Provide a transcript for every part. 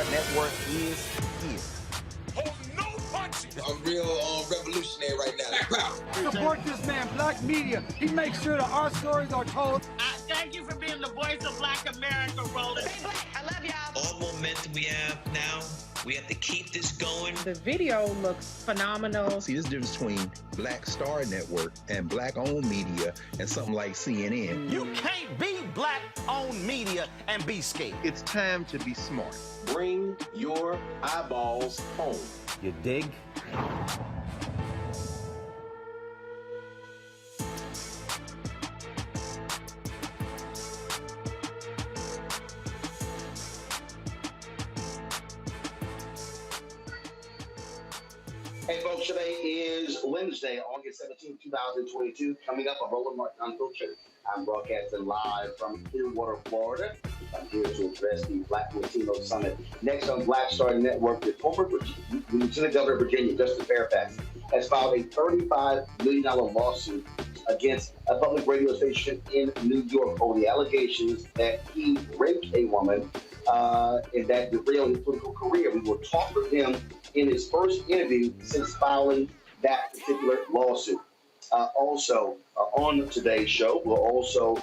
Start Network is here. Hold no punches. I'm real revolutionary right now. Black power. Support this man, Black media. He makes sure that our stories are told. Thank you for being the voice of Black America, Roland. Stay black. I love y'all. All momentum we have now, we have to keep this going. The video looks phenomenal. See, this difference between Black Star Network and Black-owned media and something like CNN. You can't be Black-owned media and be scared. It's time to be smart. Bring your eyeballs home. You dig? Hey folks, today is Wednesday, August 17, 2022. Coming up, I'm Roland Martin Unfiltered. I'm broadcasting live from Clearwater, Florida. I'm here to address the Black Latino Summit. Next on Black Star Network, the former Lieutenant Governor of Virginia, Justin Fairfax, has filed a $35 million lawsuit against a public radio station in New York over the allegations that he raped a woman and that derailed his political career. We will talk with him in his first interview since filing that particular lawsuit. Also, on today's show, we'll also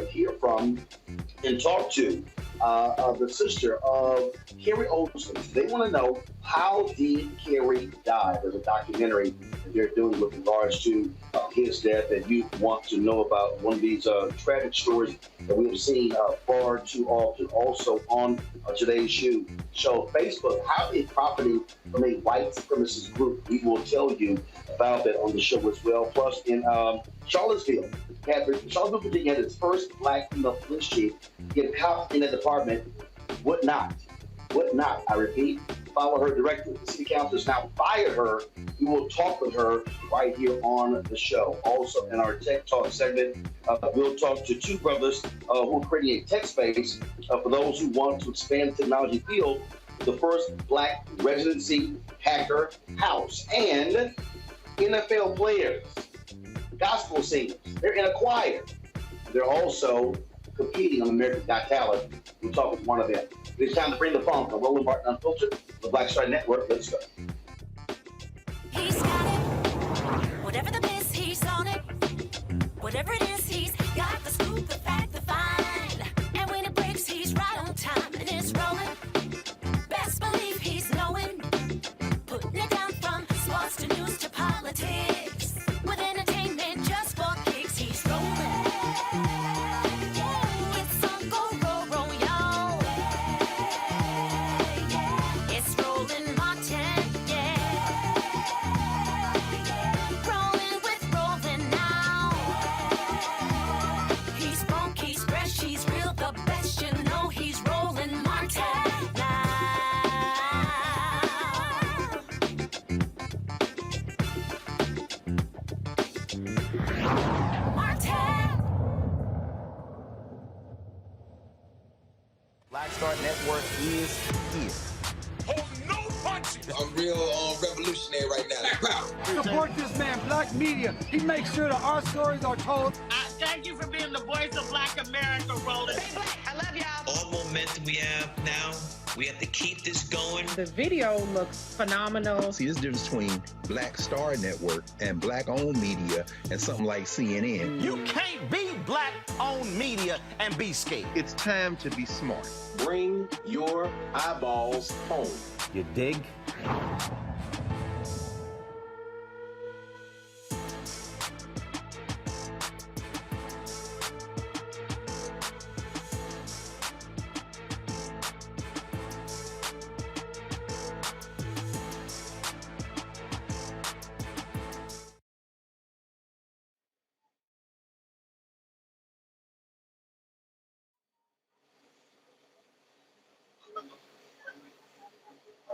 hear from and talk to the sister of Cary Owsley. They want to know, how did Cary die? There's a documentary that they're doing with regards to his death, and you want to know about one of these tragic stories that we've seen far too often. Also on today's show, Facebook, how is profiting from a white supremacist group? We will tell you about that on the show as well. Plus, in Charlottesville, Virginia had its first Black female police chief get caught in a department. Would not, I repeat, follow her directly. The city council has now fired her. We will talk with her right here on the show. Also, in our Tech Talk segment, we'll talk to two brothers who are creating a tech space for those who want to expand the technology field, the first Black residency hacker house. And NFL players, gospel singers, they're in a choir. They're also competing on American Got Talent. We'll talk with one of them. It's time to bring the funk on Roland Martin Unfiltered, the Black Star Network. Let's go. He's got it. Whatever the miss, he's on it. Whatever it is, he's got the scoop, the fact, the find. And when it breaks, he's right on time and it's rolling. Best believe he's knowing. Putting it down from sports to news to politics. With entertainment just for kicks, he's rolling. It's on go, roll, y'all. It's Roland Martin, yeah. Rolling with Roland now. He's funky, he's fresh, he's real, the best, you know he's Roland Martin now. Black Star Network is here. Hold no punches. I'm real revolutionary right now. Black power. Support this man, Black media. He makes sure that our stories are told. Thank you for being the voice of Black America, Roland. Stay black. I love y'all. All momentum we have now, we have to keep this going. The video looks phenomenal. See, this difference between Black Star Network and Black-owned media and something like CNN. You can't be Black-owned media and be scared. It's time to be smart. Bring your eyeballs home. You dig?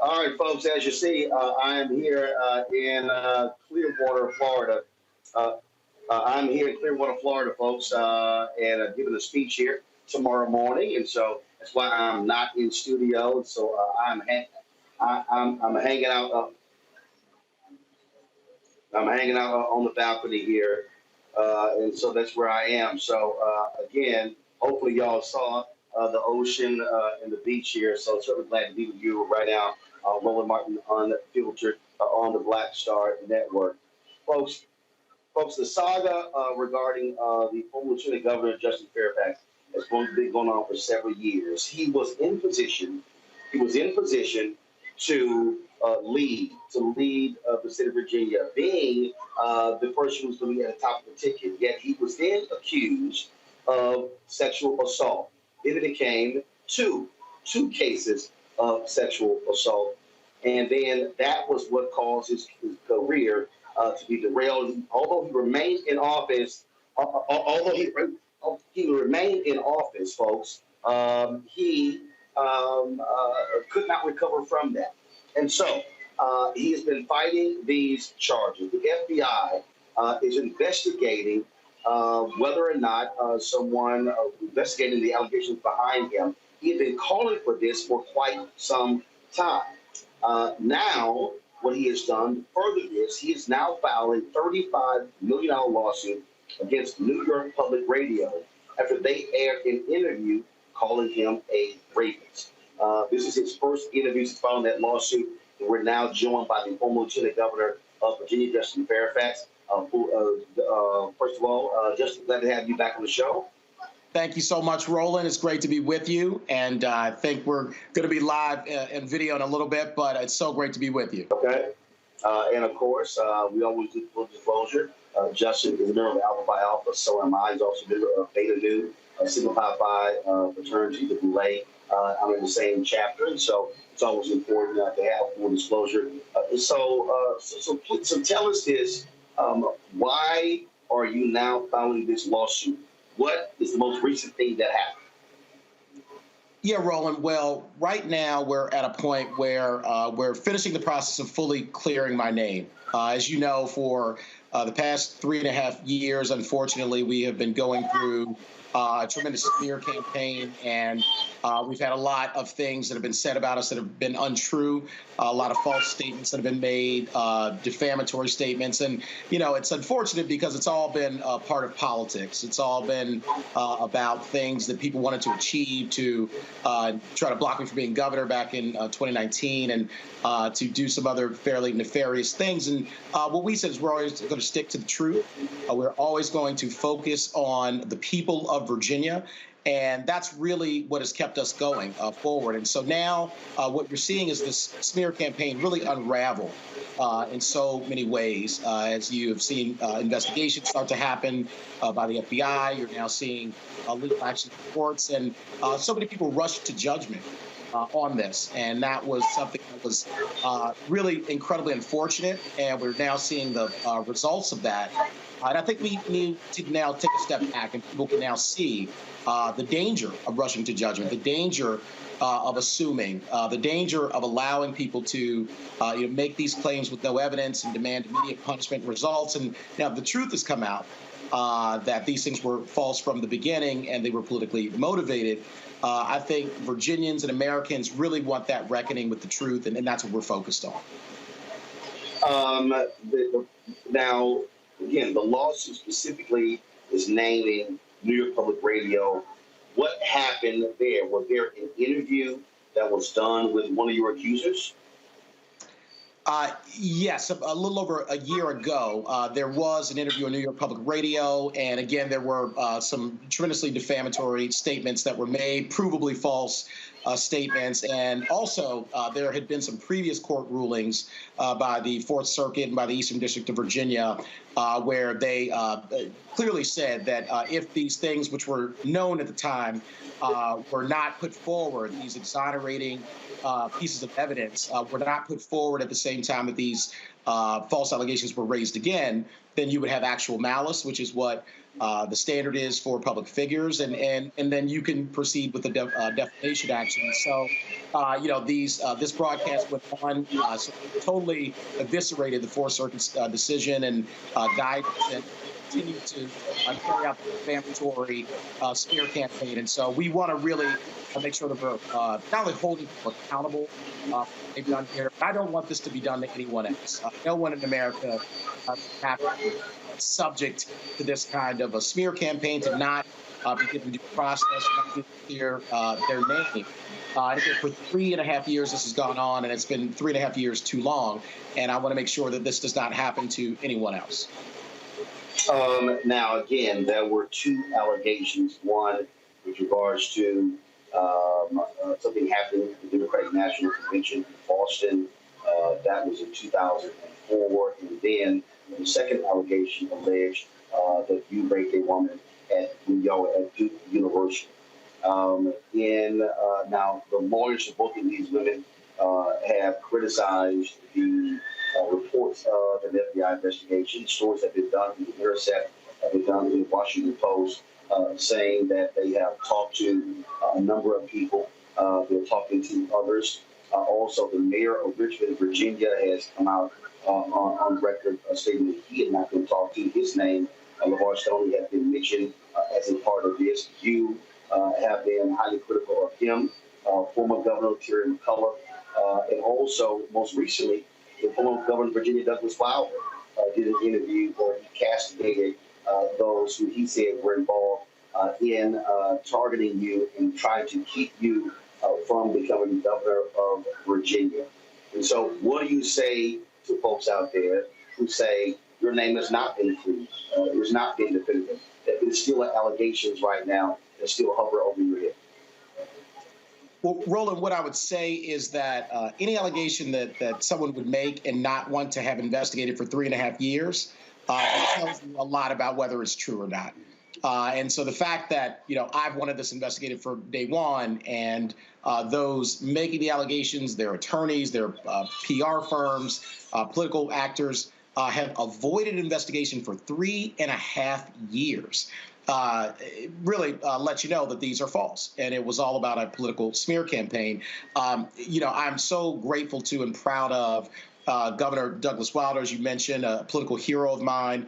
All right, folks, as you see, I am here in Clearwater, Florida. I'm here in Clearwater, Florida, folks, and I'm giving a speech here tomorrow morning, and so that's why I'm not in studio. And so I'm hanging out. I'm hanging out on the balcony here, and so that's where I am. So again, hopefully y'all saw the ocean and the beach here. So certainly glad to be with you right now. Roland Martin Unfiltered on the Black Star Network. Folks, the saga regarding the former Lieutenant Governor Justin Fairfax has been going on for several years. He was in position to lead the state of Virginia, being the person who was going to be at the top of the ticket. Yet he was then accused of sexual assault. Then it became two cases of sexual assault, and then that was what caused his career to be derailed. Although he remained in office, folks, he could not recover from that. And so he has been fighting these charges. The FBI is investigating whether or not someone investigating the allegations behind him. He had been calling for this for quite some time. Now, what he has done further this, he is now filing a $35 million lawsuit against New York Public Radio after they aired an interview calling him a rapist. This is his first interview since filing that lawsuit, and we're now joined by the former Lieutenant Governor of Virginia, Justin Fairfax. First of all, Justin, glad to have you back on the show. Thank you so much, Roland. It's great to be with you, and I think we're going to be live in video in a little bit, but it's so great to be with you. Okay. And of course, we always do full disclosure. Justin is a member of Alpha Phi Alpha, so am I. He's also a member of Beta Nu, Sigma Pi Phi fraternity, the Boulay. I'm in the same chapter, and so it's always important to have full disclosure. So tell us this: why are you now filing this lawsuit? What is the most recent thing that happened? Yeah, Roland. Well, right now we're at a point where we're finishing the process of fully clearing my name. As you know, for the past 3.5 years, unfortunately, we have been going through a tremendous smear campaign, and we've had a lot of things that have been said about us that have been untrue, a lot of false statements that have been made, defamatory statements. And, you know, it's unfortunate because it's all been part of politics. It's all been about things that people wanted to achieve to try to block me from being governor back in 2019 and to do some other fairly nefarious things. And what we said is we're always going to stick to the truth. We're always going to focus on the people of Virginia, and that's really what has kept us going forward. And so now what you're seeing is this smear campaign really unravel in so many ways. As you have seen investigations start to happen by the FBI, you're now seeing legal action reports, and so many people rush to judgment on this. And that was something that was really incredibly unfortunate, and we're now seeing the results of that. And I think we need to now take a step back, and people can now see the danger of rushing to judgment, the danger of assuming, the danger of allowing people to make these claims with no evidence and demand immediate punishment results. And now the truth has come out that these things were false from the beginning and they were politically motivated. I think Virginians and Americans really want that reckoning with the truth, and that's what we're focused on. Now, again, the lawsuit specifically is naming New York Public Radio. What happened there? Was there an interview that was done with one of your accusers? Yes, a little over a year ago, there was an interview on New York Public Radio, and again, there were some tremendously defamatory statements that were made, provably false statements, and also there had been some previous court rulings by the Fourth Circuit and by the Eastern District of Virginia where they clearly said that if these things, which were known at the time, were not put forward, these exonerating pieces of evidence were not put forward at the same time that these false allegations were raised again, then you would have actual malice, which is what the standard is for public figures, and then you can proceed with the defamation action. So, this broadcast went on, so totally eviscerated the Fourth Circuit's decision and guidance, and continued to carry out the defamatory smear campaign. And so we want to really make sure that we're not only holding people accountable for what they've done here, but I don't want this to be done to anyone else. No one in America has to be subject to this kind of a smear campaign, to not be given due process, not be clear their name. And again, for 3.5 years, this has gone on, and it's been 3.5 years too long. And I want to make sure that this does not happen to anyone else. Now, again, there were two allegations. One, with regards to something happening at the Democratic National Convention in Boston. That was in 2004. And then the second allegation alleged that you raped a woman at Duke University. Now, the lawyers of both of these women have criticized the reports of an FBI investigation. Stories have been done in The Intercept, have been done in the Washington Post, saying that they have talked to a number of people. They're talking to others. Also, the mayor of Richmond, Virginia, has come out on record stating that he had not been talked to. His name, LeVar Stoney, has been mentioned as a part of this. You have been highly critical of him, former Governor Terry McCullough, and also, most recently, the former Governor of Virginia, Douglas Wilder, did an interview where he castigated those who he said were involved in targeting you and trying to keep you from becoming governor of Virginia. And so what do you say to folks out there who say your name has not been cleared, it has not been definitive, that there's still allegations right now that still hover over your head? Well, Roland, what I would say is that any allegation that someone would make and not want to have investigated for 3.5 years tells you a lot about whether it's true or not. And so the fact that, I've wanted this investigated for day one, and those making the allegations, their attorneys, their PR firms, political actors have avoided investigation for 3.5 years. Really lets you know that these are false, and it was all about a political smear campaign. I'm so grateful to and proud of Governor Douglas Wilder, as you mentioned, a political hero of mine,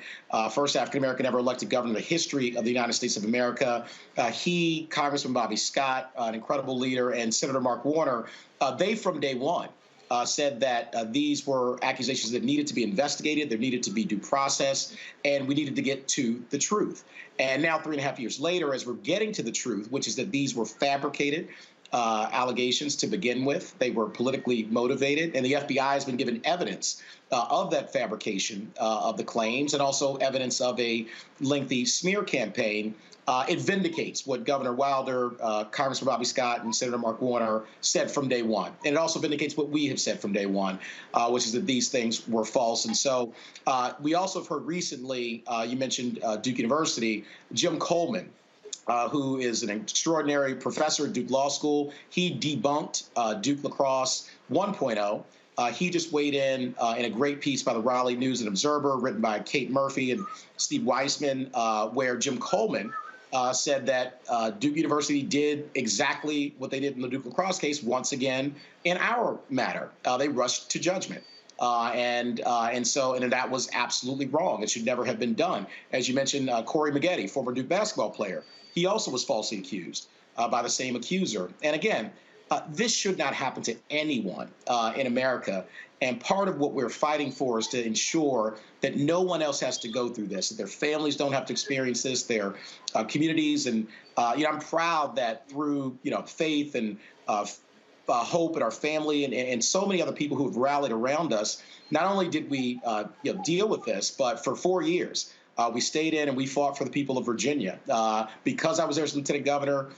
first African-American ever elected governor in the history of the United States of America. He, Congressman Bobby Scott, an incredible leader, and Senator Mark Warner, they from day one said that these were accusations that needed to be investigated, there needed to be due process, and we needed to get to the truth. And now 3.5 years later, as we're getting to the truth, which is that these were fabricated allegations to begin with. They were politically motivated, and the FBI has been given evidence of that fabrication of the claims, and also evidence of a lengthy smear campaign. It vindicates what Governor Wilder, Congressman Bobby Scott, and Senator Mark Warner said from day one. And it also vindicates what we have said from day one, which is that these things were false. And so we also have heard recently, you mentioned Duke University, Jim Coleman, who is an extraordinary professor at Duke Law School. He debunked Duke Lacrosse 1.0. He just weighed in a great piece by the Raleigh News and Observer, written by Kate Murphy and Steve Weissman, where Jim Coleman said that Duke University did exactly what they did in the Duke Lacrosse case once again in our matter. They rushed to judgment. And that was absolutely wrong. It should never have been done. As you mentioned, Corey Maggette, former Duke basketball player, he also was falsely accused by the same accuser. And again, this should not happen to anyone in America. And part of what we're fighting for is to ensure that no one else has to go through this, that their families don't have to experience this, their communities. And, I'm proud that through, faith and hope in our family and so many other people who have rallied around us, not only did we deal with this, but for 4 years, we stayed in and we fought for the people of Virginia. Because I was there as lieutenant governor,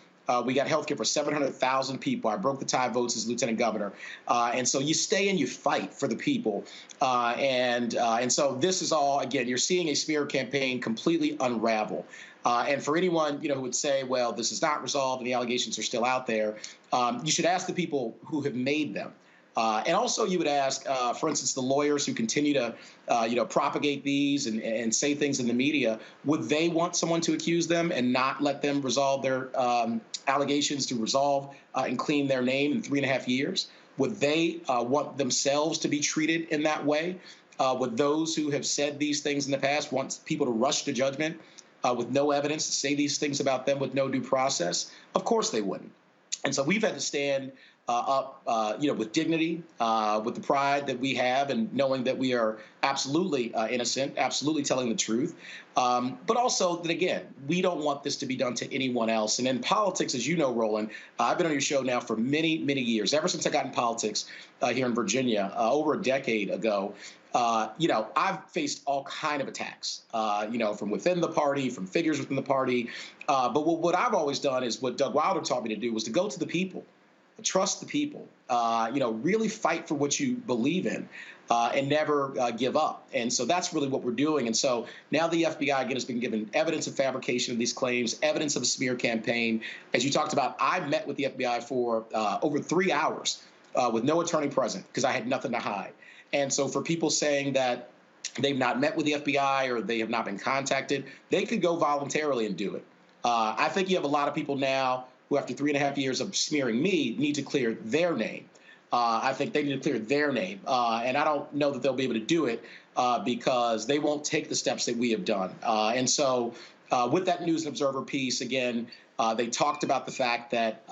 we got health care for 700,000 people. I broke the tie votes as lieutenant governor. And so you stay and you fight for the people. And so this is all, again, you're seeing a smear campaign completely unravel. And for anyone, who would say, well, this is not resolved and the allegations are still out there, you should ask the people who have made them. And also you would ask, for instance, the lawyers who continue to, propagate these and say things in the media, would they want someone to accuse them and not let them resolve their allegations to resolve and clean their name in 3.5 years? Would they want themselves to be treated in that way? Would those who have said these things in the past want people to rush to judgment with no evidence to say these things about them with no due process? Of course they wouldn't. And so we've had to stand with dignity, with the pride that we have, and knowing that we are absolutely innocent, absolutely telling the truth. But also that, again, we don't want this to be done to anyone else. And in politics, as you know, Roland, I've been on your show now for many, many years, ever since I got in politics here in Virginia over a decade ago. I've faced all kind of attacks, from within the party, from figures within the party. But what I've always done is what Doug Wilder taught me to do, was to go to the people. Trust the people, really fight for what you believe in, and never give up. And so that's really what we're doing. And so now the FBI, again, has been given evidence of fabrication of these claims, evidence of a smear campaign. As you talked about, I met with the FBI for over 3 hours with no attorney present because I had nothing to hide. And so for people saying that they've not met with the FBI or they have not been contacted, they could go voluntarily and do it. I think you have a lot of people now who, after 3.5 years of smearing me, need to clear their name. I think they need to clear their name. And I don't know that they'll be able to do it because they won't take the steps that we have done. And so with that News and Observer piece, again, they talked about the fact that,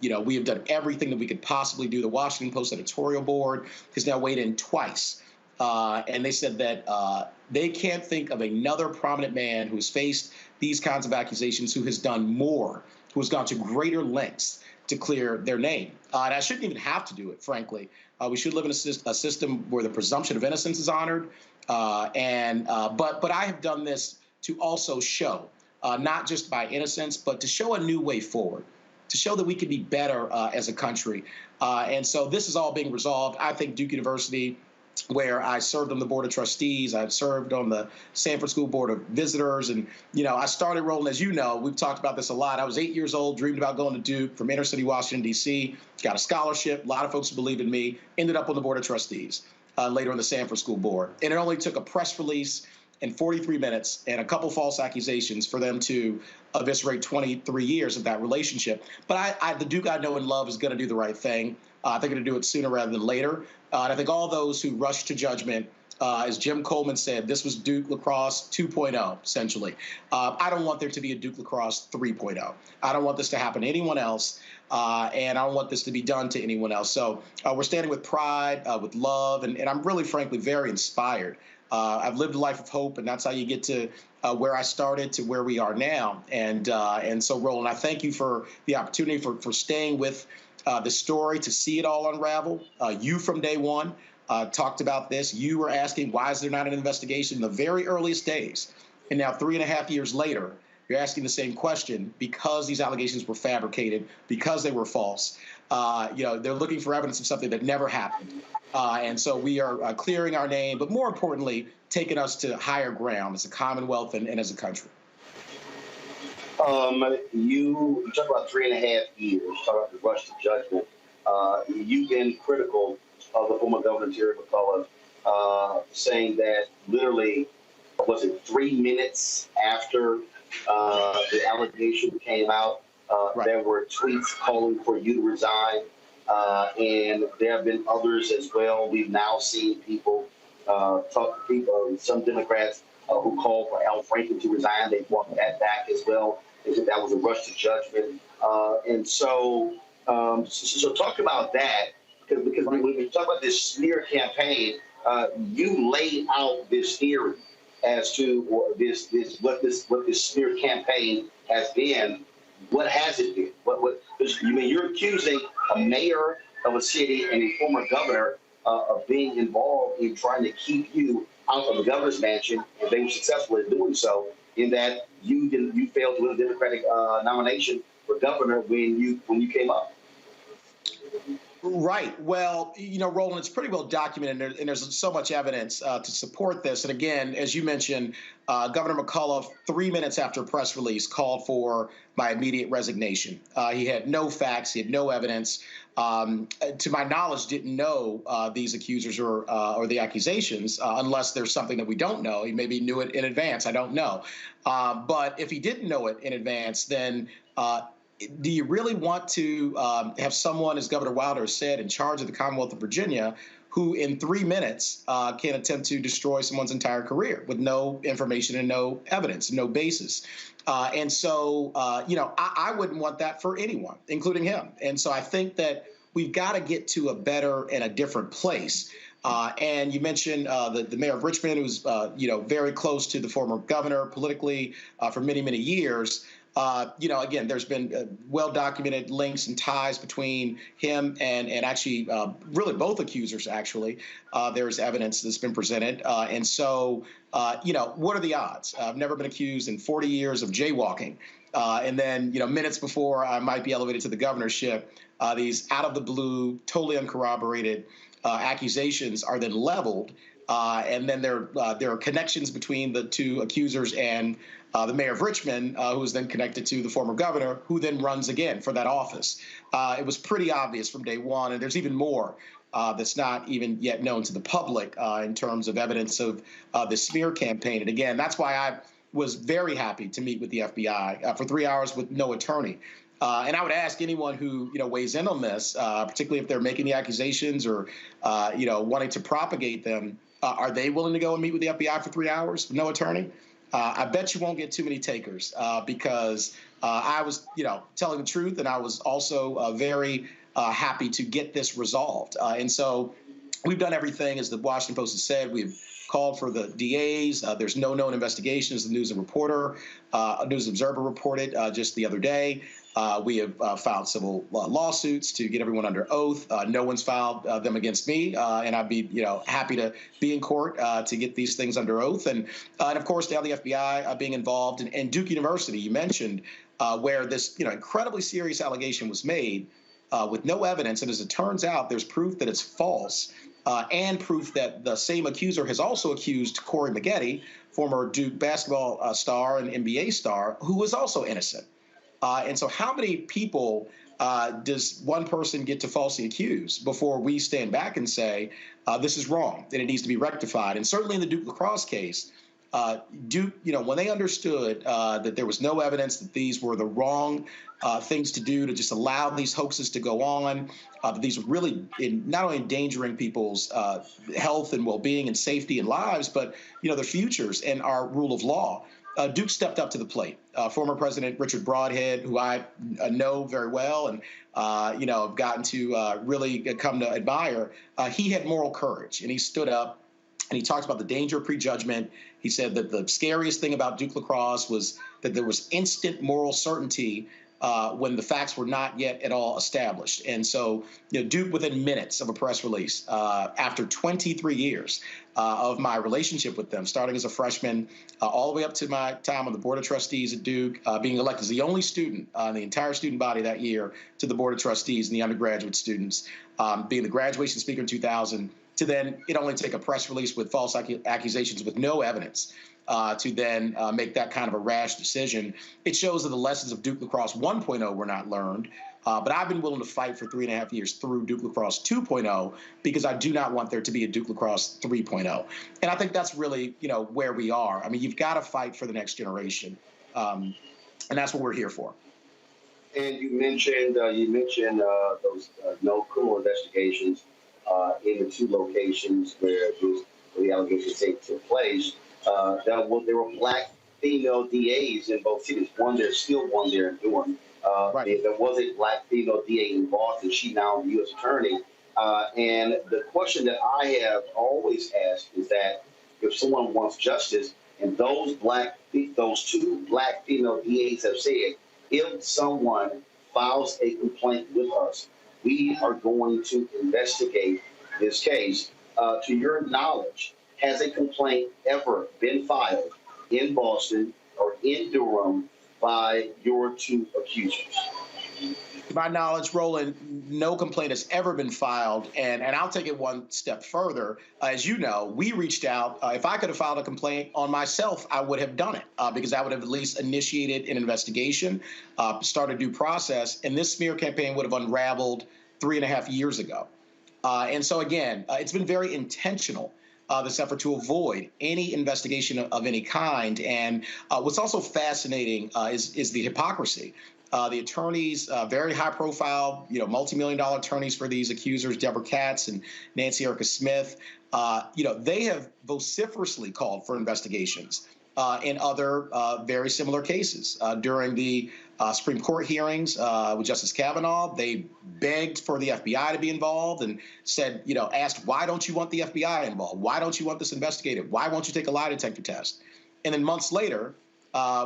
we have done everything that we could possibly do. The Washington Post editorial board has now weighed in twice. And they said that they can't think of another prominent man who has faced these kinds of accusations who has done more, who has gone to greater lengths to clear their name. And I shouldn't even have to do it, frankly. We should live in a system where the presumption of innocence is honored. But I have done this to also show, not just by innocence, but to show a new way forward, to show that we can be better as a country. And so this is all being resolved. I think Duke University, where I served on the Board of Trustees, I've served on the Sanford School Board of Visitors. And, I started rolling, as you know, we've talked about this a lot. I was 8 years old, dreamed about going to Duke from inner city Washington, D.C., got a scholarship. A lot of folks who believed in me, ended up on the Board of Trustees, later on the Sanford School Board. And it only took a press release in 43 minutes and a couple false accusations for them to eviscerate 23 years of that relationship. But the Duke I know and love is going to do the right thing. They're going to do it sooner rather than later. And I think all those who rush to judgment, as Jim Coleman said, this was Duke lacrosse 2.0, essentially. I don't want there to be a Duke lacrosse 3.0. I don't want this to happen to anyone else, and I don't want this to be done to anyone else. So we're standing with pride, with love, and I'm really, frankly, very inspired. I've lived a life of hope, and that's how you get to where I started to where we are now. And so, Roland, I thank you for the opportunity for staying with the story, to see it all unravel. You, from day one, talked about this. You were asking, why is there not an investigation in the very earliest days? And now 3.5 years later, you're asking the same question because these allegations were fabricated, because they were false. They're looking for evidence of something that never happened. And so we are clearing our name, but more importantly, taking us to higher ground as a Commonwealth and as a country. You talk about 3.5 years, talk about the rush to judgment. You've been critical of the former Governor Terry McAuliffe, saying that literally, was it 3 minutes after the allegation came out, right, there were tweets calling for you to resign, and there have been others as well. We've now seen people talk to people, some Democrats who called for Al Franken to resign. They walked that back as well. They said that was a rush to judgment. So talk about that, because when we talk about this smear campaign, you laid out this theory as to what this smear campaign has been. What has it been? You're accusing a mayor of a city and a former governor of being involved in trying to keep you out of the governor's mansion, and they were successful in doing so, in that you failed to win a Democratic nomination for governor when you came up. Right. Well, Roland, it's pretty well documented, and there's so much evidence to support this. And again, as you mentioned, Governor McAuliffe, 3 minutes after a press release, called for my immediate resignation. He had no facts. He had no evidence. To my knowledge, didn't know these accusers or the accusations, unless there's something that we don't know. He maybe knew it in advance. I don't know. But if he didn't know it in advance, then do you really want to have someone, as Governor Wilder said, in charge of the Commonwealth of Virginia, who in 3 minutes can attempt to destroy someone's entire career with no information and no evidence, no basis? I wouldn't want that for anyone, including him. And so I think that we've got to get to a better and a different place. And you mentioned the mayor of Richmond, who's very close to the former governor politically for many, many years. Again, there's been well-documented links and ties between him and actually really both accusers, actually. There's evidence that's been presented. And so, what are the odds? I've never been accused in 40 years of jaywalking. And then, minutes before I might be elevated to the governorship, these out of the blue, totally uncorroborated accusations are then leveled. And then there are connections between the two accusers and the mayor of Richmond, who is then connected to the former governor, who then runs again for that office. It was pretty obvious from day one, and there's even more that's not even yet known to the public in terms of evidence of the smear campaign. And again, that's why I was very happy to meet with the FBI for 3 hours with no attorney. And I would ask anyone who weighs in on this, particularly if they're making the accusations or wanting to propagate them, are they willing to go and meet with the FBI for 3 hours with no attorney? I bet you won't get too many takers because I was, telling the truth, and I was also very happy to get this resolved. And so we've done everything, as the Washington Post has said. We've called for the DAs. There's no known investigation, as the News Observer reported just the other day. We have filed civil lawsuits to get everyone under oath. No one's filed them against me, and I'd be happy to be in court to get these things under oath. And of course, now the FBI being involved, and Duke University, you mentioned, where this incredibly serious allegation was made with no evidence, and as it turns out, there's proof that it's false. And proof that the same accuser has also accused Corey Maggette, former Duke basketball star and NBA star, who was also innocent. And so how many people does one person get to falsely accuse before we stand back and say, this is wrong, and it needs to be rectified? And certainly in the Duke lacrosse case, Duke, when they understood that there was no evidence that these were the wrong things to do, to just allow these hoaxes to go on, that these were really not only endangering people's health and well-being and safety and lives, but, their futures and our rule of law, Duke stepped up to the plate. Former President Richard Broadhead, who I know very well and, have gotten to really come to admire, he had moral courage, and he stood up and he talked about the danger of prejudgment. He said that the scariest thing about Duke lacrosse was that there was instant moral certainty when the facts were not yet at all established. And so, Duke, within minutes of a press release, after 23 years of my relationship with them, starting as a freshman, all the way up to my time on the Board of Trustees at Duke, being elected as the only student in the entire student body that year to the Board of Trustees and the undergraduate students, being the graduation speaker in 2000, to then it only take a press release with false accusations with no evidence to then make that kind of a rash decision. It shows that the lessons of Duke Lacrosse 1.0 were not learned. But I've been willing to fight for 3.5 years through Duke Lacrosse 2.0 because I do not want there to be a Duke Lacrosse 3.0. And I think that's really, where we are. I mean, you've got to fight for the next generation. And that's what we're here for. And you mentioned those no criminal investigations in the two locations where the allegations took place. There were black female DAs in both cities. There's still one there in Durham. Right. There was a black female DA involved, and she now the U.S. attorney. And the question that I have always asked is that if someone wants justice, and those two black female DAs have said, if someone files a complaint with us, we are going to investigate this case. To your knowledge, has a complaint ever been filed in Boston or in Durham by your two accusers? To my knowledge, Roland, no complaint has ever been filed. And I'll take it one step further. As you know, we reached out. If I could have filed a complaint on myself, I would have done it because I would have at least initiated an investigation, started due process. And this smear campaign would have unraveled 3.5 years ago. And so, again, it's been very intentional, this effort to avoid any investigation of any kind. And what's also fascinating is the hypocrisy. The attorneys, very high profile, multi-million-dollar attorneys for these accusers, Deborah Katz and Nancy Erica Smith, they have vociferously called for investigations in other very similar cases. During the Supreme Court hearings with Justice Kavanaugh, they begged for the FBI to be involved and said, asked, why don't you want the FBI involved? Why don't you want this investigated? Why won't you take a lie detector test? And then months later,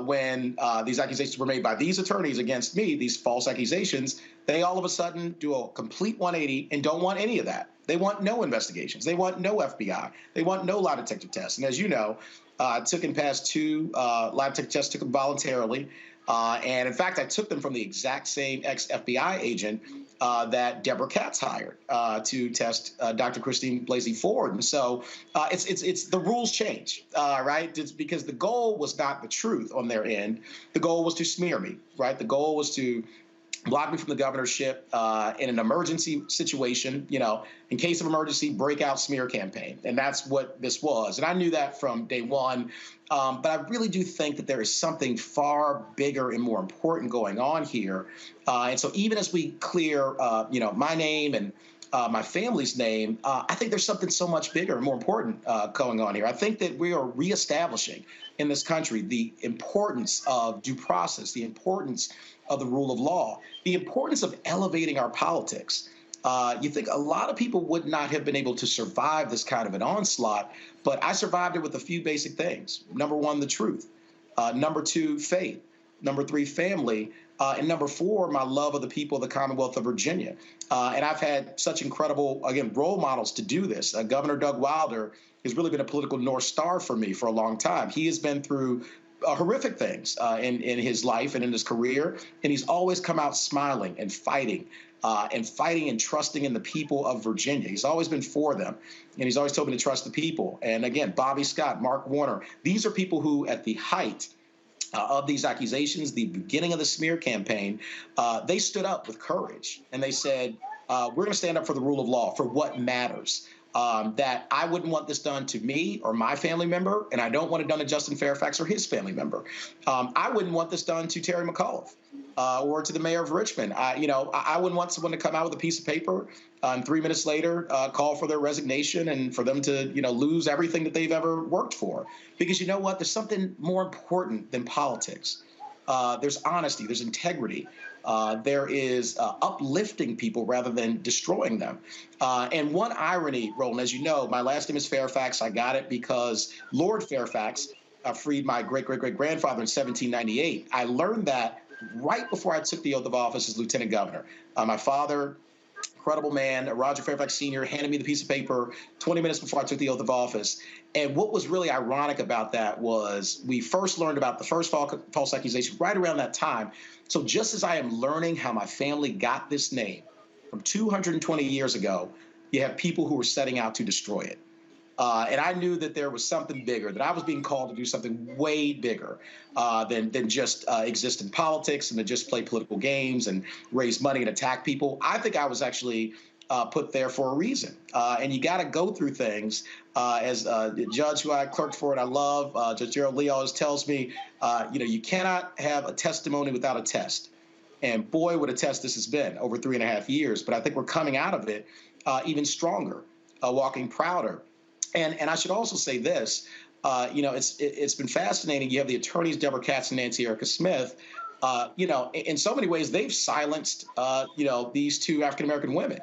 when these accusations were made by these attorneys against me, these false accusations, they all of a sudden do a complete 180 and don't want any of that. They want no investigations. They want no FBI. They want no lie detector tests. And as you know, I took and passed 2 lie detector tests, took them voluntarily. And in fact, I took them from the exact same ex-FBI agent that Deborah Katz hired to test Dr. Christine Blasey Ford. And so it's the rules change, right? It's because the goal was not the truth on their end. The goal was to smear me, right? The goal was to block me from the governorship in an emergency situation, in case of emergency, breakout smear campaign. And that's what this was. And I knew that from day one. But I really do think that there is something far bigger and more important going on here. And so even as we clear, my name and my family's name, I think there's something so much bigger and more important going on here. I think that we are reestablishing in this country the importance of due process, the importance of the rule of law, the importance of elevating our politics. You think a lot of people would not have been able to survive this kind of an onslaught, but I survived it with a few basic things. Number 1, the truth. Number 2, faith. Number 3, family. And number 4, my love of the people of the Commonwealth of Virginia. And I've had such incredible, again, role models to do this. Governor Doug Wilder has really been a political North Star for me for a long time. He has been through horrific things in his life and in his career, and he's always come out smiling and fighting and trusting in the people of Virginia. He's always been for them, and he's always told me to trust the people. And again, Bobby Scott, Mark Warner, these are people who at the height of these accusations, the beginning of the smear campaign, they stood up with courage, and they said, we're going to stand up for the rule of law, for what matters. That I wouldn't want this done to me or my family member, and I don't want it done to Justin Fairfax or his family member. I wouldn't want this done to Terry McAuliffe or to the mayor of Richmond. I wouldn't want someone to come out with a piece of paper and 3 minutes later call for their resignation and for them to, lose everything that they've ever worked for. Because you know what? There's something more important than politics. There's honesty. There's integrity. There is uplifting people rather than destroying them. And one irony, Roland, as you know, my last name is Fairfax. I got it because Lord Fairfax freed my great-great-great-grandfather in 1798. I learned that right before I took the oath of office as lieutenant governor. My father, incredible man, Roger Fairfax Sr., handed me the piece of paper 20 minutes before I took the oath of office. And what was really ironic about that was we first learned about the first false accusation right around that time. So just as I am learning how my family got this name from 220 years ago, you have people who were setting out to destroy it. And I knew that there was something bigger, that I was being called to do something way bigger than just exist in politics and to just play political games and raise money and attack people. I think I was actually put there for a reason. And you got to go through things. As a judge who I clerked for and I love, Judge Cheryl Owsley always tells me, you cannot have a testimony without a test. And boy, what a test this has been over 3.5 years. But I think we're coming out of it even stronger, walking prouder. And I should also say this, it's been fascinating. You have the attorneys, Deborah Katz and Nancy Erica Smith. In so many ways, they've silenced, these 2 African-American women.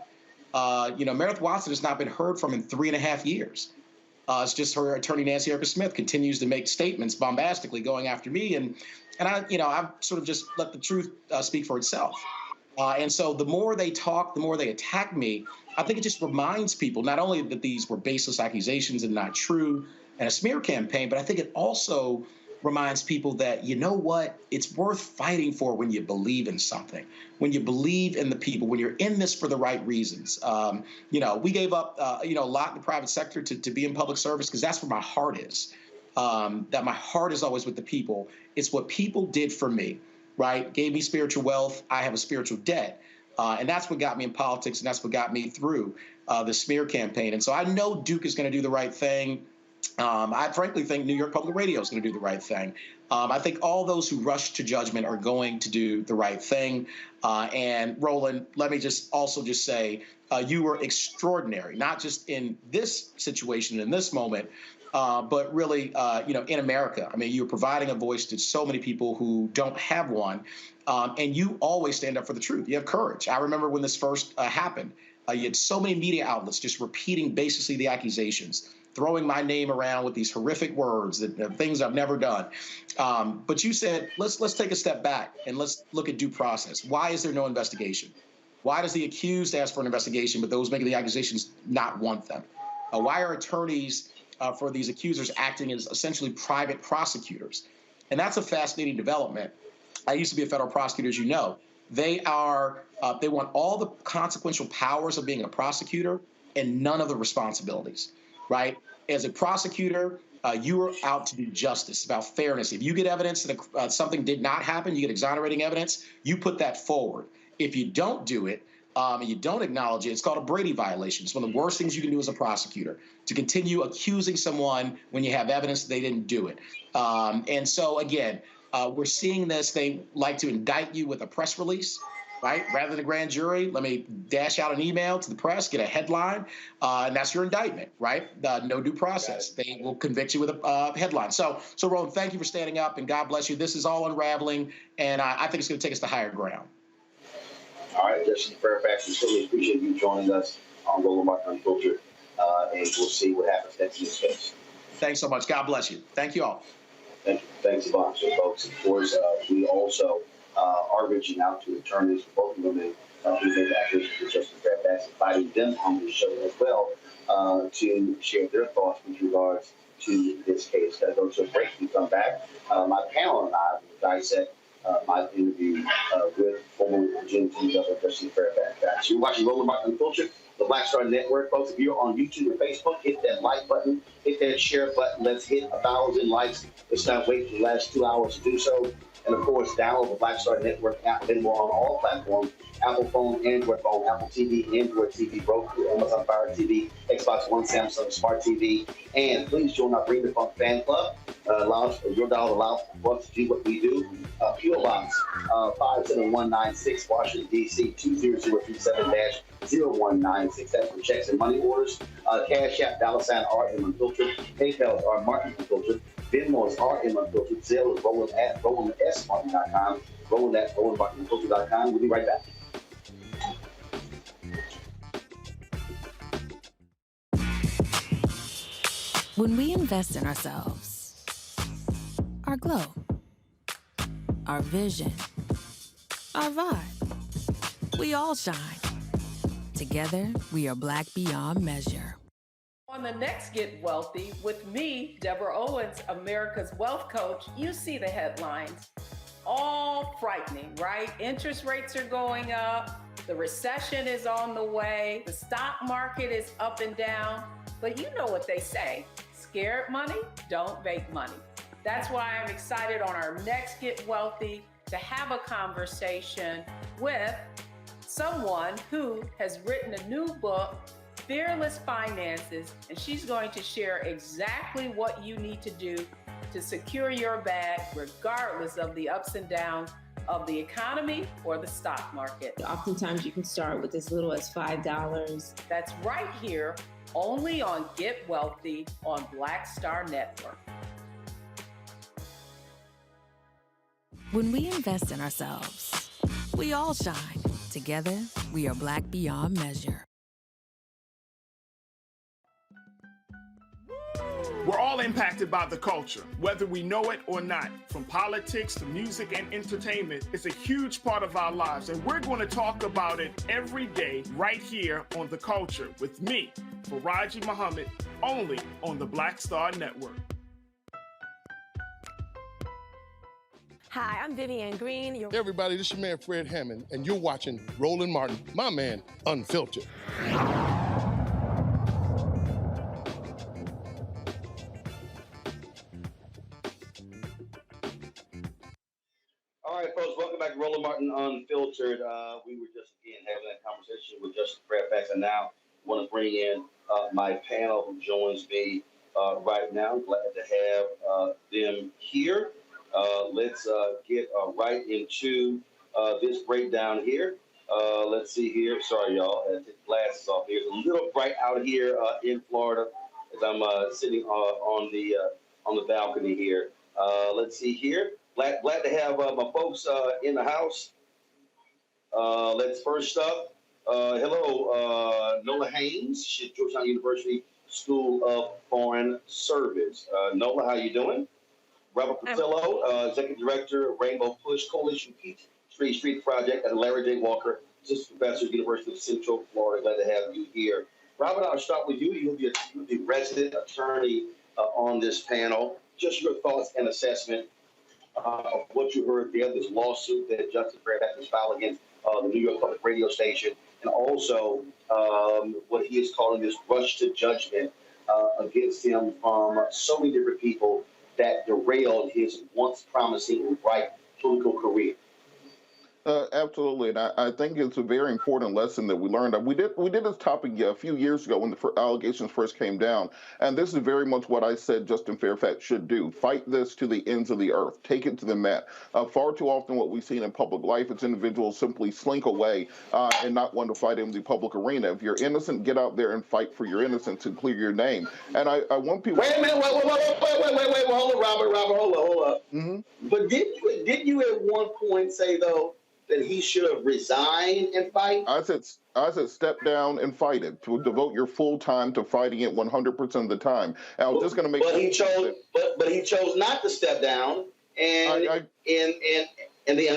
Meredith Watson has not been heard from in 3.5 years. It's just her attorney, Nancy Erica Smith, continues to make statements bombastically going after me. And I've sort of just let the truth speak for itself. And so the more they talk, the more they attack me. I think it just reminds people not only that these were baseless accusations and not true and a smear campaign, but I think it also reminds people that, you know what, it's worth fighting for when you believe in something, when you believe in the people, when you're in this for the right reasons. We gave up, a lot in the private sector to be in public service because that's where my heart is, that my heart is always with the people. It's what people did for me, right? Gave me spiritual wealth. I have a spiritual debt. And that's what got me in politics, and that's what got me through the smear campaign. And so I know Duke is going to do the right thing. I frankly think New York Public Radio is going to do the right thing. I think all those who rush to judgment are going to do the right thing. And Roland, let me just say you were extraordinary, not just in this situation, in this moment, but really, in America. I mean, you're providing a voice to so many people who don't have one. And you always stand up for the truth. You have courage. I remember when this first happened, you had so many media outlets just repeating basically the accusations, throwing my name around with these horrific words, that things I've never done. But you said, let's take a step back and let's look at due process. Why is there no investigation? Why does the accused ask for an investigation, but those making the accusations not want them? Why are attorneys for these accusers acting as essentially private prosecutors? And that's a fascinating development. I used to be a federal prosecutor, as you know. They want all the consequential powers of being a prosecutor and none of the responsibilities, right? As a prosecutor, you are out to do justice, about fairness. If you get evidence that something did not happen, you get exonerating evidence, you put that forward. If you don't do it, and you don't acknowledge it, it's called a Brady violation. It's one of the worst things you can do as a prosecutor, to continue accusing someone when you have evidence they didn't do it. And so, again, we're seeing this. They like to indict you with a press release, right? Rather than a grand jury, let me dash out an email to the press, get a headline, and that's your indictment, right? No due process. They will convict you with a headline. So Roland, thank you for standing up, and God bless you. This is all unraveling, and I think it's going to take us to higher ground. All right, Justin Fairfax, we certainly appreciate you joining us on Roland Martin Unfiltered, and we'll see what happens next in this case. Thanks so much. God bless you. Thank you all. Thanks a bunch, folks. Of course, we also are reaching out to attorneys for both women who made accusations for Justin Fairfax, inviting them on the show as well to share their thoughts with regards to this case. Gotta go to a break and come back. My panel and I will dissect my interview with former Virginia Team Governor Justin Fairfax. You're watching Roland Martin Unfiltered, the Black Star Network. Folks, if you're on YouTube and Facebook, hit that like button, hit that share button. Let's hit 1,000 likes. Let's not wait for the last 2 hours to do so. And of course, download the Black Star Network app, available on all platforms: Apple phone, Android phone, Apple TV, Android TV, Roku, Amazon Fire TV, Xbox One, Samsung Smart TV. And please join our Bring the Funk fan club. Your dollar allows for us to do what we do. P.O. Box 57196, Washington, D.C. 20037-0196. That's for checks and money orders. Cash App, $RM Unfiltered. PayPal are Martin Unfiltered. Venmo is RM Unfiltered. Zelle is Roland at RolandSMartin.com. Roland at RolandMartinUnfiltered.com. We'll be right back. When we invest in ourselves, our glow, our vision, our vibe, we all shine. Together, we are Black beyond measure. On the next Get Wealthy with me, Deborah Owens, America's Wealth Coach, you see the headlines. All frightening, right? Interest rates are going up. The recession is on the way. The stock market is up and down. But you know what they say. Scared money, don't make money. That's why I'm excited on our next Get Wealthy to have a conversation with someone who has written a new book, Fearless Finances, and she's going to share exactly what you need to do to secure your bag regardless of the ups and downs of the economy or the stock market. Oftentimes you can start with as little as $5. That's right here, only on Get Wealthy on Black Star Network. When we invest in ourselves, we all shine. Together, we are Black beyond measure. We're all impacted by the culture, whether we know it or not. From politics to music and entertainment, it's a huge part of our lives, and we're going to talk about it every day right here on The Culture with me, Faraji Muhammad, only on the Black Star Network. Hi, I'm Vivian Green. Hey everybody, this is your man Fred Hammond, and you're watching Roland Martin, my man, Unfiltered. All right, folks, welcome back to Roland Martin Unfiltered. We were just, again, having that conversation with Justin Fairfax, and now I want to bring in my panel who joins me right now. Glad to have them here. Let's get right into this breakdown here. Let's see here. Sorry, y'all. I had to take the glasses off here. It's a little bright out here in Florida as I'm sitting on the balcony here. Let's see here. Glad to have my folks in the house. Let's first up. Hello, Nola Haynes, she's Georgetown University School of Foreign Service. Nola, how you doing? Robert Patillo, Executive Director, Rainbow Push Coalition Peach Street Project at the Larry J. Walker, Assistant Professor, University of Central Florida. Glad to have you here. Robert, I'll start with you. You'll be the resident attorney on this panel. Just your thoughts and assessment of what you heard there, this lawsuit that Justin Fairfax has filed against the New York Public Radio Station, and also what he is calling this rush to judgment against him from so many different people that derailed his once promising and bright political career. Absolutely, and I think it's a very important lesson that we learned. We did this topic a few years ago when the allegations first came down, and this is very much what I said Justin Fairfax should do. Fight this to the ends of the earth. Take it to the mat. Far too often what we've seen in public life is individuals simply slink away and not want to fight in the public arena. If you're innocent, get out there and fight for your innocence and clear your name. And I want people... Wait a minute, wait, hold on, Robert, hold up. Mm-hmm. But did you at one point say, though, that he should have resigned and fight? I said step down and fight it. To devote your full time to fighting it 100% of the time. And I was just going to make. But he chose not to step down, and the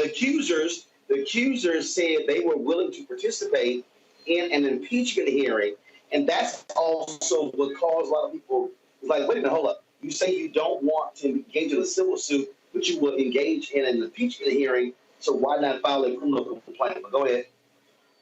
accusers said they were willing to participate in an impeachment hearing, and that's also what caused a lot of people like, wait a minute, hold up. You say you don't want to engage in a civil suit, but you will engage in an impeachment hearing. So why not file a criminal complaint? But go ahead.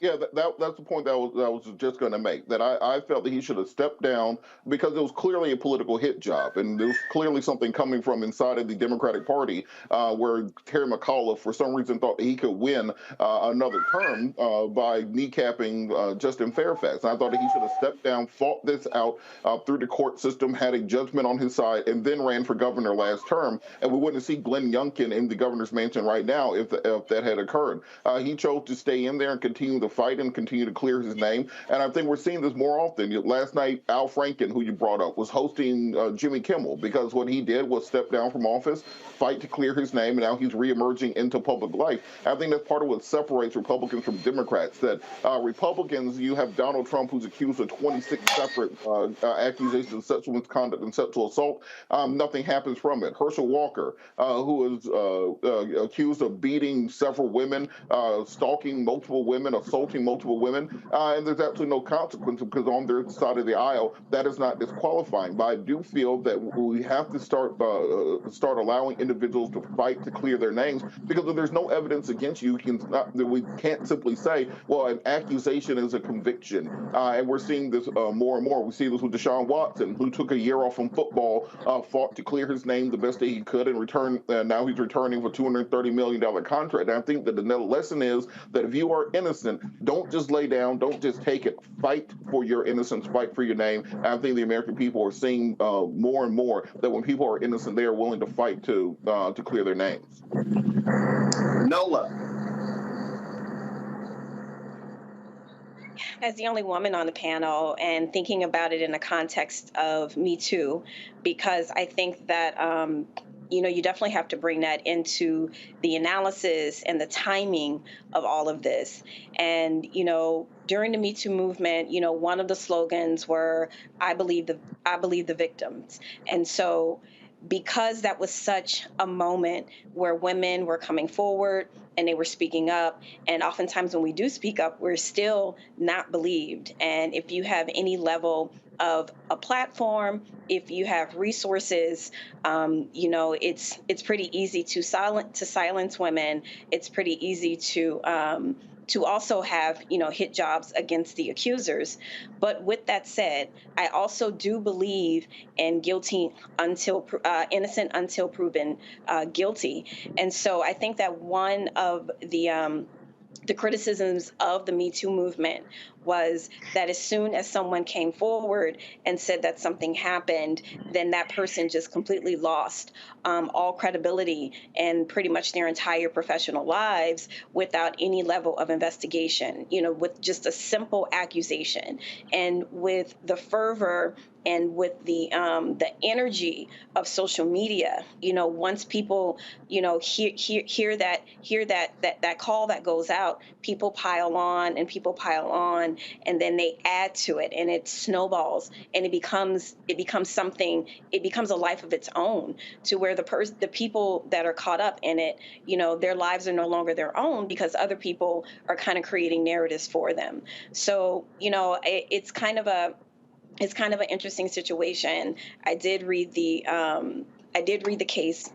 Yeah, that's the point that I was just going to make, that I felt that he should have stepped down because it was clearly a political hit job, and there was clearly something coming from inside of the Democratic Party where Terry McAuliffe, for some reason, thought he could win another term by kneecapping Justin Fairfax. And I thought that he should have stepped down, fought this out through the court system, had a judgment on his side, and then ran for governor last term. And we wouldn't see Glenn Youngkin in the governor's mansion right now if that had occurred. He chose to stay in there and continue to fight and continue to clear his name. And I think we're seeing this more often. Last night, Al Franken, who you brought up, was hosting Jimmy Kimmel because what he did was step down from office, fight to clear his name, and now he's reemerging into public life. And I think that's part of what separates Republicans from Democrats, that Republicans, you have Donald Trump, who's accused of 26 separate accusations of sexual misconduct and sexual assault. Nothing happens from it. Herschel Walker, who is accused of beating several women, stalking multiple women, assaulting multiple women, and there's absolutely no consequence because on their side of the aisle, that is not disqualifying. But I do feel that we have to start allowing individuals to fight to clear their names, because if there's no evidence against you, we can't simply say, well, an accusation is a conviction. And we're seeing this more and more. We see this with Deshaun Watson, who took a year off from football, fought to clear his name the best that he could, and now he's returning for a $230 million contract. And I think that the lesson is that if you are innocent, don't just lay down, don't just take it. Fight for your innocence, fight for your name. And I think the American people are seeing more and more that when people are innocent, they are willing to fight to clear their names. Nola. As the only woman on the panel, and thinking about it in the context of Me Too, because I think that you definitely have to bring that into the analysis and the timing of all of this. And, during the Me Too movement, one of the slogans were, I believe the victims. And so because that was such a moment where women were coming forward and they were speaking up, and oftentimes when we do speak up, we're still not believed. And if you have any level of a platform, if you have resources, it's pretty easy to silence women. It's pretty easy to also have, hit jobs against the accusers. But with that said, I also do believe in innocent until proven guilty. And so I think that one of the the criticisms of the Me Too movement was that as soon as someone came forward and said that something happened, then that person just completely lost all credibility and pretty much their entire professional lives without any level of investigation, with just a simple accusation. And with the fervor and with the energy of social media, once people, hear that call that goes out, people pile on, and then they add to it, and it snowballs, and it becomes something. It becomes a life of its own, to where the people that are caught up in it, their lives are no longer their own because other people are kind of creating narratives for them. So, it's kind of an interesting situation. I did read the case,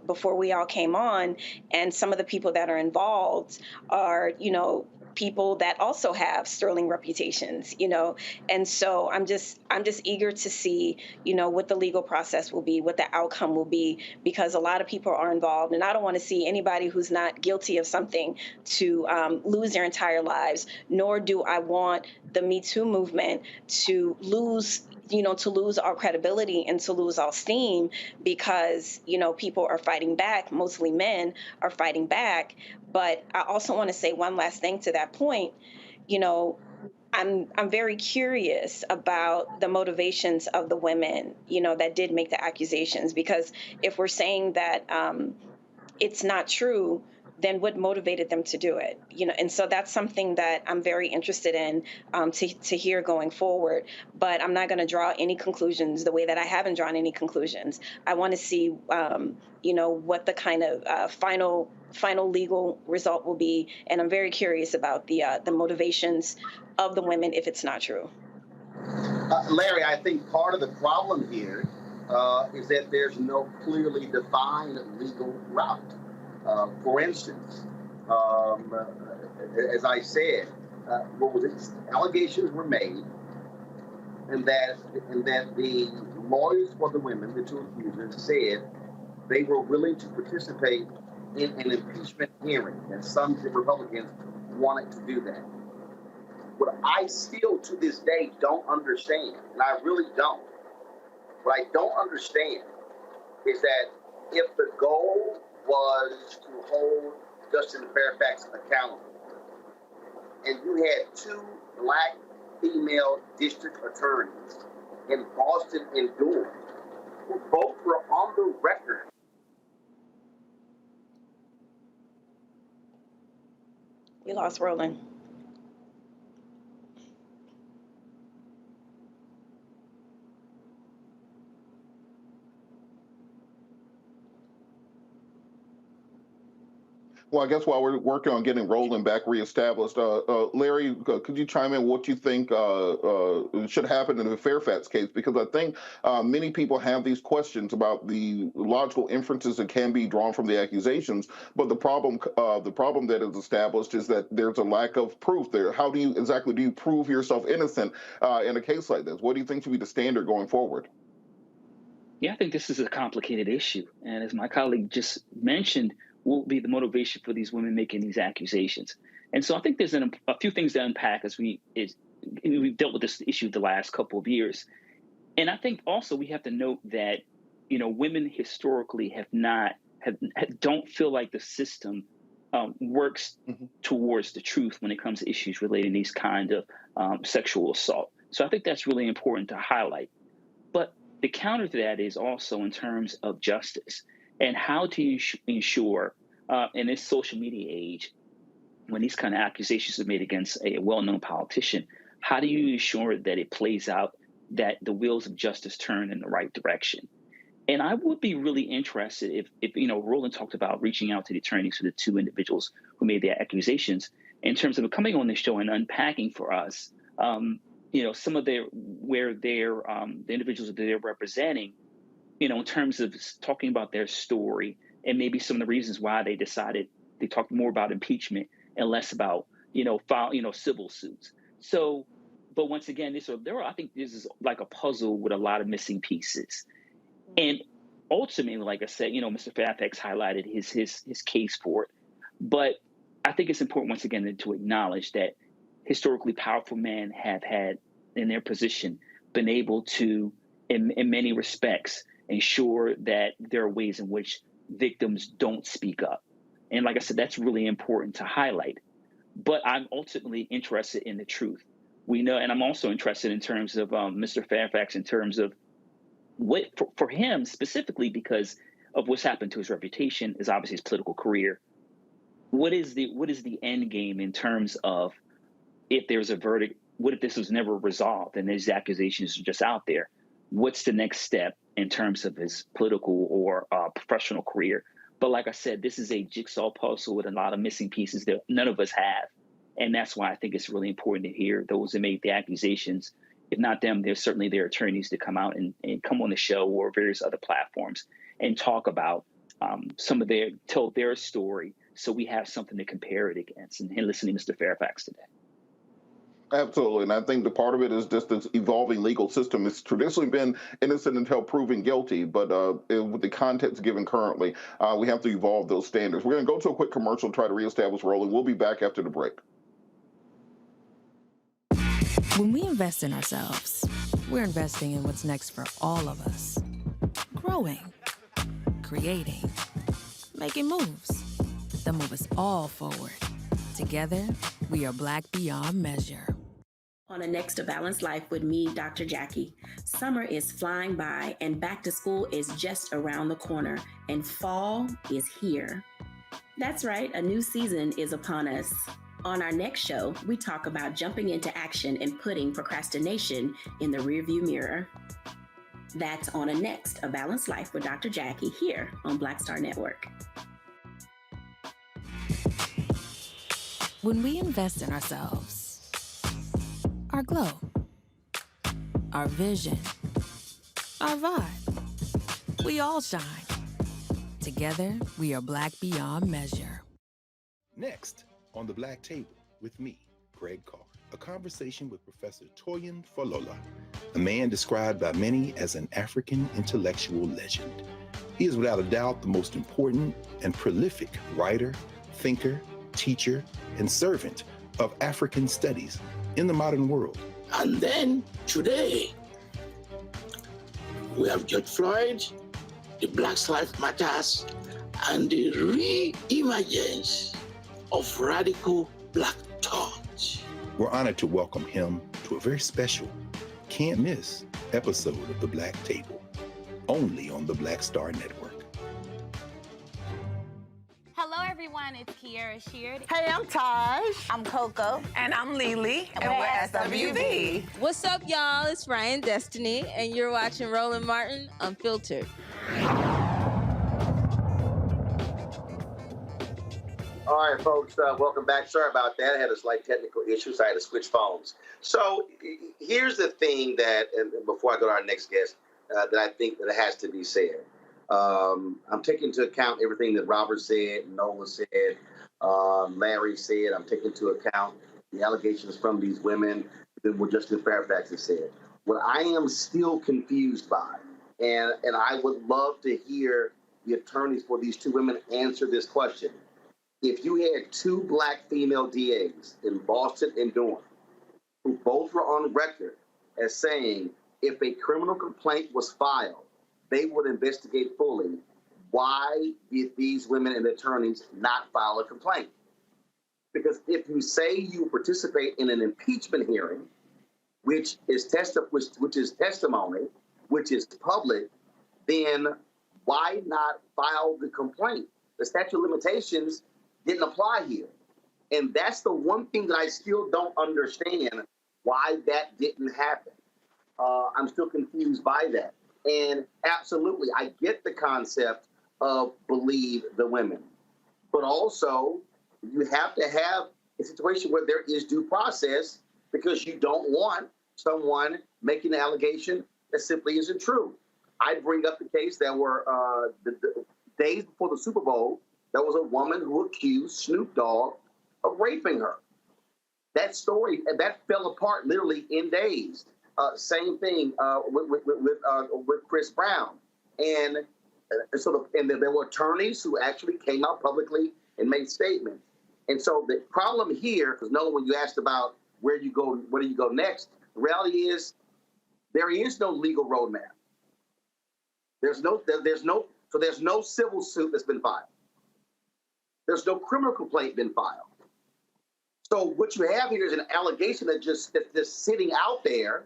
before we all came on, and some of the people that are involved are, people that also have sterling reputations, and so I'm just eager to see, what the legal process will be, what the outcome will be, because a lot of people are involved, and I don't want to see anybody who's not guilty of something to lose their entire lives, nor do I want the Me Too movement to lose our credibility and to lose our steam, because, people are fighting back, mostly men are fighting back. But I also want to say one last thing to that point. I'm very curious about the motivations of the women, that did make the accusations, because if we're saying that it's not true, then what motivated them to do it? And so that's something that I'm very interested in to hear going forward. But I'm not going to draw any conclusions the way that I haven't drawn any conclusions. I want to see, what the kind of final legal result will be, and I'm very curious about the motivations of the women if it's not true. Larry, I think part of the problem here is that there's no clearly defined legal route. For instance, as I said, allegations were made, and that the lawyers for the women, the two accusers, said they were willing to participate in an impeachment hearing, and some Republicans wanted to do that. What I still, to this day, don't understand, and I really don't, what I don't understand is that if the goal was to hold Justin Fairfax accountable, and you had two black female district attorneys in Boston and Durham, who both were on the record. We lost Roland. Well, I guess while we're working on getting Roland back reestablished, Larry, could you chime in what you think should happen in the Fairfax case? Because I think many people have these questions about the logical inferences that can be drawn from the accusations, but the problem that is established is that there's a lack of proof there. How do you prove yourself innocent in a case like this? What do you think should be the standard going forward? Yeah, I think this is a complicated issue, and as my colleague just mentioned, will be the motivation for these women making these accusations. And so I think there's a few things to unpack as we've dealt with this issue the last couple of years. And I think also we have to note that, women historically don't feel like the system works towards the truth when it comes to issues relating to these kind of sexual assault. So I think that's really important to highlight. But the counter to that is also in terms of justice. And how to ensure in this social media age, when these kind of accusations are made against a well-known politician, how do you ensure that it plays out, that the wheels of justice turn in the right direction? And I would be really interested if Roland talked about reaching out to the attorneys for the two individuals who made the accusations, in terms of coming on the show and unpacking for us, some of the individuals that they're representing, in terms of talking about their story and maybe some of the reasons why they decided they talked more about impeachment and less about, civil suits. So, but once again, I think this is like a puzzle with a lot of missing pieces. And ultimately, like I said, Mr. Fairfax highlighted his case for it. But I think it's important once again to acknowledge that historically powerful men have had in their position been able to, in many respects, ensure that there are ways in which victims don't speak up. And like I said, that's really important to highlight. But I'm ultimately interested in the truth. We know, and I'm also interested in terms of Mr. Fairfax, in terms of what, for him specifically, because of what's happened to his reputation, is obviously his political career. What is the end game in terms of, if there's a verdict, what if this was never resolved and these accusations are just out there? What's the next step in terms of his political or professional career? But like I said, this is a jigsaw puzzle with a lot of missing pieces that none of us have. And that's why I think it's really important to hear those that made the accusations. If not them, there's certainly their attorneys to come out and come on the show or various other platforms and talk about tell their story, so we have something to compare it against. And listening to Mr. Fairfax today. Absolutely. And I think the part of it is just this evolving legal system. It's traditionally been innocent until proven guilty, but with the context given currently, we have to evolve those standards. We're going to go to a quick commercial and try to reestablish rolling. We'll be back after the break. When we invest in ourselves, we're investing in what's next for all of us. Growing, creating, making moves that move us all forward. Together, we are Black beyond measure. On the next to Balanced Life with me, Dr. Jackie. Summer is flying by and back to school is just around the corner and fall is here. That's right, a new season is upon us. On our next show, we talk about jumping into action and putting procrastination in the rearview mirror. That's on a next, A Balanced Life with Dr. Jackie here on Black Star Network. When we invest in ourselves, our glow, our vision, our vibe, we all shine. Together, we are Black beyond measure. Next, on the Black Table with me, Greg Carr, a conversation with Professor Toyin Falola, a man described by many as an African intellectual legend. He is without a doubt the most important and prolific writer, thinker, teacher, and servant of African studies in the modern world. And then today, we have George Floyd, the Black Lives Matters, and the re-emergence of radical Black thought. We're honored to welcome him to a very special, can't miss episode of The Black Table, only on the Black Star Network. Hello, everyone. It's Kiara Sheard. Hey, I'm Taj. I'm Coco. And I'm Lily. And we're SWV. What's up, y'all? It's Ryan Destiny, and you're watching Roland Martin Unfiltered. All right, folks, welcome back. Sorry about that. I had a slight technical issue, so I had to switch phones. So here's the thing that, and before I go to our next guest, that I think that has to be said. I'm taking into account everything that Robert said, Nola said, Larry said. I'm taking into account the allegations from these women that what Justin Fairfax has said. What I am still confused by, and I would love to hear the attorneys for these two women answer this question. If you had two Black female DAs in Boston and Durham, who both were on record as saying if a criminal complaint was filed, they would investigate fully, why did these women and attorneys not file a complaint? Because if you say you participate in an impeachment hearing, which is testimony, which is public, then why not file the complaint? The statute of limitations didn't apply here. And that's the one thing that I still don't understand why that didn't happen. I'm still confused by that. And absolutely, I get the concept of believe the women. But also, you have to have a situation where there is due process, because you don't want someone making an allegation that simply isn't true. I bring up the case that were the days before the Super Bowl, there was a woman who accused Snoop Dogg of raping her. That story, that fell apart literally in days. Same thing with Chris Brown. And there were attorneys who actually came out publicly and made statements. And so the problem here, because Nolan, when you asked about where do you go next, the reality is there is no legal roadmap. There's no civil suit that's been filed. There's no criminal complaint been filed. So what you have here is an allegation that's just sitting out there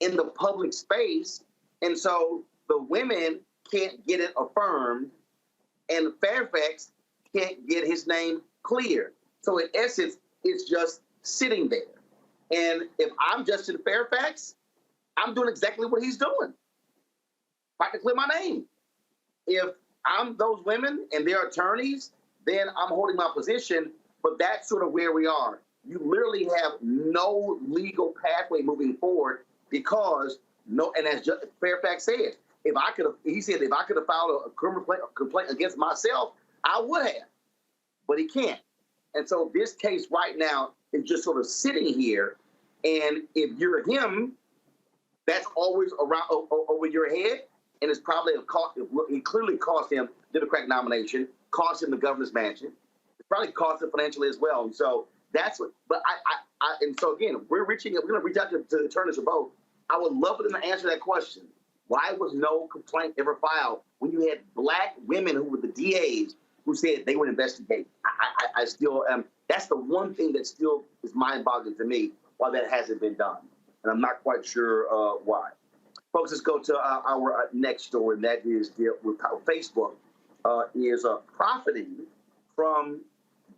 in the public space, and so the women can't get it affirmed, and Fairfax can't get his name cleared. So in essence, it's just sitting there. And if I'm Justin Fairfax, I'm doing exactly what he's doing. If I can clear my name. If I'm those women and their attorneys, then I'm holding my position, but that's sort of where we are. You literally have no legal pathway moving forward because and as Fairfax said, if I could have filed a criminal complaint against myself, I would have, but he can't. And so this case right now is just sort of sitting here, and if you're him, that's always around over your head, and it's probably it clearly cost him the Democratic nomination, cost him the governor's mansion, it probably cost him financially as well. And so that's what. But and so again, we're going to reach out to the attorneys of both. I would love for them to answer that question. Why was no complaint ever filed when you had Black women who were the DAs who said they would investigate? I still am. That's the one thing that still is mind-boggling to me, why that hasn't been done. And I'm not quite sure why. Folks, let's go to our next story, and that is with how Facebook is profiting from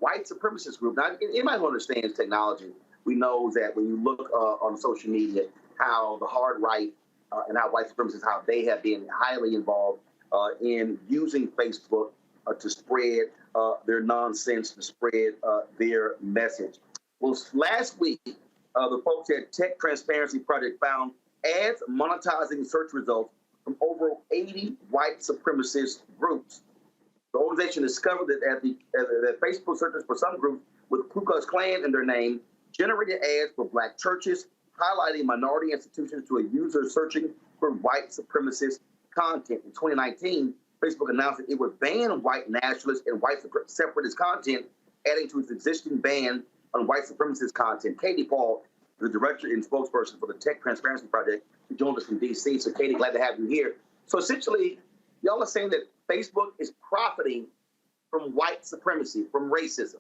white supremacist group. Now, anybody who understands technology, we know that when you look on social media, how the hard right and how white supremacists, how they have been highly involved in using Facebook to spread their nonsense, to spread their message. Well, last week, the folks at Tech Transparency Project found ads monetizing search results from over 80 white supremacist groups. The organization discovered that Facebook searches for some groups with Ku Klux Klan in their name generated ads for Black churches, highlighting minority institutions to a user searching for white supremacist content. In 2019, Facebook announced that it would ban white nationalist and white separatist content, adding to its existing ban on white supremacist content. Katie Paul, the director and spokesperson for the Tech Transparency Project, who joined us from D.C. So, Katie, glad to have you here. So, essentially, y'all are saying that Facebook is profiting from white supremacy, from racism.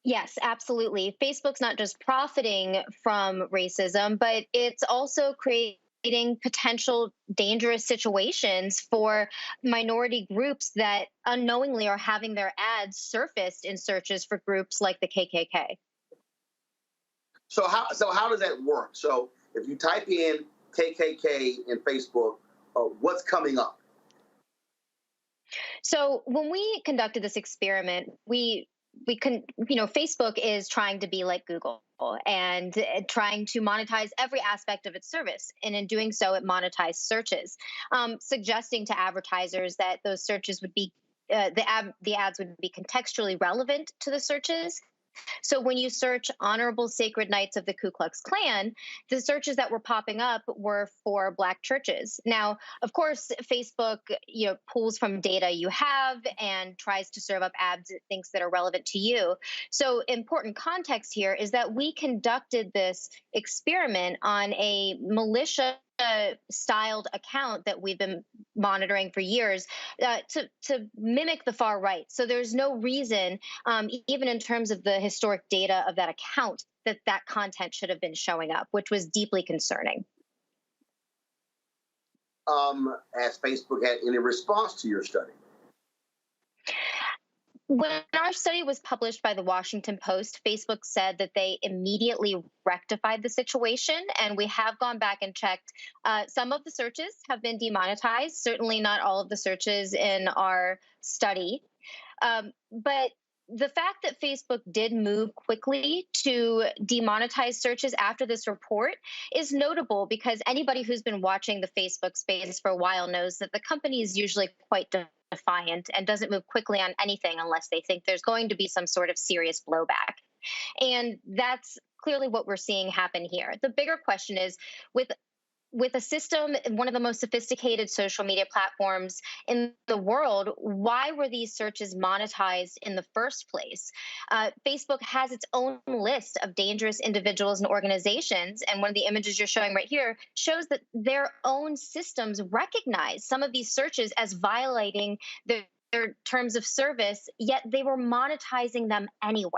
Yes, absolutely. Facebook's not just profiting from racism, but it's also creating potential dangerous situations for minority groups that unknowingly are having their ads surfaced in searches for groups like the KKK. So how does that work? So if you type in KKK in Facebook, what's coming up? So when we conducted this experiment, Facebook is trying to be like Google and trying to monetize every aspect of its service. And in doing so, it monetized searches, suggesting to advertisers that those searches would be, the ads would be contextually relevant to the searches. So when you search Honorable Sacred Knights of the Ku Klux Klan, the searches that were popping up were for Black churches. Now, of course, Facebook, pulls from data you have and tries to serve up ads it thinks that are relevant to you. So important context here is that we conducted this experiment on a militia styled account that we've been monitoring for years to mimic the far right. So there's no reason, even in terms of the historic data of that account, that content should have been showing up, which was deeply concerning. Has Facebook had any response to your study? When our study was published by the Washington Post, Facebook said that they immediately rectified the situation, and we have gone back and checked. Some of the searches have been demonetized, certainly not all of the searches in our study. But the fact that Facebook did move quickly to demonetize searches after this report is notable because anybody who's been watching the Facebook space for a while knows that the company is usually quite defiant and doesn't move quickly on anything unless they think there's going to be some sort of serious blowback. And that's clearly what we're seeing happen here. The bigger question is, with with a system, one of the most sophisticated social media platforms in the world, why were these searches monetized in the first place? Facebook has its own list of dangerous individuals and organizations, and one of the images you're showing right here shows that their own systems recognize some of these searches as violating their terms of service, yet they were monetizing them anyway.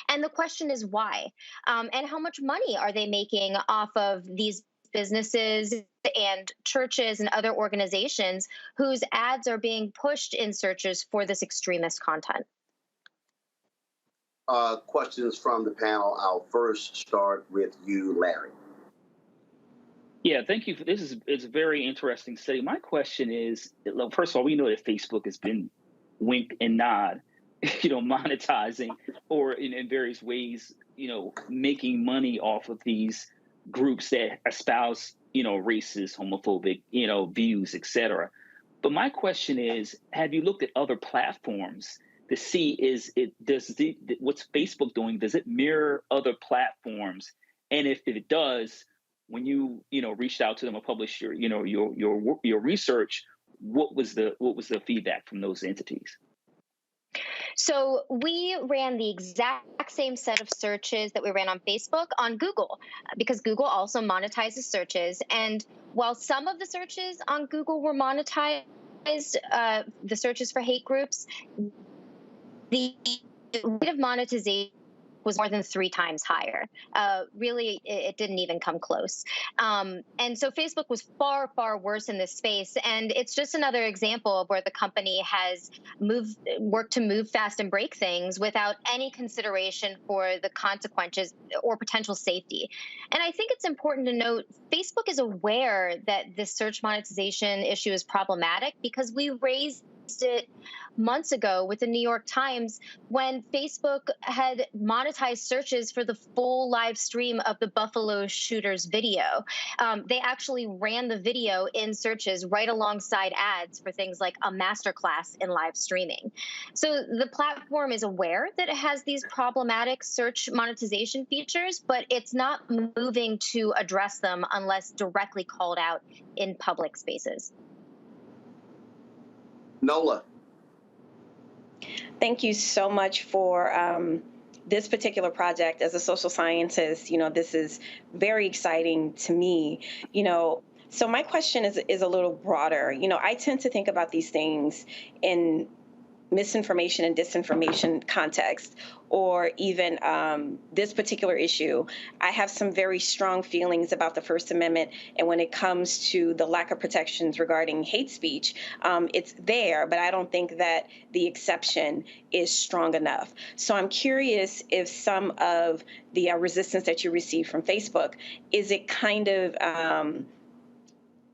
And the question is why? And how much money are they making off of these businesses and churches and other organizations whose ads are being pushed in searches for this extremist content? Questions from the panel. I'll first start with you, Larry. Yeah, thank you. It's a very interesting study. My question is, first of all, we know that Facebook has been wink and nod, monetizing or in various ways, making money off of these groups that espouse, racist, homophobic, views, etc. But my question is, have you looked at other platforms to see what's Facebook doing? Does it mirror other platforms? And if it does, when you reached out to them or published your research, what was the feedback from those entities? So we ran the exact same set of searches that we ran on Facebook on Google, because Google also monetizes searches. And while some of the searches on Google were monetized, the searches for hate groups, the rate of monetization was more than 3 times higher. Really, it didn't even come close. And so Facebook was far, far worse in this space. And it's just another example of where the company has worked to move fast and break things without any consideration for the consequences or potential safety. And I think it's important to note, Facebook is aware that this search monetization issue is problematic, because we raised it months ago with the New York Times when Facebook had monetized searches for the full live stream of the Buffalo shooters video. They actually ran the video in searches right alongside ads for things like a masterclass in live streaming. So the platform is aware that it has these problematic search monetization features, but it's not moving to address them unless directly called out in public spaces. Nola. Thank you so much for this particular project. As a social scientist, this is very exciting to me. So my question is a little broader. I tend to think about these things in misinformation and disinformation context, or even this particular issue. I have some very strong feelings about the First Amendment, and when it comes to the lack of protections regarding hate speech, it's there, but I don't think that the exception is strong enough. So I'm curious if some of the resistance that you receive from Facebook, is it kind of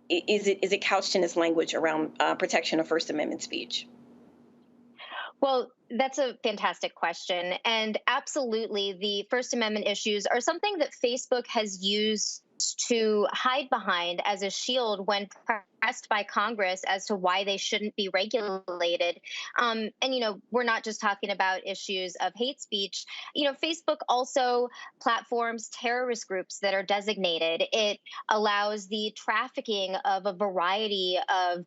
is it couched in its language around protection of First Amendment speech? Well, that's a fantastic question. And absolutely, the First Amendment issues are something that Facebook has used to hide behind as a shield when pressed by Congress as to why they shouldn't be regulated. And, we're not just talking about issues of hate speech. Facebook also platforms terrorist groups that are designated. It allows the trafficking of a variety of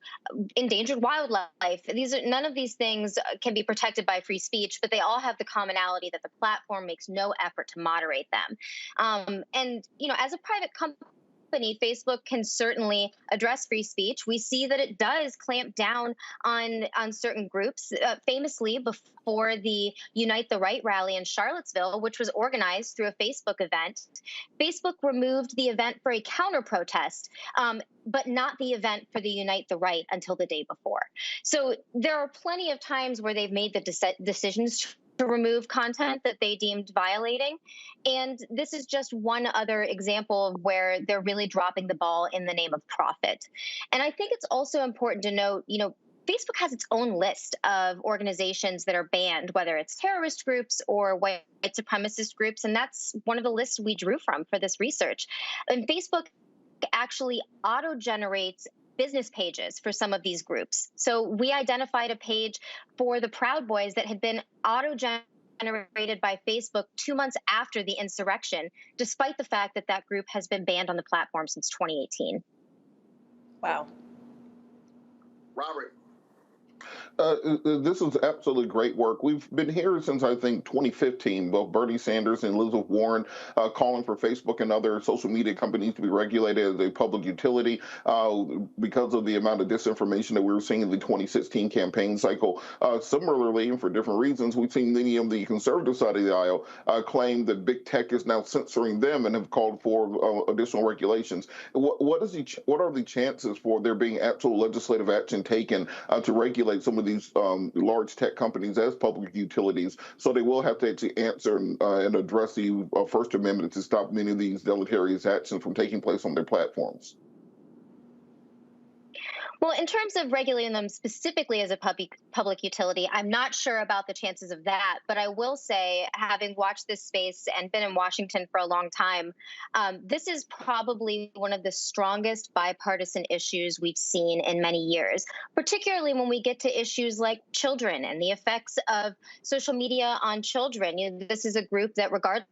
endangered wildlife. None of these things can be protected by free speech, but they all have the commonality that the platform makes no effort to moderate them. And, as a private company, Facebook can certainly address free speech. We see that it does clamp down on certain groups. Famously, before the Unite the Right rally in Charlottesville, which was organized through a Facebook event, Facebook removed the event for a counter-protest, but not the event for the Unite the Right until the day before. So there are plenty of times where they've made the decisions to remove content that they deemed violating. And this is just one other example of where they're really dropping the ball in the name of profit. And I think it's also important to note, Facebook has its own list of organizations that are banned, whether it's terrorist groups or white supremacist groups. And that's one of the lists we drew from for this research. And Facebook actually auto-generates business pages for some of these groups. So we identified a page for the Proud Boys that had been auto-generated generated by Facebook 2 months after the insurrection, despite the fact that that group has been banned on the platform since 2018. Wow. Robert. This is absolutely great work. We've been here since, I think, 2015, both Bernie Sanders and Elizabeth Warren calling for Facebook and other social media companies to be regulated as a public utility because of the amount of disinformation that we were seeing in the 2016 campaign cycle. Similarly, and for different reasons, we've seen many of the conservative side of the aisle claim that big tech is now censoring them and have called for additional regulations. What are the chances for there being actual legislative action taken to regulate some of these large tech companies as public utilities, so they will have to actually answer and address the First Amendment to stop many of these deleterious actions from taking place on their platforms? Well, in terms of regulating them specifically as a public utility, I'm not sure about the chances of that. But I will say, having watched this space and been in Washington for a long time, this is probably one of the strongest bipartisan issues we've seen in many years, particularly when we get to issues like children and the effects of social media on children. This is a group that, regardless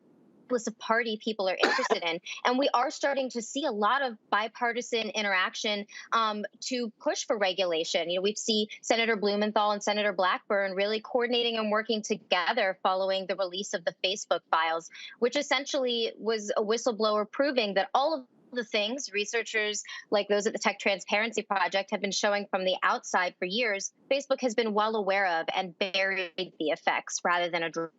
of party, people are interested in. And we are starting to see a lot of bipartisan interaction to push for regulation. We see Senator Blumenthal and Senator Blackburn really coordinating and working together following the release of the Facebook files, which essentially was a whistleblower proving that all of the things researchers like those at the Tech Transparency Project have been showing from the outside for years, Facebook has been well aware of and buried the effects rather than address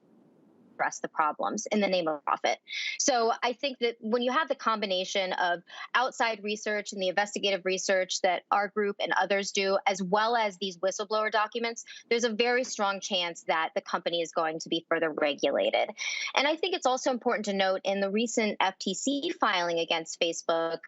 the problems in the name of profit. So I think that when you have the combination of outside research and the investigative research that our group and others do, as well as these whistleblower documents, there's a very strong chance that the company is going to be further regulated. And I think it's also important to note in the recent FTC filing against Facebook,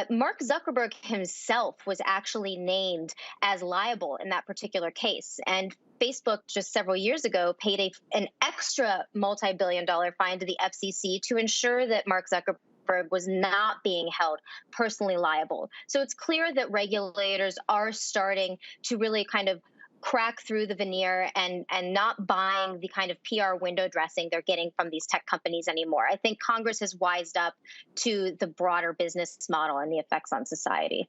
Mark Zuckerberg himself was actually named as liable in that particular case. And Facebook just several years ago paid an extra multi-billion-dollar fine to the FCC to ensure that Mark Zuckerberg was not being held personally liable. So it's clear that regulators are starting to really kind of crack through the veneer and not buying the kind of PR window dressing they're getting from these tech companies anymore. I think Congress has wised up to the broader business model and the effects on society.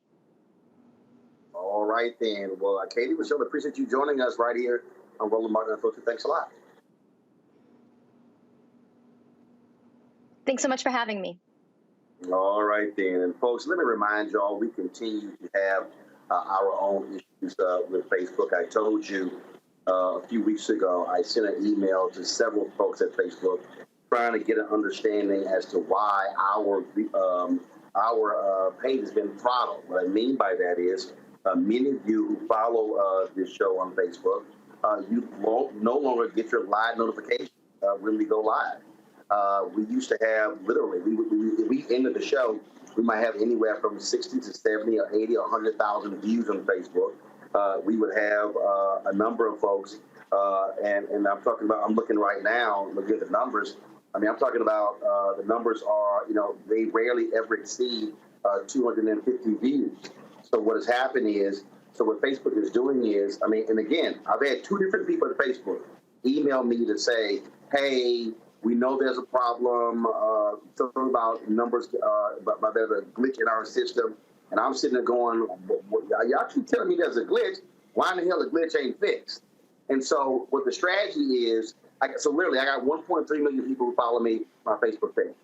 All right, then. Well, Katie, we certainly appreciate you joining us right here on Roland Martin Unfiltered. Thanks a lot. Thanks so much for having me. All right, then. And folks, let me remind y'all, we continue to have our own issues with Facebook. I told you a few weeks ago, I sent an email to several folks at Facebook trying to get an understanding as to why our page has been throttled. What I mean by that is many of you who follow this show on Facebook, you won't no longer get your live notification when we go live. We used to have literally, if we ended the show, we might have anywhere from 60 to 70 or 80 or 100,000 views on Facebook. We would have a number of folks, and I'm talking about, I'm looking right now, looking at the numbers. I mean, I'm talking about the numbers are, they rarely ever exceed 250 views. So what has happened is, so what Facebook is doing is, I mean, and again, I've had two different people at Facebook email me to say, hey, we know there's a problem, something about numbers, but there's a glitch in our system. And I'm sitting there going, y'all keep telling me there's a glitch. Why in the hell the glitch ain't fixed? And so what the strategy is, so literally I got 1.3 million people who follow me on my Facebook page.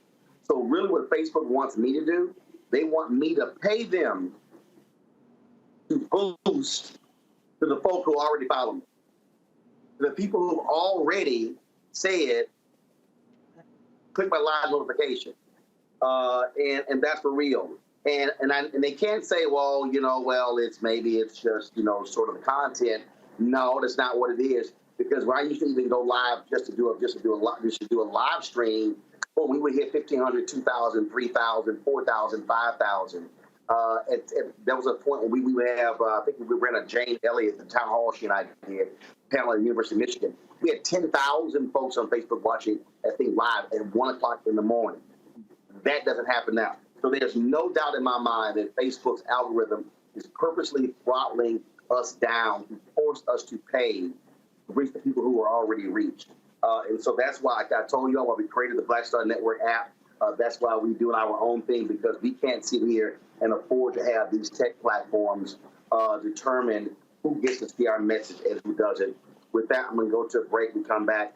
So really what Facebook wants me to do, they want me to pay them to boost to the folk who already follow me. The people who already said, click my live notification, and that's for real. And they can't say, well, maybe it's just, sort of the content. No, that's not what it is. Because when I used to even go live just to do a live stream, well, we would hit 1,500, 2,000, 3,000, 4,000, 5,000. There was a point when we would have, I think we ran a Jane Elliott, the town hall she and I did, panel at the University of Michigan. We had 10,000 folks on Facebook watching that thing live at 1 o'clock in the morning. That doesn't happen now. So there's no doubt in my mind that Facebook's algorithm is purposely throttling us down to force us to pay to reach the people who are already reached. And so that's why I told you all why we created the Black Star Network app. That's why we do our own thing, because we can't sit here and afford to have these tech platforms determine who gets to see our message and who doesn't. With that, I'm going to go to a break and come back.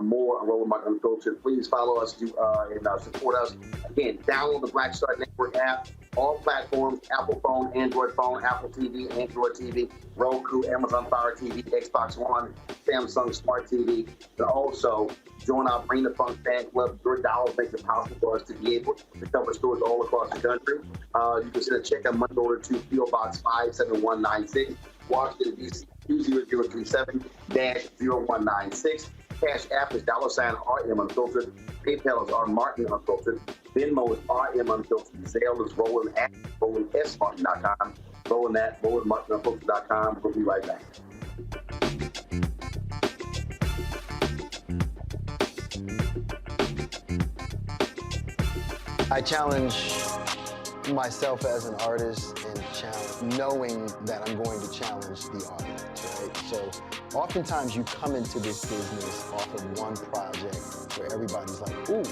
More on Roland Martin Unfiltered. Please follow us and support us. Again, download the Black Star Network app. All platforms: Apple phone, Android phone, Apple TV, Android TV, Roku, Amazon Fire TV, Xbox One, Samsung Smart TV. And also join our Bring the Funk fan club. Your dollars makes it possible for us to be able to cover stores all across the country. You can send a check on money order to PO Box 57196, Washington, D.C. 20037-0196. Cash App is $RM Unfiltered. PayPal is Martin Unfiltered. Venmo is RM Unfiltered. Zelle is Roland at RolandSMartin.com. Roland at RolandMartinUnfiltered.com. We'll be right back. I challenge myself as an artist and knowing that I'm going to challenge the audience, right? So oftentimes you come into this business off of one project where everybody's like, ooh,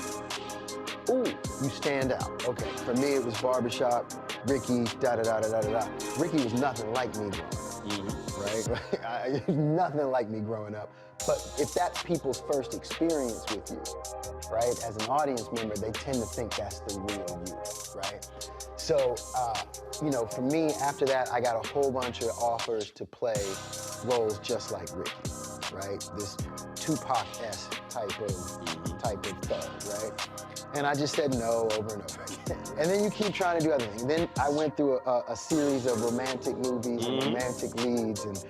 you stand out. Okay, for me it was Barbershop, Ricky, da-da-da-da-da-da-da. Ricky was nothing like me growing up, right? Nothing like me growing up. But if that's people's first experience with you, right, as an audience member, they tend to think that's the real you, right? So, you know, for me, after that, I got a whole bunch of offers to play roles just like Ricky, right? This Tupac-esque type of thug, right? And I just said no over and over again. And then you keep trying to do other things. Then I went through a series of romantic movies and romantic leads, and,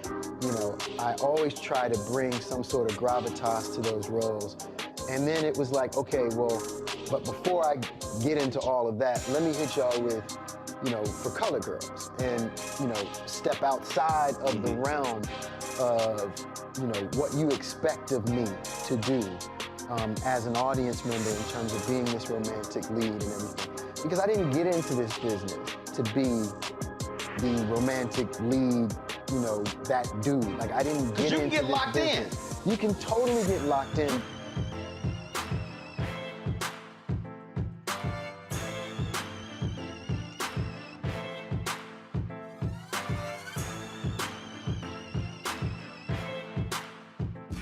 you know, I always try to bring some sort of gravitas to those roles. And then it was like, okay, well, but before I get into all of that, let me hit y'all with, you know, For Color Girls, and, you know, step outside of the realm of, you know, what you expect of me to do as an audience member in terms of being this romantic lead and everything. Because I didn't get into this business to be the romantic lead, you know, that dude. Like, I didn't get into this business. You can get locked in. You can totally get locked in.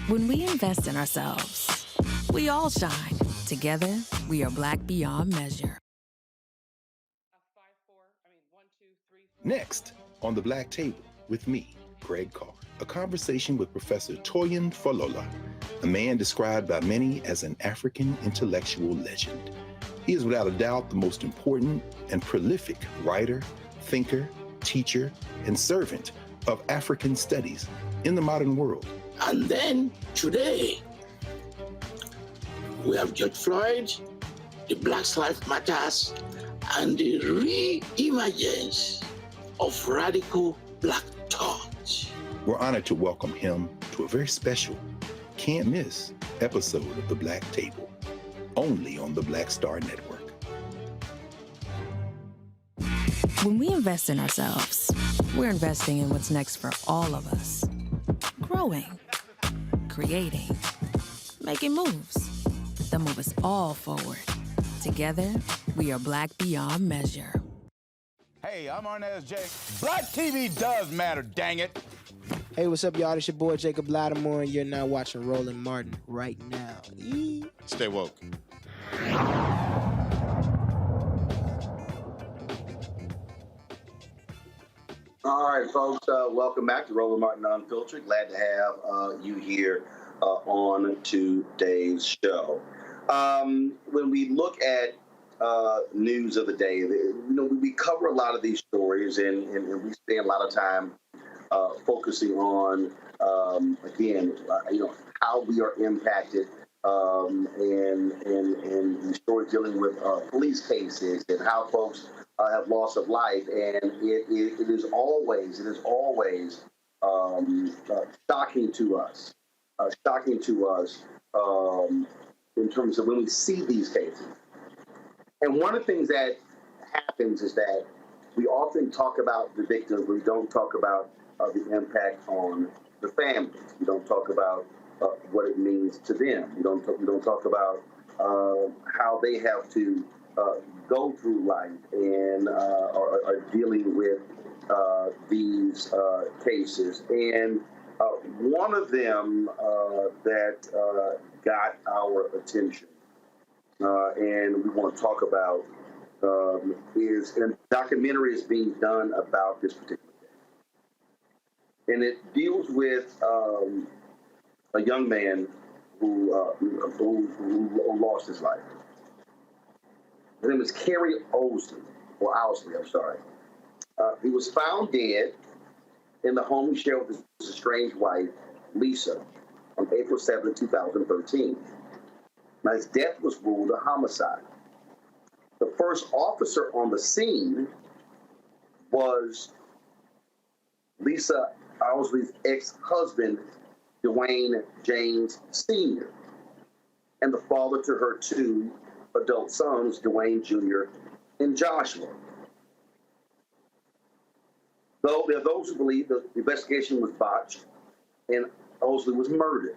When we invest in ourselves, we all shine. Together, we are black beyond measure. Next, on the Black Table with me, Greg Carr, a conversation with Professor Toyin Falola, a man described by many as an African intellectual legend. He is without a doubt the most important and prolific writer, thinker, teacher, and servant of African studies in the modern world. And then today, we have George Floyd, the Black Lives Matters, and the re-emergence of radical black thought. We're honored to welcome him to a very special, can't miss episode of The Black Table, only on the Black Star Network. When we invest in ourselves, we're investing in what's next for all of us. Growing, creating, making moves that move us all forward. Together, we are black beyond measure. Hey, I'm Arnez J. Black TV does matter, dang it. Hey, what's up, y'all? It's your boy Jacob Lattimore, and you're now watching Roland Martin right now. Stay woke. All right, folks, welcome back to Roland Martin Unfiltered. Glad to have you here on today's show. When we look at news of the day, you know, we cover a lot of these stories, and we spend a lot of time focusing on, again, you know, how we are impacted, and the stories dealing with police cases and how folks have loss of life, and it is always shocking to us in terms of when we see these cases. And one of the things that happens is that we often talk about the victims, we don't talk about the impact on the families. We don't talk about what it means to them. We don't talk about how they have to go through life and are dealing with these cases. And one of them that got our attention and we want to talk about is a documentary is being done about this particular day. And it deals with a young man who lost his life. His name is Cary Owsley, or Owsley, I'm sorry. He was found dead in the home he shared with his estranged wife, Lisa, on April 7, 2013. Now, his death was ruled a homicide. The first officer on the scene was Lisa Owsley's ex-husband, Dwayne James Sr., and the father to her two adult sons, Dwayne Jr. and Joshua. Though there are those who believe the investigation was botched and Owsley was murdered.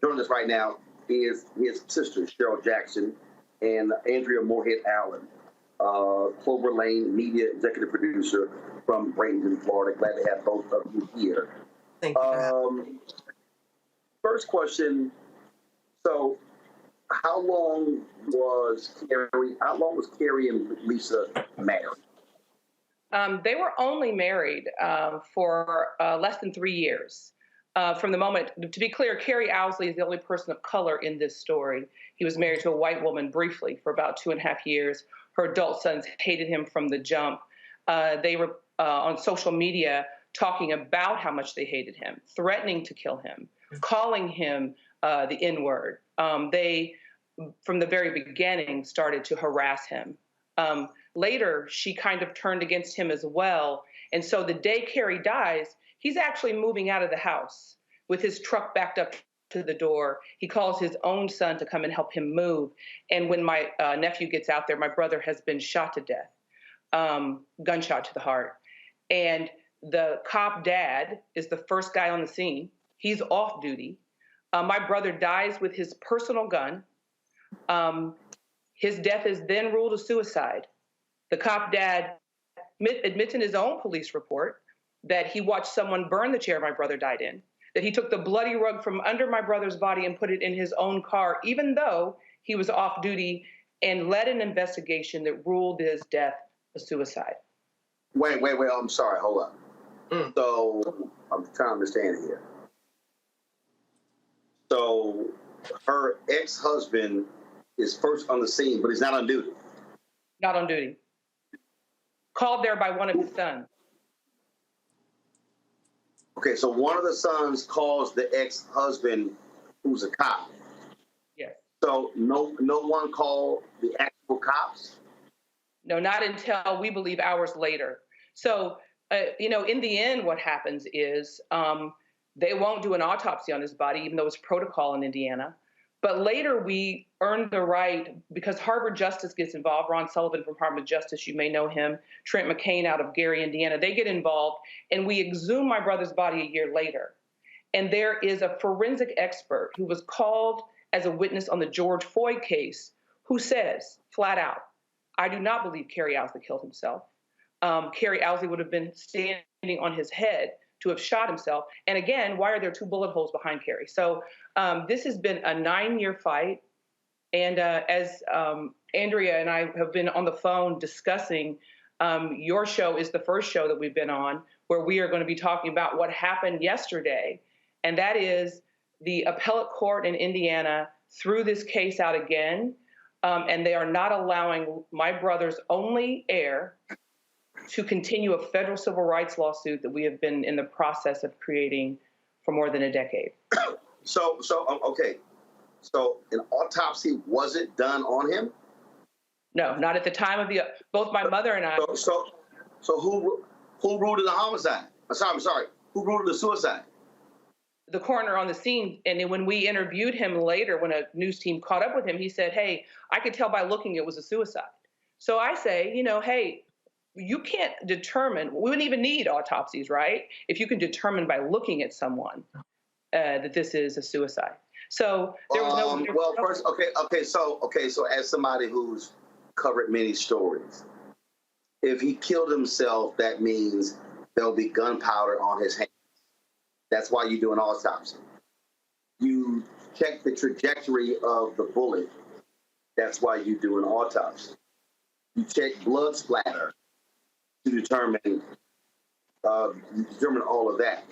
Joining us right now is his sister, Cheryl Jackson, and Andrea Morehead Allen, Clover Lane media executive producer from Bradenton, Florida. Glad to have both of you here. Thank you. First question. So, how long was Cary and Lisa married? They were only married for less than 3 years. From the moment, to be clear, Cary Owsley is the only person of color in this story. He was married to a white woman briefly for about 2.5 years. Her adult sons hated him from the jump. They were on social media talking about how much they hated him, threatening to kill him, calling him the N-word. They, from the very beginning, started to harass him. Later, she kind of turned against him as well. And so the day Cary dies, he's actually moving out of the house with his truck backed up to the door. He calls his own son to come and help him move. And when my nephew gets out there, my brother has been shot to death, gunshot to the heart. And the cop dad is the first guy on the scene. He's off duty. My brother dies with his personal gun. His death is then ruled a suicide. The cop dad admits in his own police report that he watched someone burn the chair my brother died in, that he took the bloody rug from under my brother's body and put it in his own car, even though he was off duty, and led an investigation that ruled his death a suicide. Wait, I'm sorry, hold up. So, I'm trying to understand here. So, her ex-husband is first on the scene, but he's not on duty. Not on duty. Called there by one of his sons. Okay, so one of the sons calls the ex-husband, who's a cop. Yes. So no one called the actual cops? No, not until we believe hours later. So, in the end, what happens is they won't do an autopsy on his body, even though it's protocol in Indiana. But later we earned the right, because Harvard Justice gets involved, Ron Sullivan from Harvard Justice, you may know him, Trent McCain out of Gary, Indiana, they get involved, and we exhume my brother's body a year later. And there is a forensic expert who was called as a witness on the George Floyd case who says, flat out, I do not believe Cary Owsley killed himself. Cary Owsley would have been standing on his head to have shot himself. And again, why are there 2 bullet holes behind Cary? So this has been a 9-year fight. And as Andrea and I have been on the phone discussing, your show is the first show that we've been on where we are going to be talking about what happened yesterday. And that is the appellate court in Indiana threw this case out again. And they are not allowing my brother's only heir to continue a federal civil rights lawsuit that we have been in the process of creating for more than a decade. So an autopsy wasn't done on him? No, not at the time of both my mother and I. So who ruled it a homicide? I'm sorry. Who ruled it a suicide? The coroner on the scene, and then when we interviewed him later, when a news team caught up with him, he said, hey, I could tell by looking it was a suicide. So I say, hey, you can't determine, we wouldn't even need autopsies, right? If you can determine by looking at someone that this is a suicide. So there was no. Well, first, so as somebody who's covered many stories, if he killed himself, that means there'll be gunpowder on his hands. That's why you do an autopsy. You check the trajectory of the bullet. That's why you do an autopsy. You check blood splatter to determine all of that.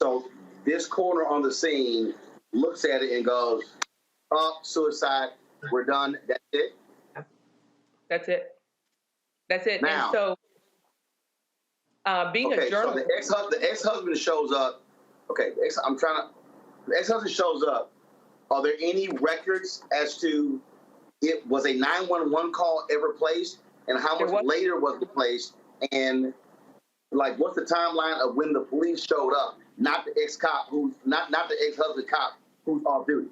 So this coroner on the scene looks at it and goes, "Oh, suicide. We're done. That's it." That's it. That's it. Now, and so, being a journalist, so the ex-husband shows up. Okay, the ex-husband shows up. Are there any records as to was a 911 call ever placed, and how much later was it placed, and like what's the timeline of when the police showed up? Not the ex-cop not the ex-husband cop who's off duty.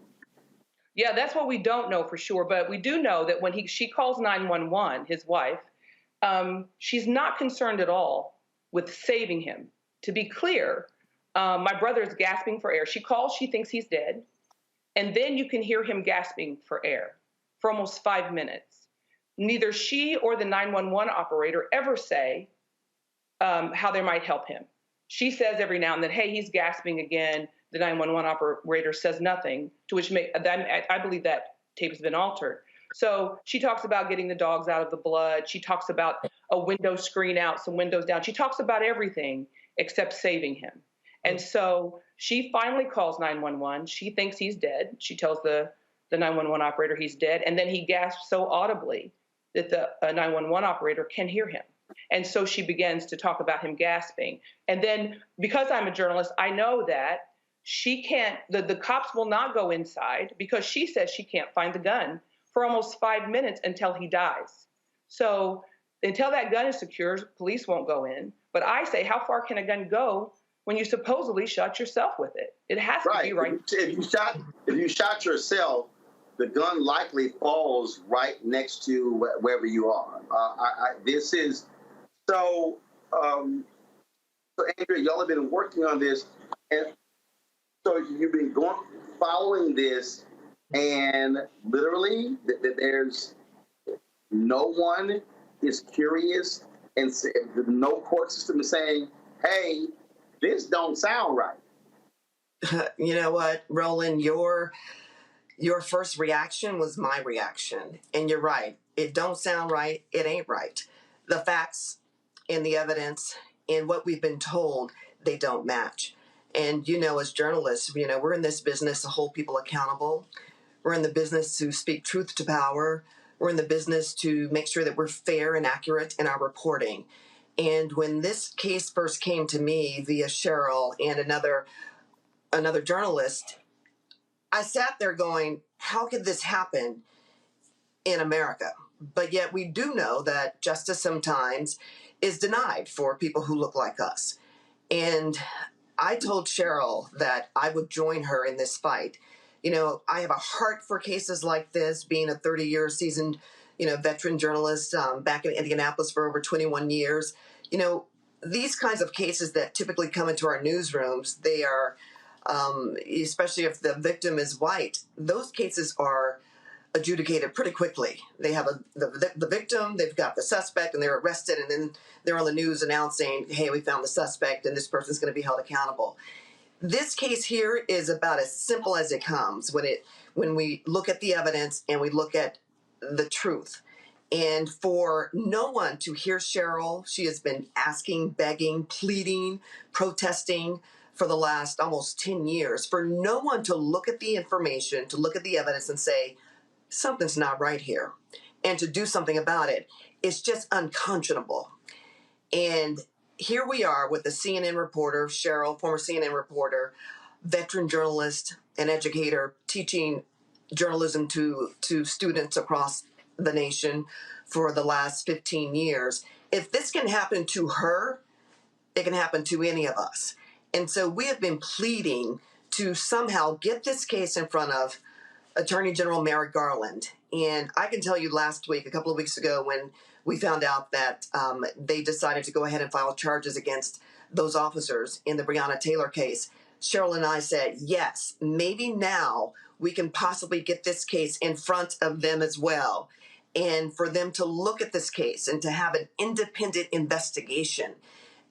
Yeah, that's what we don't know for sure, but we do know that when she calls 911, his wife, she's not concerned at all with saving him. To be clear, my brother is gasping for air. She calls, she thinks he's dead, and then you can hear him gasping for air for almost 5 minutes. Neither she or the 911 operator ever say how they might help him. She says every now and then, "Hey, he's gasping again." The 911 operator says nothing, to which I believe that tape has been altered. So she talks about getting the dogs out of the blood. She talks about a window screen out, some windows down. She talks about everything except saving him. And so she finally calls 911. She thinks he's dead. She tells the 911 operator he's dead. And then he gasps so audibly that the 911 operator can hear him. And so she begins to talk about him gasping. And then because I'm a journalist, I know that she can't, the cops will not go inside because she says she can't find the gun for almost 5 minutes until he dies. So until that gun is secured, police won't go in. But I say, how far can a gun go when you supposedly shot yourself with it? It has to be right. If you shot yourself, the gun likely falls right next to wherever you are. This is so. So Andrea, y'all have been working on this, and so you've been following this, and literally, there's no one is curious, and no court system is saying, "Hey, this don't sound right." You know what, Roland, your first reaction was my reaction, and you're right. It don't sound right. It ain't right. The facts and the evidence and what we've been told, they don't match. And, as journalists, we're in this business to hold people accountable. We're in the business to speak truth to power. We're in the business to make sure that we're fair and accurate in our reporting. And when this case first came to me via Cheryl and another journalist, I sat there going, how could this happen in America? But yet we do know that justice sometimes is denied for people who look like us. And I told Cheryl that I would join her in this fight. I have a heart for cases like this, being a 30-year seasoned, veteran journalist back in Indianapolis for over 21 years. These kinds of cases that typically come into our newsrooms, they are, especially if the victim is white, those cases are adjudicated pretty quickly. They have the victim, they've got the suspect, and they're arrested, and then they're on the news announcing, hey, we found the suspect, and this person's going to be held accountable. This case here is about as simple as it comes when we look at the evidence and we look at the truth. And for no one to hear Cheryl, she has been asking, begging, pleading, protesting for the last almost 10 years. For no one to look at the information, to look at the evidence and say, something's not right here, and to do something about it, it's just unconscionable. And here we are with the CNN reporter, Cheryl, former CNN reporter, veteran journalist and educator, teaching journalism to students across the nation for the last 15 years. If this can happen to her, it can happen to any of us. And so we have been pleading to somehow get this case in front of Attorney General Merrick Garland. And I can tell you last week, a couple of weeks ago, when we found out that they decided to go ahead and file charges against those officers in the Breonna Taylor case, Cheryl and I said, yes, maybe now we can possibly get this case in front of them as well. And for them to look at this case and to have an independent investigation.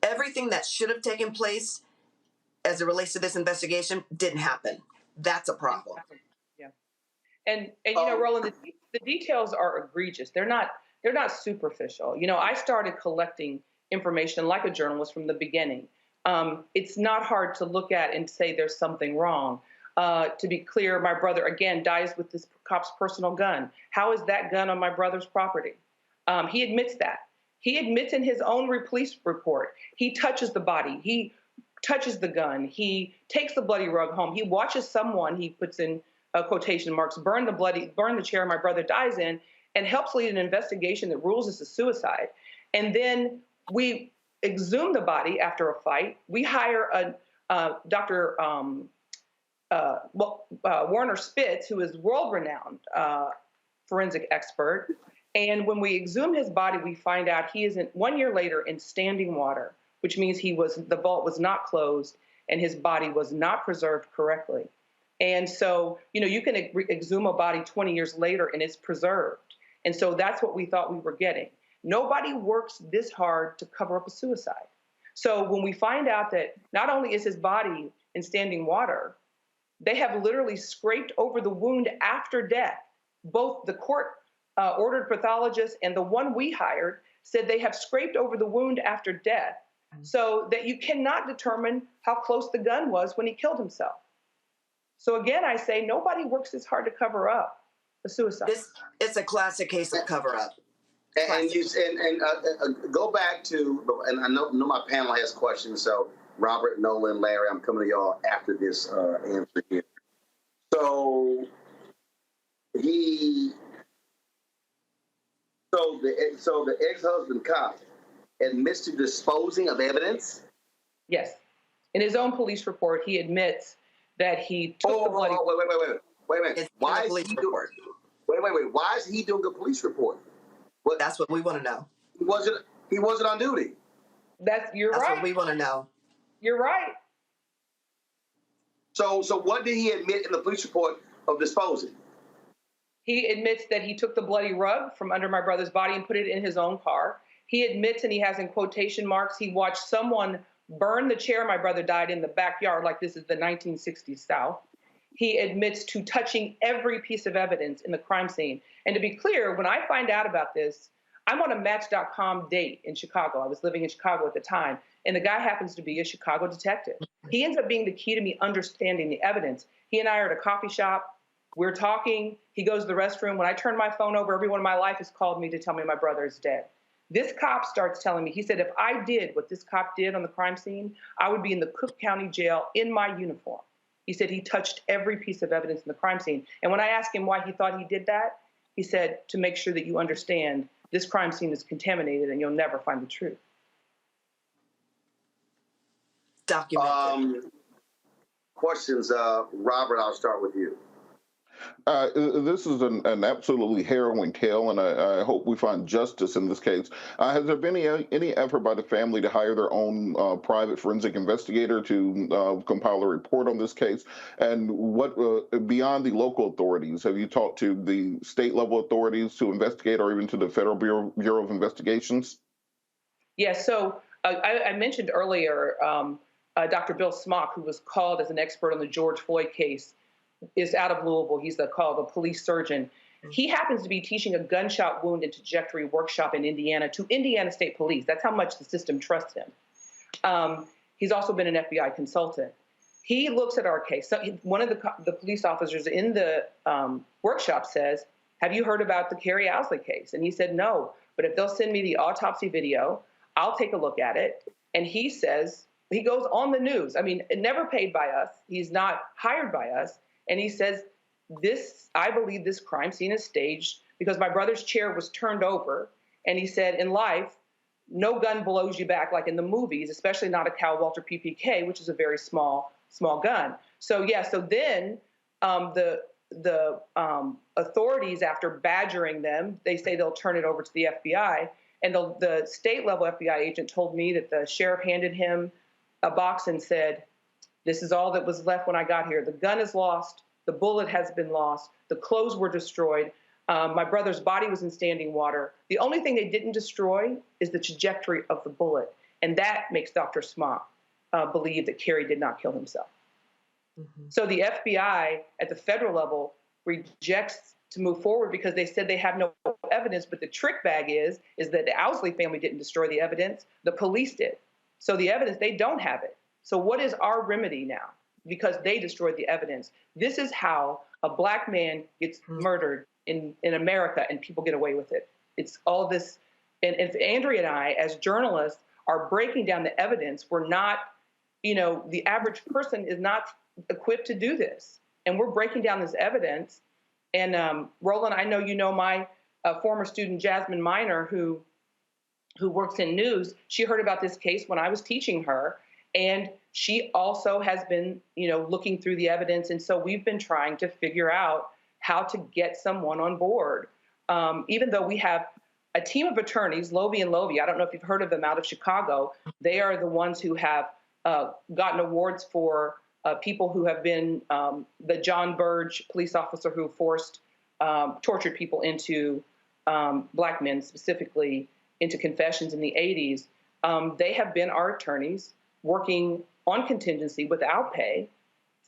Everything that should have taken place as it relates to this investigation didn't happen. That's a problem. Yeah. And you know, Roland, the details are egregious. They're not superficial. You know, I started collecting information like a journalist from the beginning. It's not hard to look at and say there's something wrong. To be clear, my brother, again, dies with this cop's personal gun. How is that gun on my brother's property? He admits that. He admits in his own police report, he touches the body. He touches the gun. He takes the bloody rug home. He watches someone, he puts in quotation marks, burn the chair my brother dies in, and helps lead an investigation that rules this a suicide. And then we exhume the body after a fight. We hire Dr. Warner Spitz, who is world-renowned forensic expert. And when we exhume his body, we find out he is 1 year later in standing water, which means the vault was not closed and his body was not preserved correctly. And so, you know, you can exhume a body 20 years later and it's preserved. And so that's what we thought we were getting. Nobody works this hard to cover up a suicide. So when we find out that not only is his body in standing water, they have literally scraped over the wound after death. Both the court ordered pathologist and the one we hired said they have scraped over the wound after death so that you cannot determine how close the gun was when he killed himself. So again, I say nobody works this hard to cover up a suicide. It's a classic case of cover up. And go back to, and I know my panel has questions, so Robert, Nolan, Larry, I'm coming to y'all after this answer here. So the ex-husband cop admits to disposing of evidence? Yes. In his own police report, he admits that he took the bloody... Wait a minute. Why is he doing... Wait. Why is he doing a police report? That's what we want to know. He wasn't on duty. That's right. What we want to know. You're right. So what did he admit in the police report of disposing? He admits that he took the bloody rug from under my brother's body and put it in his own car. He admits, and he has in quotation marks, he watched someone burn the chair my brother died in the backyard, like this is the 1960s South. He admits to touching every piece of evidence in the crime scene. And to be clear, when I find out about this, I'm on a Match.com date in Chicago. I was living in Chicago at the time, and the guy happens to be a Chicago detective. He ends up being the key to me understanding the evidence. He and I are at a coffee shop. We're talking. He goes to the restroom. When I turn my phone over, everyone in my life has called me to tell me my brother is dead. This cop starts telling me, he said, if I did what this cop did on the crime scene, I would be in the Cook County Jail in my uniform. He said he touched every piece of evidence in the crime scene. And when I asked him why he thought he did that, he said, to make sure that you understand this crime scene is contaminated and you'll never find the truth. Documented. Questions, Robert, I'll start with you. This is an absolutely harrowing tale, and I hope we find justice in this case. Has there been any effort by the family to hire their own private forensic investigator to compile a report on this case? And what, beyond the local authorities, have you talked to the state-level authorities to investigate, or even to the Federal Bureau of Investigations? Yes, so I mentioned earlier Dr. Bill Smock, who was called as an expert on the George Floyd case, is out of Louisville. He's called a police surgeon. He happens to be teaching a gunshot wound and trajectory workshop in Indiana to Indiana State Police. That's how much the system trusts him. He's also been an FBI consultant. He looks at our case. So one of the police officers in the workshop says, have you heard about the Cary Owsley case? And he said, no, but if they'll send me the autopsy video, I'll take a look at it. And he says, he goes on the news. I mean, never paid by us. He's not hired by us. And he says, I believe this crime scene is staged because my brother's chair was turned over. And he said, in life, no gun blows you back like in the movies, especially not a Cal Walter PPK, which is a very small gun. So then the authorities, after badgering them, they say they'll turn it over to the FBI. And the state level FBI agent told me that the sheriff handed him a box and said, This is all that was left when I got here. The gun is lost. The bullet has been lost. The clothes were destroyed. My brother's body was in standing water. The only thing they didn't destroy is the trajectory of the bullet. And that makes Dr. Smock believe that Cary did not kill himself. So the FBI at the federal level rejects to move forward because they said they have no evidence. But the trick bag is that the Owsley family didn't destroy the evidence. The police did. So the evidence, they don't have it. So what is our remedy now? Because they destroyed the evidence. This is how a Black man gets murdered in America and people get away with it. It's all this. And if Andrea and I, as journalists, are breaking down the evidence, we're not, the average person is not equipped to do this. And we're breaking down this evidence. And Roland, I know you know my former student, Jasmine Miner, who works in news. She heard about this case when I was teaching her. And she also has been, looking through the evidence. And so we've been trying to figure out how to get someone on board. Even though we have a team of attorneys, Lovey and Lovey, I don't know if you've heard of them, out of Chicago. They are the ones who have gotten awards for people who have been the John Burge police officer who tortured people into, Black men specifically, into confessions in the 80s. They have been our attorneys working on contingency without pay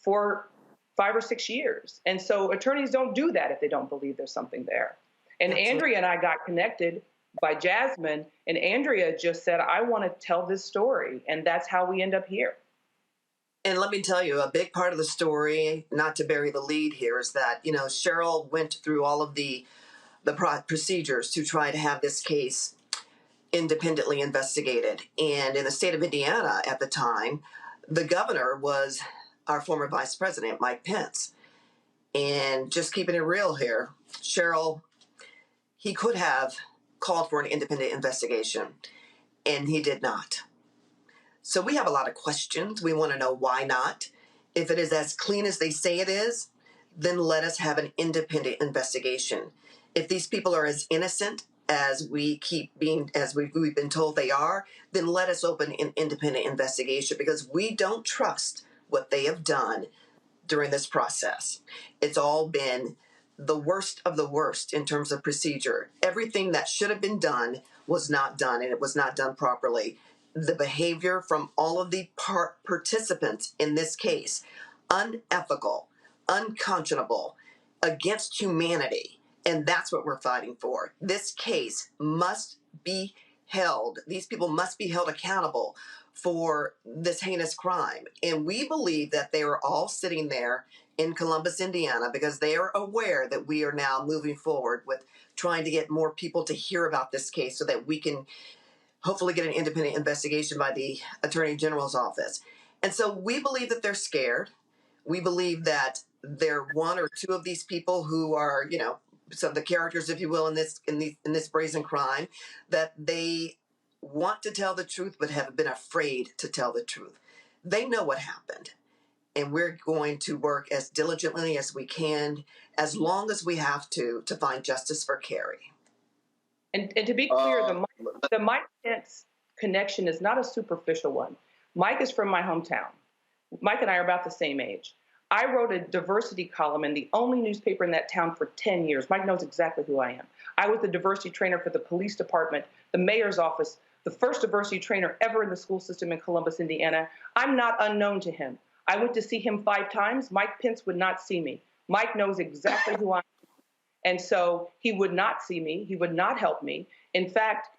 for 5 or 6 years. And so attorneys don't do that if they don't believe there's something there. And Andrea and I got connected by Jasmine, and Andrea just said, I want to tell this story. And that's how we end up here. And let me tell you, a big part of the story, not to bury the lead here, is that, Cheryl went through all of the procedures to try to have this case independently investigated. And in the state of Indiana at the time, the governor was our former vice president, Mike Pence. And just keeping it real here, Cheryl, he could have called for an independent investigation, and he did not. So we have a lot of questions. We want to know why not. If it is as clean as they say it is, then let us have an independent investigation. If these people are as innocent as we've been told they are, then let us open an independent investigation, because we don't trust what they have done during this process. It's all been the worst of the worst in terms of procedure. Everything that should have been done was not done, and it was not done properly. The behavior from all of the participants in this case, unethical, unconscionable, against humanity. And that's what we're fighting for. This case must be held. These people must be held accountable for this heinous crime. And we believe that they are all sitting there in Columbus, Indiana, because they are aware that we are now moving forward with trying to get more people to hear about this case so that we can hopefully get an independent investigation by the Attorney General's office. And so we believe that they're scared. We believe that they're one or two of these people who are, some of the characters, if you will, in this brazen crime, that they want to tell the truth but have been afraid to tell the truth. They know what happened, and we're going to work as diligently as we can, as long as we have to find justice for Cary. And to be clear, the Mike Pence connection is not a superficial one. Mike is from my hometown. Mike and I are about the same age. I wrote a diversity column in the only newspaper in that town for 10 years. Mike knows exactly who I am. I was the diversity trainer for the police department, the mayor's office, the first diversity trainer ever in the school system in Columbus, Indiana. I'm not unknown to him. I went to see him 5 times. Mike Pence would not see me. Mike knows exactly who I am. And so he would not see me. He would not help me. In fact,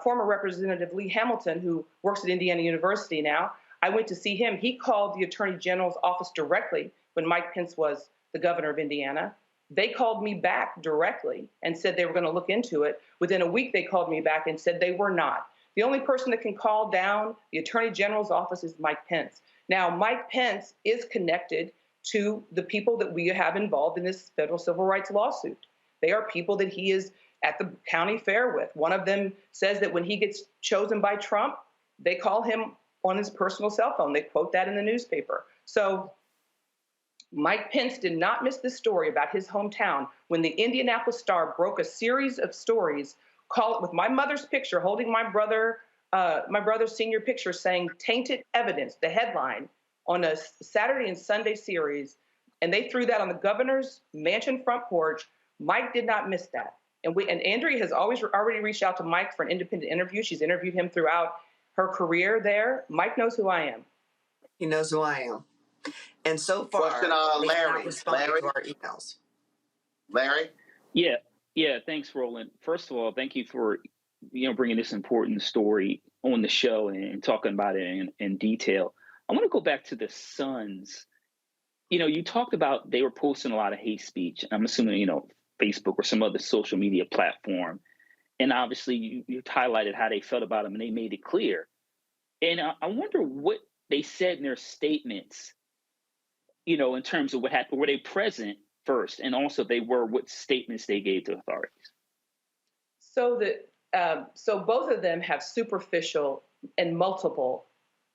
former Representative Lee Hamilton, who works at Indiana University now, I went to see him. He called the Attorney General's office directly when Mike Pence was the governor of Indiana. They called me back directly and said they were going to look into it. Within a week, they called me back and said they were not. The only person that can call down the Attorney General's office is Mike Pence. Now, Mike Pence is connected to the people that we have involved in this federal civil rights lawsuit. They are people that he is at the county fair with. One of them says that when he gets chosen by Trump, they call him on his personal cell phone. They quote that in the newspaper. So Mike Pence did not miss this story about his hometown when the Indianapolis Star broke a series of stories, call it with my mother's picture, holding my brother's senior picture, saying tainted evidence, the headline, on a Saturday and Sunday series, and they threw that on the governor's mansion front porch. Mike did not miss that. And Andrea has already reached out to Mike for an independent interview. She's interviewed him throughout her career there. Mike knows who I am. He knows who I am. And so far, Question, they have Larry. not responded to our emails. Larry? Yeah. Thanks, Roland. First of all, thank you for bringing this important story on the show and talking about it in detail. I want to go back to the sons. You talked about they were posting a lot of hate speech. I'm assuming Facebook or some other social media platform, and obviously you highlighted how they felt about him, and they made it clear. And I wonder what they said in their statements. In terms of what happened, were they present first, and also what statements they gave to authorities? So both of them have superficial and multiple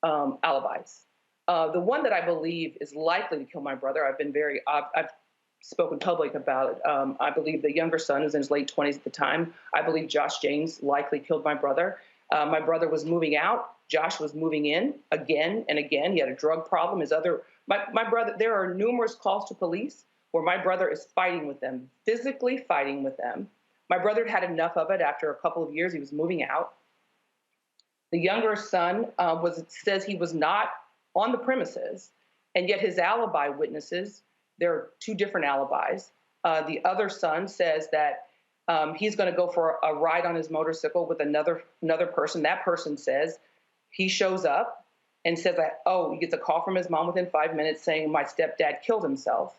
alibis. The one that I believe is likely to kill my brother, I've spoken public about it. I believe the younger son, who's in his late 20s at the time, I believe Josh James likely killed my brother. My brother was moving out. Josh was moving in again and again. He had a drug problem. My brother, there are numerous calls to police where my brother is fighting with them, physically fighting with them. My brother had enough of it after a couple of years. He was moving out. The younger son says he was not on the premises, and yet his alibi witnesses, there are two different alibis. The other son says that he's going to go for a ride on his motorcycle with another person. That person says he shows up and says that, he gets a call from his mom within 5 minutes saying my stepdad killed himself.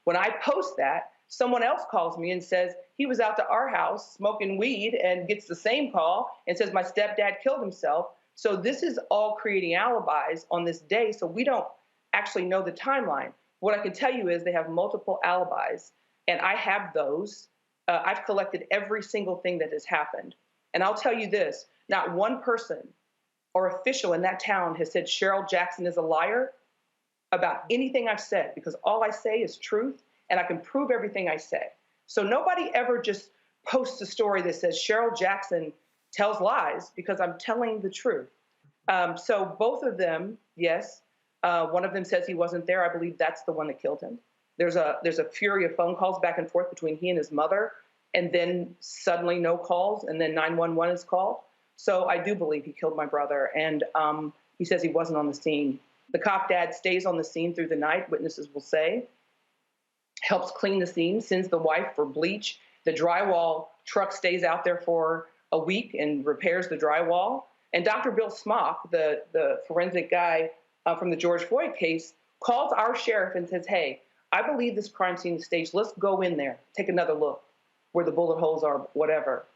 When I post that, someone else calls me and says he was out to our house smoking weed and gets the same call and says my stepdad killed himself. So this is all creating alibis on this day. So we don't actually know the timeline. What I can tell you is they have multiple alibis, and I have those. I've collected every single thing that has happened. And I'll tell you this, not one person or official in that town has said Cheryl Jackson is a liar about anything I've said, because all I say is truth, and I can prove everything I say. So nobody ever just posts a story that says Cheryl Jackson tells lies, because I'm telling the truth. So both of them, yes. One of them says he wasn't there. I believe that's the one that killed him. There's a fury of phone calls back and forth between he and his mother, and then suddenly no calls, and then 911 is called. So I do believe he killed my brother, and he says he wasn't on the scene. The cop dad stays on the scene through the night, witnesses will say, helps clean the scene, sends the wife for bleach. The drywall truck stays out there for a week and repairs the drywall. And Dr. Bill Smock, the forensic guy from the George Floyd case, calls our sheriff and says, hey, I believe this crime scene is staged. Let's go in there, take another look where the bullet holes are, whatever.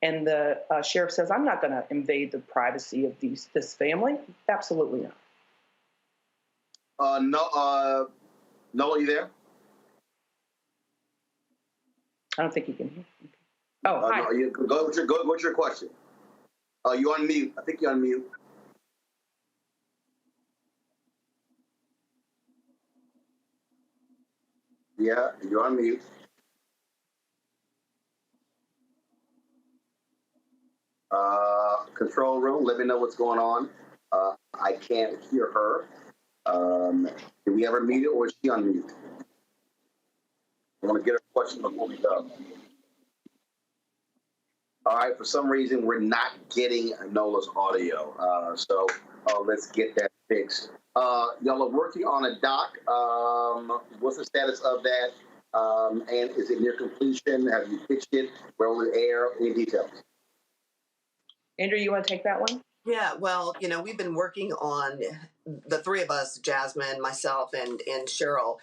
And the sheriff says, I'm not going to invade the privacy of this family. Absolutely not. No, are you there? I don't think he can hear. Oh, hi. No, go with your question. You on mute. I think you're on mute. Yeah, you're on mute. Control room, let me know what's going on. I can't hear her. Did we ever meet her, or is she on mute? I want to get her question before we go. All right, for some reason, we're not getting Nola's audio. So let's get that fixed. Y'all are working on a doc. What's the status of that? And is it near completion? Have you pitched it? Where will it air? Any details? Andrew, you want to take that one? Yeah, well, we've been working on, the three of us, Jasmine, myself, and Cheryl,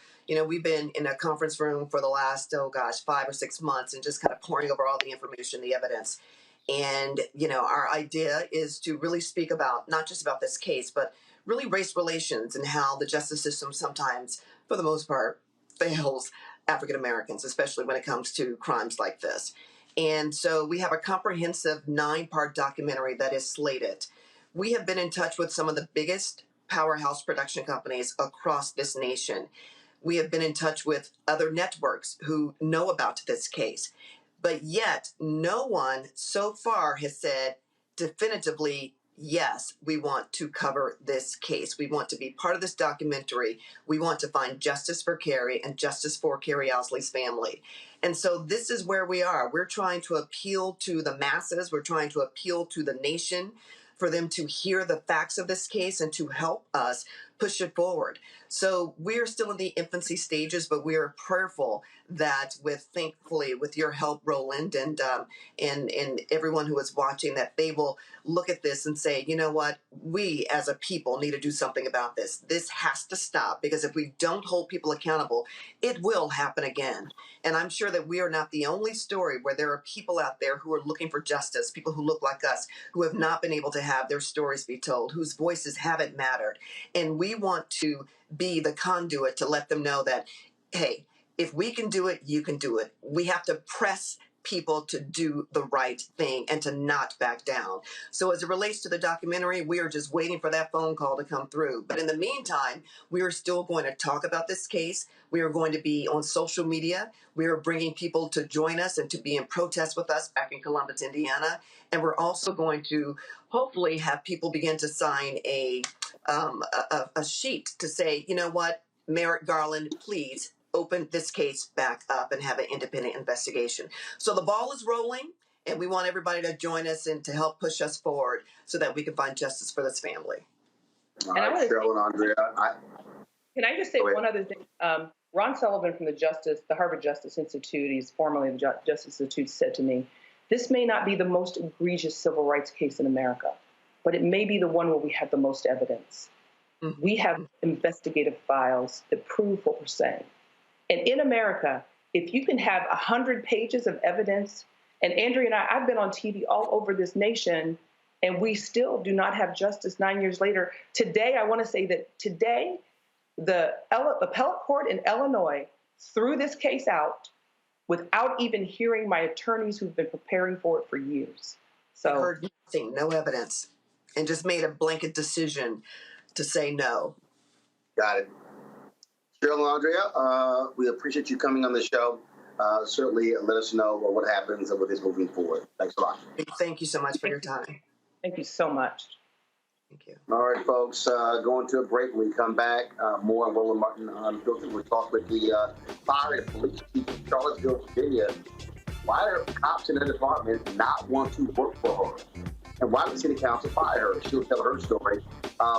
we've been in a conference room for the last, 5 or 6 months, and just kind of pouring over all the information, the evidence. And, our idea is to really speak about, not just about this case, but really race relations and how the justice system sometimes, for the most part, fails African Americans, especially when it comes to crimes like this. And so we have a comprehensive 9-part documentary that is slated. We have been in touch with some of the biggest powerhouse production companies across this nation. We have been in touch with other networks who know about this case. But yet, no one so far has said definitively yes, we want to cover this case. We want to be part of this documentary. We want to find justice for Cary and justice for Cary Owsley's family. And so this is where we are. We're trying to appeal to the masses. We're trying to appeal to the nation for them to hear the facts of this case and to help us push it forward. So we're still in the infancy stages, but we are prayerful that thankfully with your help, Roland, and everyone who is watching, that they will look at this and say, you know what, we as a people need to do something about this. This has to stop, because if we don't hold people accountable, it will happen again. And I'm sure that we are not the only story where there are people out there who are looking for justice, people who look like us, who have not been able to have their stories be told, whose voices haven't mattered. And we want to be the conduit to let them know that, hey, if we can do it, you can do it. We have to press people to do the right thing and to not back down. So as it relates to the documentary, we are just waiting for that phone call to come through. But in the meantime, we are still going to talk about this case. We are going to be on social media. We are bringing people to join us and to be in protest with us back in Columbus, Indiana. And we're also going to hopefully have people begin to sign a sheet to say, you know what, Merrick Garland, please open this case back up and have an independent investigation. So the ball is rolling, and we want everybody to join us and to help push us forward so that we can find justice for this family. All right, Cheryl and Andrea. Can I just say one other thing? Ron Sullivan from the Harvard Justice Institute, he's formerly the Justice Institute, said to me, this may not be the most egregious civil rights case in America, but it may be the one where we have the most evidence. Mm-hmm. We have investigative files that prove what we're saying. And in America, if you can have 100 pages of evidence, and Andrea and I've been on TV all over this nation, and we still do not have justice 9 years later. Today, I want to say that today, the appellate court in Illinois threw this case out without even hearing my attorneys who've been preparing for it for years. So I heard nothing, no evidence, and just made a blanket decision to say no. Got it. Cheryl and Andrea, we appreciate you coming on the show. Certainly let us know what happens with this moving forward. Thanks a lot. Thank you so much for your time. Thank you so much. Thank you. All right, folks, going to a break. When we come back, more on Roland Martin Unfiltered. We'll talk with the fire and police chief of Charlottesville, Virginia. Why are cops in the department not want to work for her? And why did the city council fire her? She'll tell her story.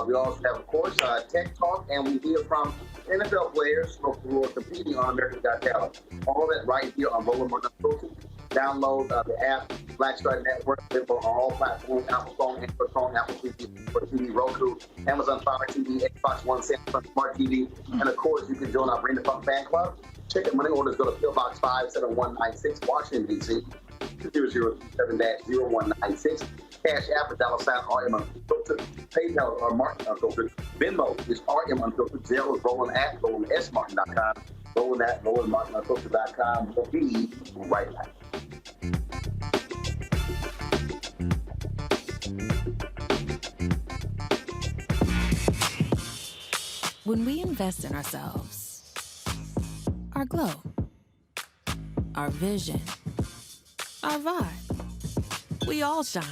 We also have, of course, Tech Talk, and we hear from NFL players who are competing on America's Got Talent. All of that right here on Roland Martin Unfiltered. Download the app, Black Star Network, available on all platforms, Apple phone, Android phone, Apple TV, Roku, Amazon Fire TV, Xbox One, Samsung Smart TV. And of course, you can join our Bring the Funk fan club. Check out money orders, go to PO Box 57196, Washington, D.C. 2007-0196. Cash App is $RM Unfiltered. PayPal or Martin Unfiltered. Venmo is RM Unfiltered. Zelle is Roland at RolandSMartin.com. Roland at RolandMartinUnfiltered.com. We'll be right back. When we invest in ourselves, our glow, our vision, our vibe, we all shine.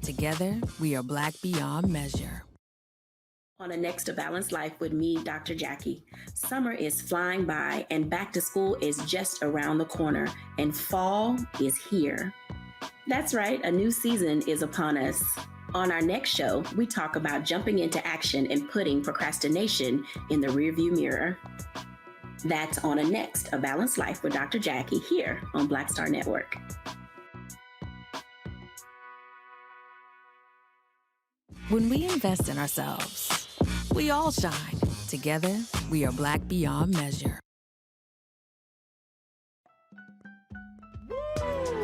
Together, we are Black beyond measure. On the Next to Balance Life with me, Dr. Jackie. Summer is flying by and back to school is just around the corner and fall is here. That's right, a new season is upon us. On our next show, we talk about jumping into action and putting procrastination in the rearview mirror. That's on a Next, A Balanced Life with Dr. Jackie here on Black Star Network. When we invest in ourselves, we all shine. Together, we are Black beyond measure.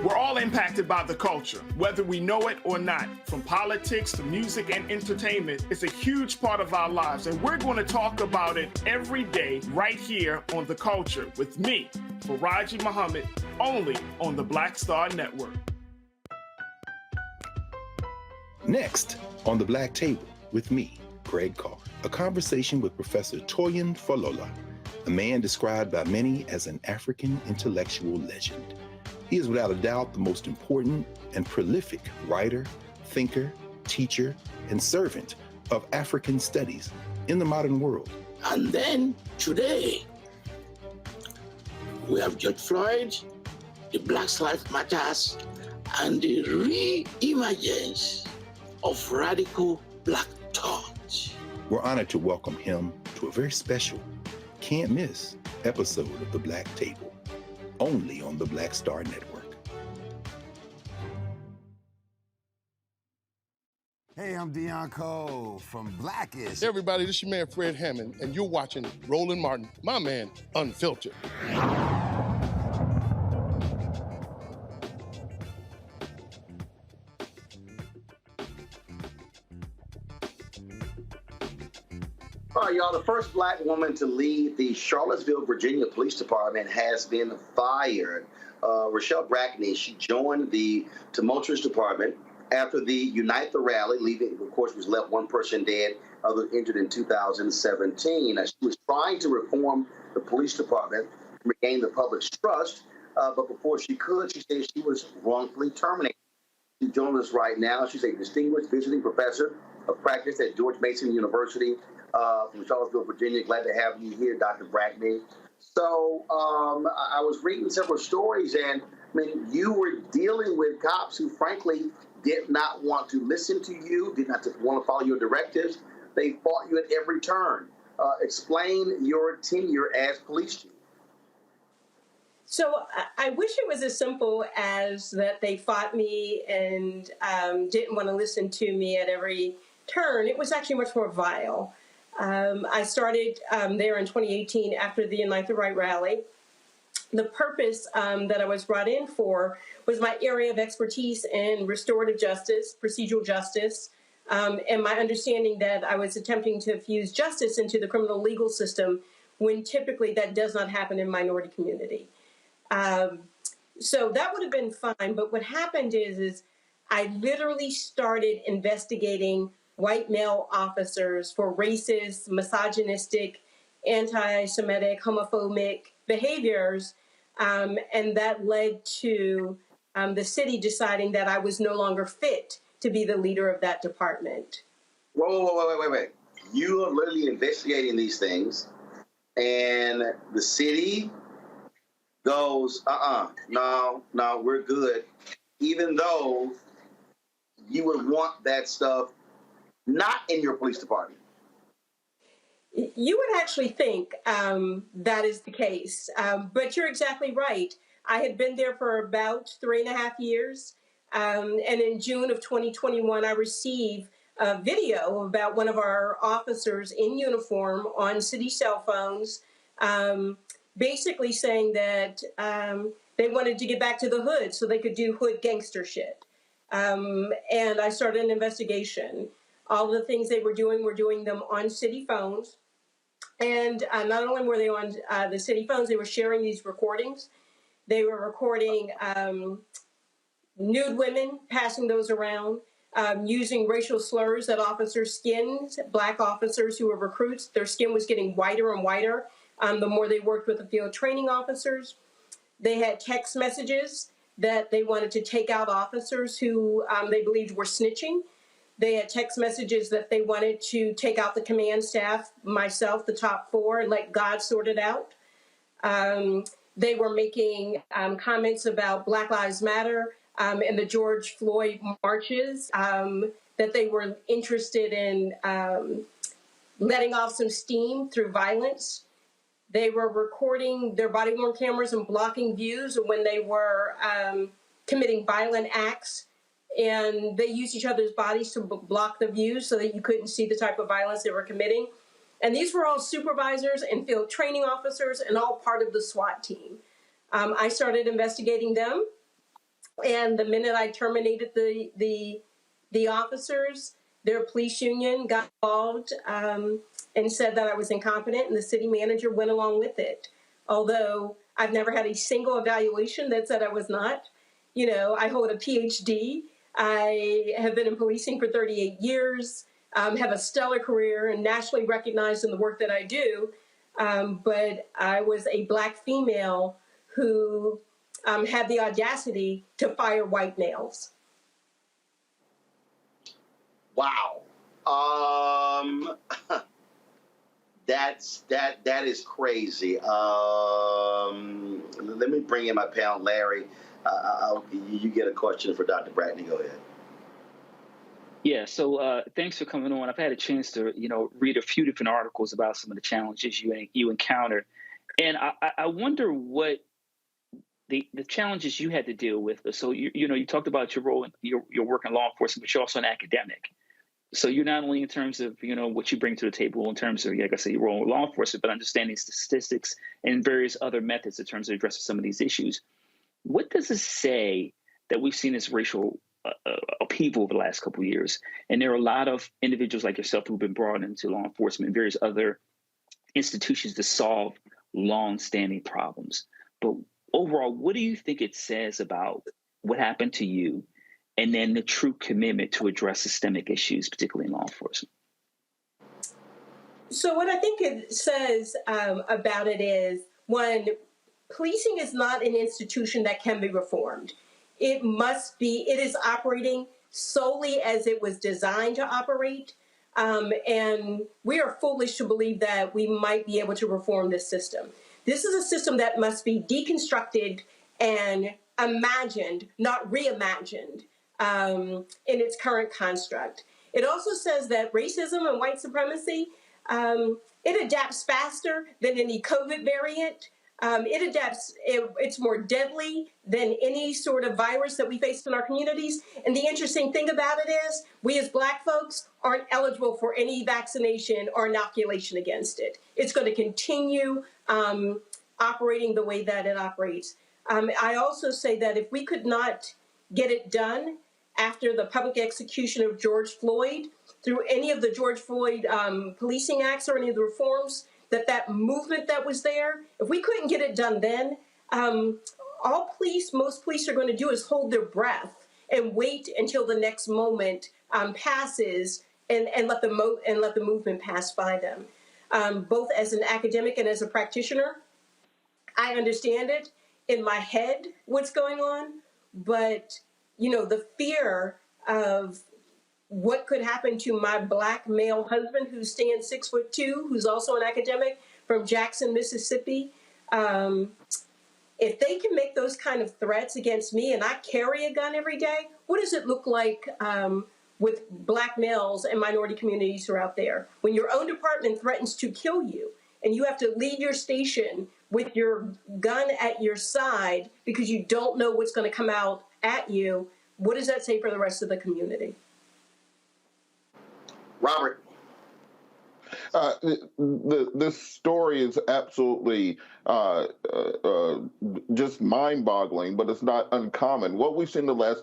We're all impacted by the culture, whether we know it or not. From politics to music and entertainment, it's a huge part of our lives, and we're going to talk about it every day right here on The Culture with me, Faraji Muhammad, only on the Black Star Network. Next on The Black Table with me, Greg Carr, a conversation with Professor Toyin Falola, a man described by many as an African intellectual legend. He is without a doubt the most important and prolific writer, thinker, teacher, and servant of African studies in the modern world. And then today, we have George Floyd, the Black Lives Matters, and the re-emergence of radical Black thought. We're honored to welcome him to a very special, can't miss episode of The Black Table, only on the Black Star Network. Hey, I'm Deion Cole from Blackish. Hey everybody, this is your man Fred Hammond, and you're watching Roland Martin, my man, Unfiltered. All right, y'all, the first Black woman to lead the Charlottesville, Virginia Police Department has been fired. RaShall Brackney, she joined the tumultuous department after the Unite the Rally, leaving, of course, was left one person dead, others injured in 2017. She was trying to reform the police department, regain the public's trust, but before she could, she said she was wrongfully terminated. She joins us right now. She's a distinguished visiting professor of practice at George Mason University from Charlottesville, Virginia. Glad to have you here, Dr. Brackney. So I was reading several stories, and I mean, you were dealing with cops who, frankly, did not want to listen to you, did not want to follow your directives. They fought you at every turn. Explain your tenure as police chief. So I wish it was as simple as that they fought me and didn't want to listen to me at every turn. It was actually much more vile. I started there in 2018 after the Unite the Right rally. The purpose that I was brought in for was my area of expertise in restorative justice, procedural justice, and my understanding that I was attempting to fuse justice into the criminal legal system when typically that does not happen in minority community. So that would have been fine, but what happened is I literally started investigating white male officers for racist, misogynistic, anti-Semitic, homophobic behaviors, and that led to the city deciding that I was no longer fit to be the leader of that department. Wait. You are literally investigating these things, and the city goes, no, we're good, even though you would want that stuff not in your police department. You would actually think that is the case, but you're exactly right. I had been there for about 3.5 years, and in June of 2021, I received a video about one of our officers in uniform on city cell phones, basically saying that they wanted to get back to the hood so they could do hood gangster shit. And I started an investigation. All the things they were doing them on city phones. And not only were they on the city phones, they were sharing these recordings. They were recording nude women, passing those around, using racial slurs at officers' skins. Black officers who were recruits, their skin was getting whiter and whiter the more they worked with the field training officers. They had text messages that they wanted to take out officers who they believed were snitching. They had text messages that they wanted to take out the command staff, myself, the top 4, and let God sort it out. They were making comments about Black Lives Matter and the George Floyd marches, that they were interested in letting off some steam through violence. They were recording their body-worn cameras and blocking views when they were committing violent acts. And they used each other's bodies to block the views so that you couldn't see the type of violence they were committing. And these were all supervisors and field training officers and all part of the SWAT team. I started investigating them. And the minute I terminated the officers, their police union got involved and said that I was incompetent, and the city manager went along with it. Although I've never had a single evaluation that said I was not. You know, I hold a PhD. I have been in policing for 38 years, have a stellar career and nationally recognized in the work that I do. But I was a Black female who had the audacity to fire white males. Wow. That is crazy. Let me bring in my pal Larry. You get a question for Dr. Brackney. Go ahead. Yeah, so thanks for coming on. I've had a chance to, read a few different articles about some of the challenges you encountered, and I wonder what the challenges you had to deal with. So you talked about your role in your work in law enforcement, but you're also an academic. So you're not only in terms of what you bring to the table in terms of, like I say, your role in law enforcement, but understanding statistics and various other methods in terms of addressing some of these issues. What does it say that we've seen this racial upheaval over the last couple of years? And there are a lot of individuals like yourself who've been brought into law enforcement and various other institutions to solve long-standing problems. But overall, what do you think it says about what happened to you and then the true commitment to address systemic issues, particularly in law enforcement? So what I think it says about it is, one, policing is not an institution that can be reformed. It is operating solely as it was designed to operate. And we are foolish to believe that we might be able to reform this system. This is a system that must be deconstructed and imagined, not reimagined, in its current construct. It also says that racism and white supremacy, it adapts faster than any COVID variant. It adapts, it's more deadly than any sort of virus that we face in our communities. And the interesting thing about it is, we as Black folks aren't eligible for any vaccination or inoculation against it. It's going to continue operating the way that it operates. I also say that if we could not get it done after the public execution of George Floyd, through any of the George Floyd policing acts or any of the reforms, that movement that was there, if we couldn't get it done then, most police are going to do is hold their breath and wait until the next moment passes and let the movement pass by them. Both as an academic and as a practitioner, I understand it in my head what's going on, but the fear of what could happen to my Black male husband who stands 6'2", who's also an academic from Jackson, Mississippi. If they can make those kind of threats against me and I carry a gun every day, what does it look like with Black males and minority communities who are out there? When your own department threatens to kill you and you have to leave your station with your gun at your side because you don't know what's going to come out at you, what does that say for the rest of the community? Robert. This story is absolutely just mind-boggling, but it's not uncommon. What we've seen the last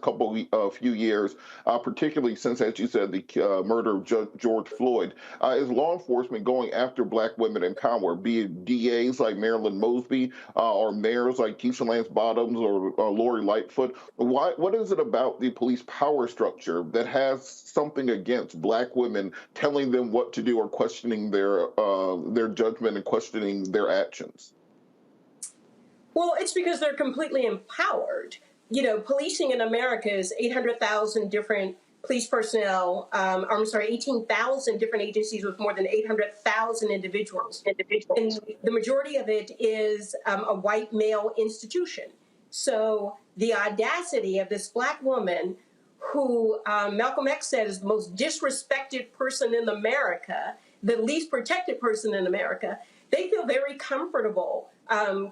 few years, particularly since, as you said, the murder of George Floyd, is law enforcement going after Black women in power, be it DAs like Marilyn Mosby or mayors like Keisha Lance Bottoms or Lori Lightfoot. What is it about the police power structure that has something against Black women telling them what to do or questioning their judgment and questioning their actions? Well, it's because they're completely empowered. Policing in America is 800,000 different police personnel. 18,000 different agencies with more than 800,000 individuals. And the majority of it is a white male institution. So the audacity of this Black woman who Malcolm X said is the most disrespected person in America, the least protected person in America, they feel very comfortable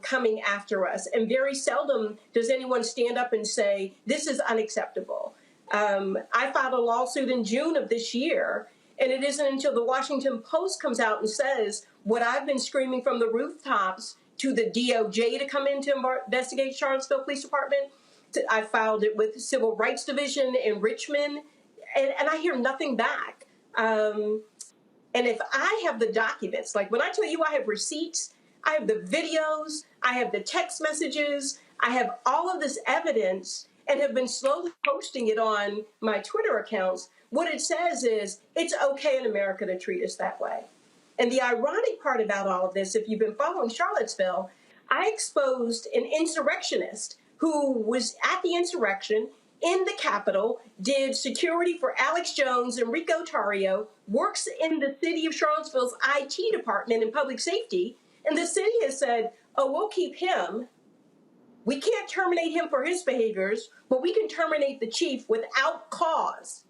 coming after us. And very seldom does anyone stand up and say, this is unacceptable. I filed a lawsuit in June of this year, and it isn't until the Washington Post comes out and says what I've been screaming from the rooftops to the DOJ to come in to investigate Charlottesville Police Department. I filed it with the Civil Rights Division in Richmond, and I hear nothing back. And if I have the documents, like when I tell you I have receipts, I have the videos, I have the text messages, I have all of this evidence and have been slowly posting it on my Twitter accounts, what it says is it's okay in America to treat us that way. And the ironic part about all of this, if you've been following Charlottesville, I exposed an insurrectionist who was at the insurrection in the Capitol, did security for Alex Jones and Rico Tario, works in the city of Charlottesville's IT department in public safety, and the city has said, oh, we'll keep him. We can't terminate him for his behaviors, but we can terminate the chief without cause.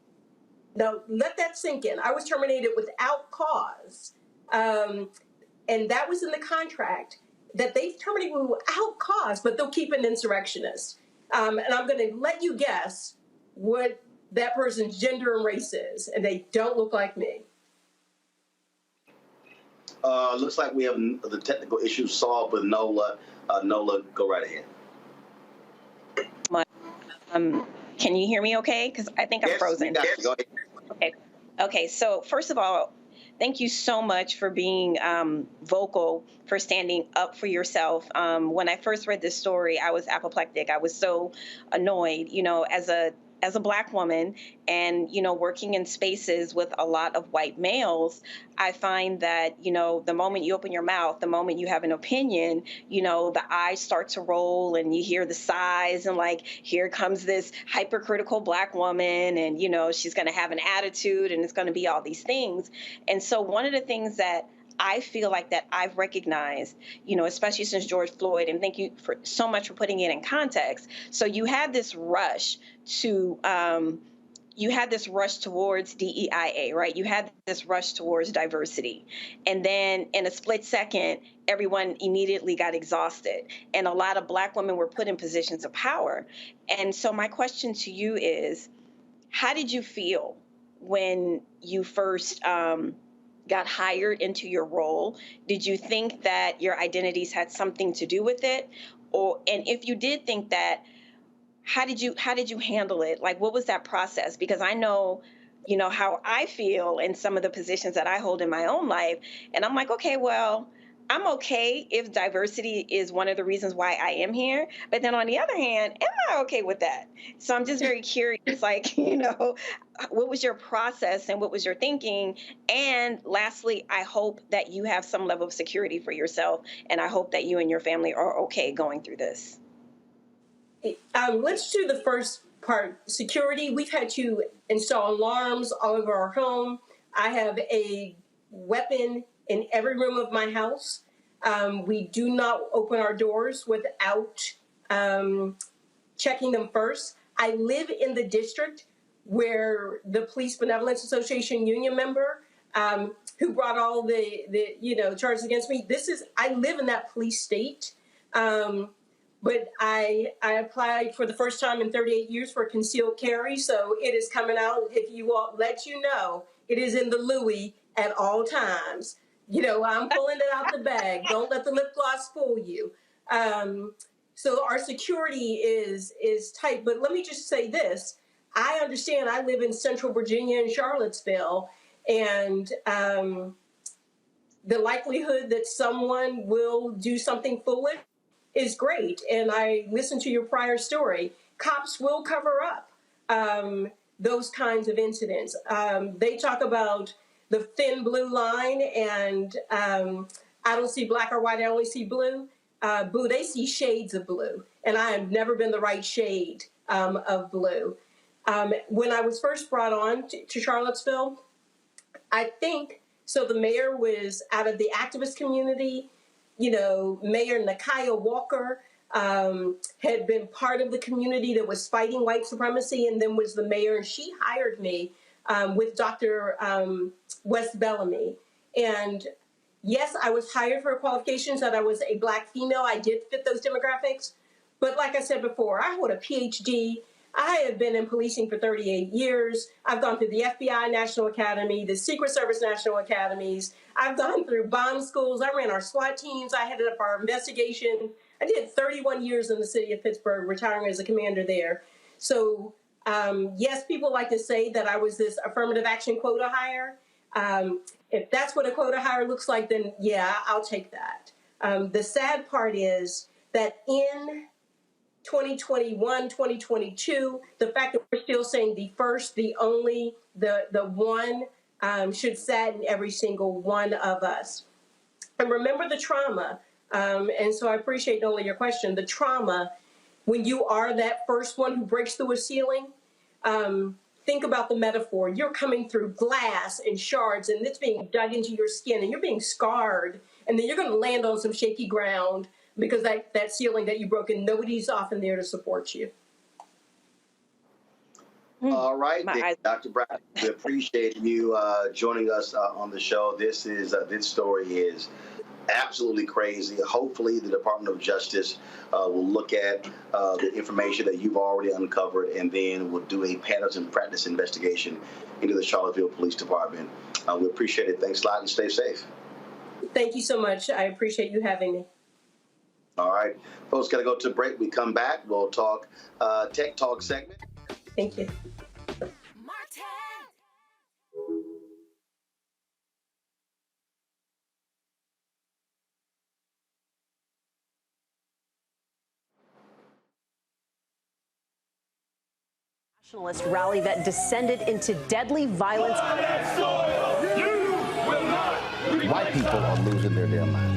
Now, let that sink in. I was terminated without cause. And that was in the contract, that they've terminated me without cause, but they'll keep an insurrectionist. And I'm going to let you guess what that person's gender and race is, and they don't look like me. Looks like we have the technical issues solved with Nola. Nola, go right ahead. Can you hear me okay? Because I think I'm frozen. Yes, go ahead. Okay, so first of all, thank you so much for being vocal, for standing up for yourself. When I first read this story, I was apoplectic. I was so annoyed, as a Black woman and, working in spaces with a lot of white males. I find that, the moment you open your mouth, the moment you have an opinion, the eyes start to roll and you hear the sighs and like, here comes this hypercritical Black woman and, she's going to have an attitude and it's going to be all these things. And so one of the things that I feel like that I've recognized, especially since George Floyd, and thank you so much for putting it in context. So you had this rush towards DEIA, right? You had this rush towards diversity. And then in a split second, everyone immediately got exhausted. And a lot of Black women were put in positions of power. And so my question to you is, how did you feel when you first got hired into your role? Did you think that your identities had something to do with it? And if you did think that, how did you handle it? Like, what was that process? Because I know, how I feel in some of the positions that I hold in my own life. And I'm like, okay, well, I'm okay if diversity is one of the reasons why I am here. But then on the other hand, am I okay with that? So I'm just very curious, like, what was your process and what was your thinking? And lastly, I hope that you have some level of security for yourself. And I hope that you and your family are okay going through this. Let's do the first part, security. We've had to install alarms all over our home. I have a weapon in every room of my house. We do not open our doors without checking them first. I live in the district where the Police Benevolence Association union member who brought all the charges against me. I live in that police state. But I applied for the first time in 38 years for concealed carry, so it is coming out. If you all let you know, it is in the Louis at all times. I'm pulling it out the bag. Don't let the lip gloss fool you. So our security is tight. But let me just say this. I understand I live in Central Virginia in Charlottesville, and the likelihood that someone will do something foolish is great. And I listened to your prior story. Cops will cover up those kinds of incidents. They talk about the thin blue line and I don't see black or white, I only see blue. Blue, they see shades of blue. And I have never been the right shade of blue. When I was first brought on to Charlottesville, I think, so the mayor was out of the activist community. Mayor Nakaya Walker had been part of the community that was fighting white supremacy and then was the mayor. And she hired me with Dr. West Bellamy. And yes, I was hired for qualifications that I was a Black female. I did fit those demographics. But like I said before, I hold a PhD. I have been in policing for 38 years. I've gone through the FBI National Academy, the Secret Service National Academies. I've gone through bomb schools. I ran our SWAT teams. I headed up our investigation. I did 31 years in the city of Pittsburgh, retiring as a commander there. So, yes, people like to say that I was this affirmative action quota hire. If that's what a quota hire looks like, then yeah, I'll take that. The sad part is that in 2021, 2022, the fact that we're still saying the first, the only, the one should sadden every single one of us. And remember the trauma. And so I appreciate, Nola, your question. The trauma when you are that first one who breaks through a ceiling, think about the metaphor. You're coming through glass and shards, and it's being dug into your skin, and you're being scarred, and then you're going to land on some shaky ground because that ceiling that you broke, and nobody's often there to support you. All right, Dr. Brackney, we appreciate you joining us on the show. This story is absolutely crazy. Hopefully, the Department of Justice will look at the information that you've already uncovered, and then will do a patterns and practice investigation into the Charlottesville Police Department. We appreciate it. Thanks a lot, and stay safe. Thank you so much. I appreciate you having me. All right, folks, got to go to a break. We come back. We'll talk Tech Talk segment. Thank you. Nationalist rally that descended into deadly violence. White people are losing their damn minds.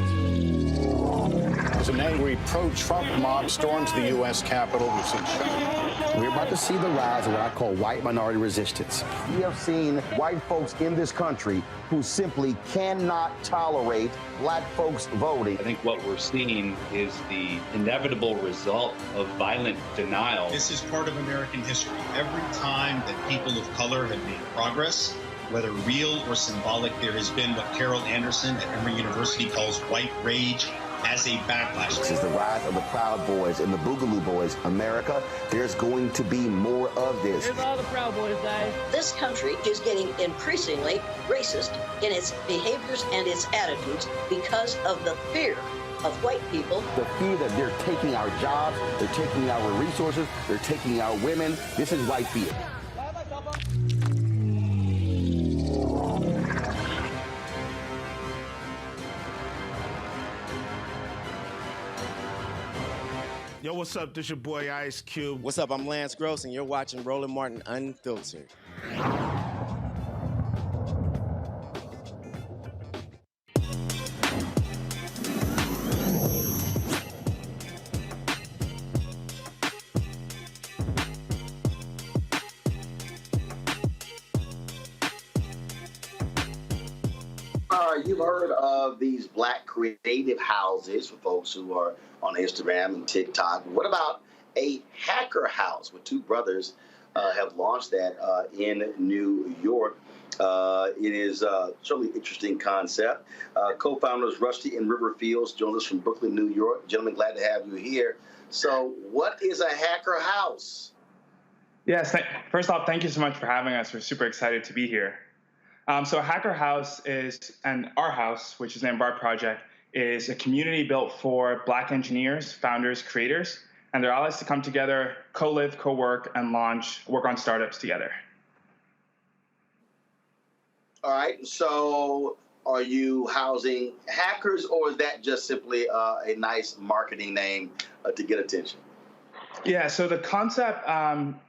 As an angry pro-Trump mob storms the U.S. Capitol, we've seen shooting. We're about to see the rise of what I call white minority resistance. We have seen white folks in this country who simply cannot tolerate black folks voting. I think what we're seeing is the inevitable result of violent denial. This is part of American history. Every time that people of color have made progress, whether real or symbolic, there has been what Carol Anderson at Emory University calls white rage as a backlash. This is the rise of the Proud Boys and the Boogaloo Boys. America, there's going to be more of this. Here's all the Proud Boys, guys. This country is getting increasingly racist in its behaviors and its attitudes because of the fear of white people. The fear that they're taking our jobs, they're taking our resources, they're taking our women. This is white fear. Yo, what's up? This your boy Ice Cube. What's up? I'm Lance Gross, and you're watching Roland Martin Unfiltered. You've heard of these black creative houses for folks who are on Instagram and TikTok. What about a hacker house where two brothers have launched that in New York? It is certainly an interesting concept. Co-founders Rusty and River Fields join us from Brooklyn, New York. Gentlemen, glad to have you here. So what is a hacker house? Yes, first off, thank you so much for having us. We're super excited to be here. So Hacker House and our house, which is the name of our project, is a community built for Black engineers, founders, creators, and their allies to come together, co-live, co-work, and work on startups together. All right. So are you housing hackers, or is that just simply a nice marketing name to get attention? Yeah, so the concept,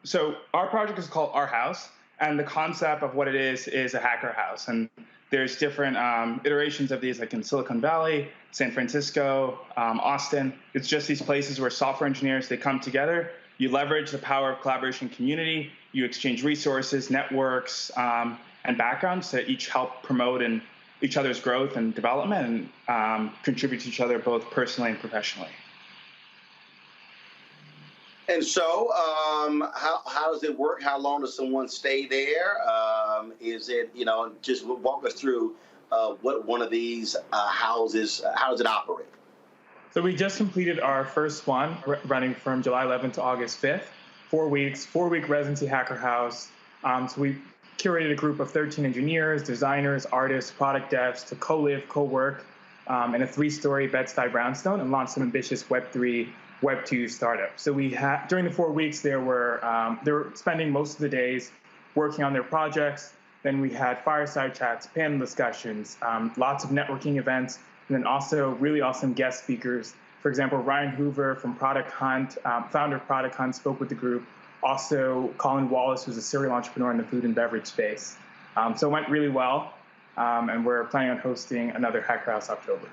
so our project is called Our House. And the concept of what it is a hacker house. And there's different iterations of these, like in Silicon Valley, San Francisco, Austin. It's just these places where software engineers, they come together. You leverage the power of collaboration community. You exchange resources, networks, and backgrounds to each help promote each other's growth and development and contribute to each other both personally and professionally. And so, how does it work? How long does someone stay there? Is it, just walk us through what one of these houses, how does it operate? So we just completed our first one, running from July 11th to August 5th, 4 weeks, 4-week residency hacker house. So we curated a group of 13 engineers, designers, artists, product devs to co-live, co-work in a 3-story Bed-Stuy brownstone and launched some ambitious Web3 Web2 startup. So we had, during the 4 weeks, they were spending most of the days working on their projects. Then we had fireside chats, panel discussions, lots of networking events, and then also really awesome guest speakers. For example, Ryan Hoover from Product Hunt, founder of Product Hunt, spoke with the group. Also, Colin Wallace, who's a serial entrepreneur in the food and beverage space. So it went really well, and we're planning on hosting another Hacker House October.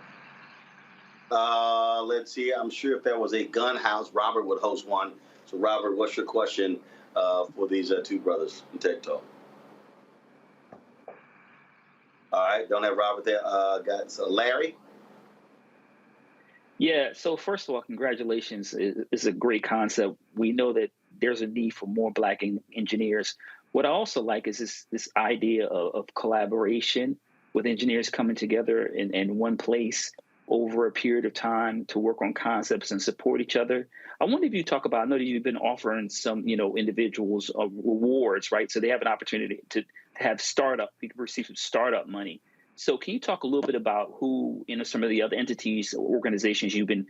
Let's see. I'm sure if there was a gun house, Robert would host one. So, Robert, what's your question for these two brothers in TikTok? All right. Don't have Robert there. Got Larry. Yeah. So first of all, congratulations. It's a great concept. We know that there's a need for more Black engineers. What I also like is this idea of collaboration with engineers coming together in one place over a period of time to work on concepts and support each other. I wonder if you talk about, I know that you've been offering some, individuals rewards, right? So they have an opportunity to have people receive some startup money. So can you talk a little bit about who, some of the other entities or organizations you've been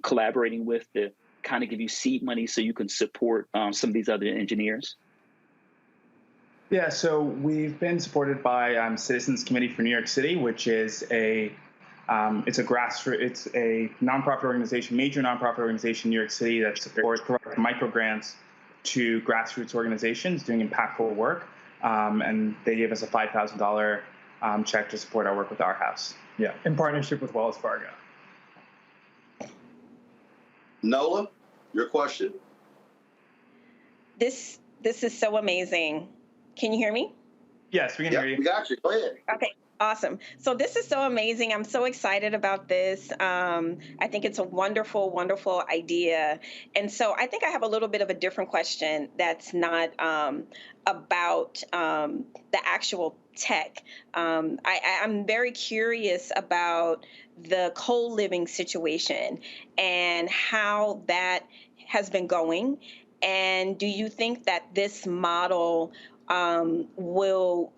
collaborating with to kind of give you seed money so you can support some of these other engineers? Yeah, so we've been supported by Citizens Committee for New York City, which is it's a nonprofit organization, major nonprofit organization in New York City that provides micro grants to grassroots organizations doing impactful work, and they gave us a $5,000 check to support our work with Our House. Yeah, in partnership with Wells Fargo. Nola, your question. This is so amazing. Can you hear me? Yes, we can hear you. We got you. Go ahead. Okay. Awesome. So this is so amazing. I'm so excited about this. I think it's a wonderful, wonderful idea. And so I think I have a little bit of a different question that's not about the actual tech. I'm very curious about the co-living situation and how that has been going. And do you think that this model will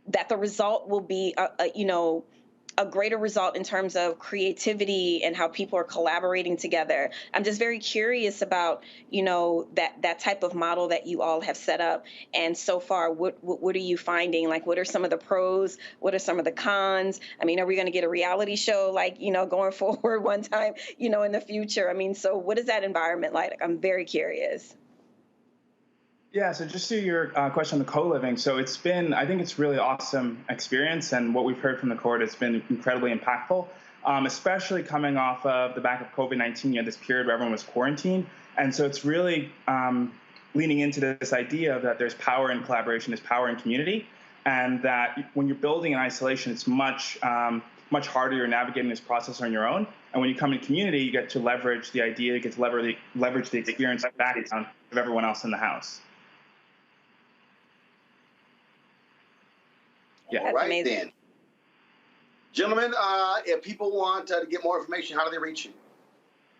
that the result will be a greater result in terms of creativity and how people are collaborating together? I'm just very curious about that type of model that you all have set up. And so far, what are you finding? Like, what are some of the pros? What are some of the cons? I mean, are we going to get a reality show going forward one time in the future? I mean, so what is that environment like? I'm very curious. Yeah, so just to your question on the co-living, so I think it's really awesome experience, and what we've heard from the court has been incredibly impactful, especially coming off of the back of COVID-19, this period where everyone was quarantined. And so it's really leaning into this idea that there's power in collaboration, there's power in community, and that when you're building in isolation, it's much harder. You're navigating this process on your own. And when you come in community, you get to leverage the idea, you get to leverage the experience and background of everyone else in the house. Yeah. All right, then. Gentlemen, if people want to get more information, how do they reach you?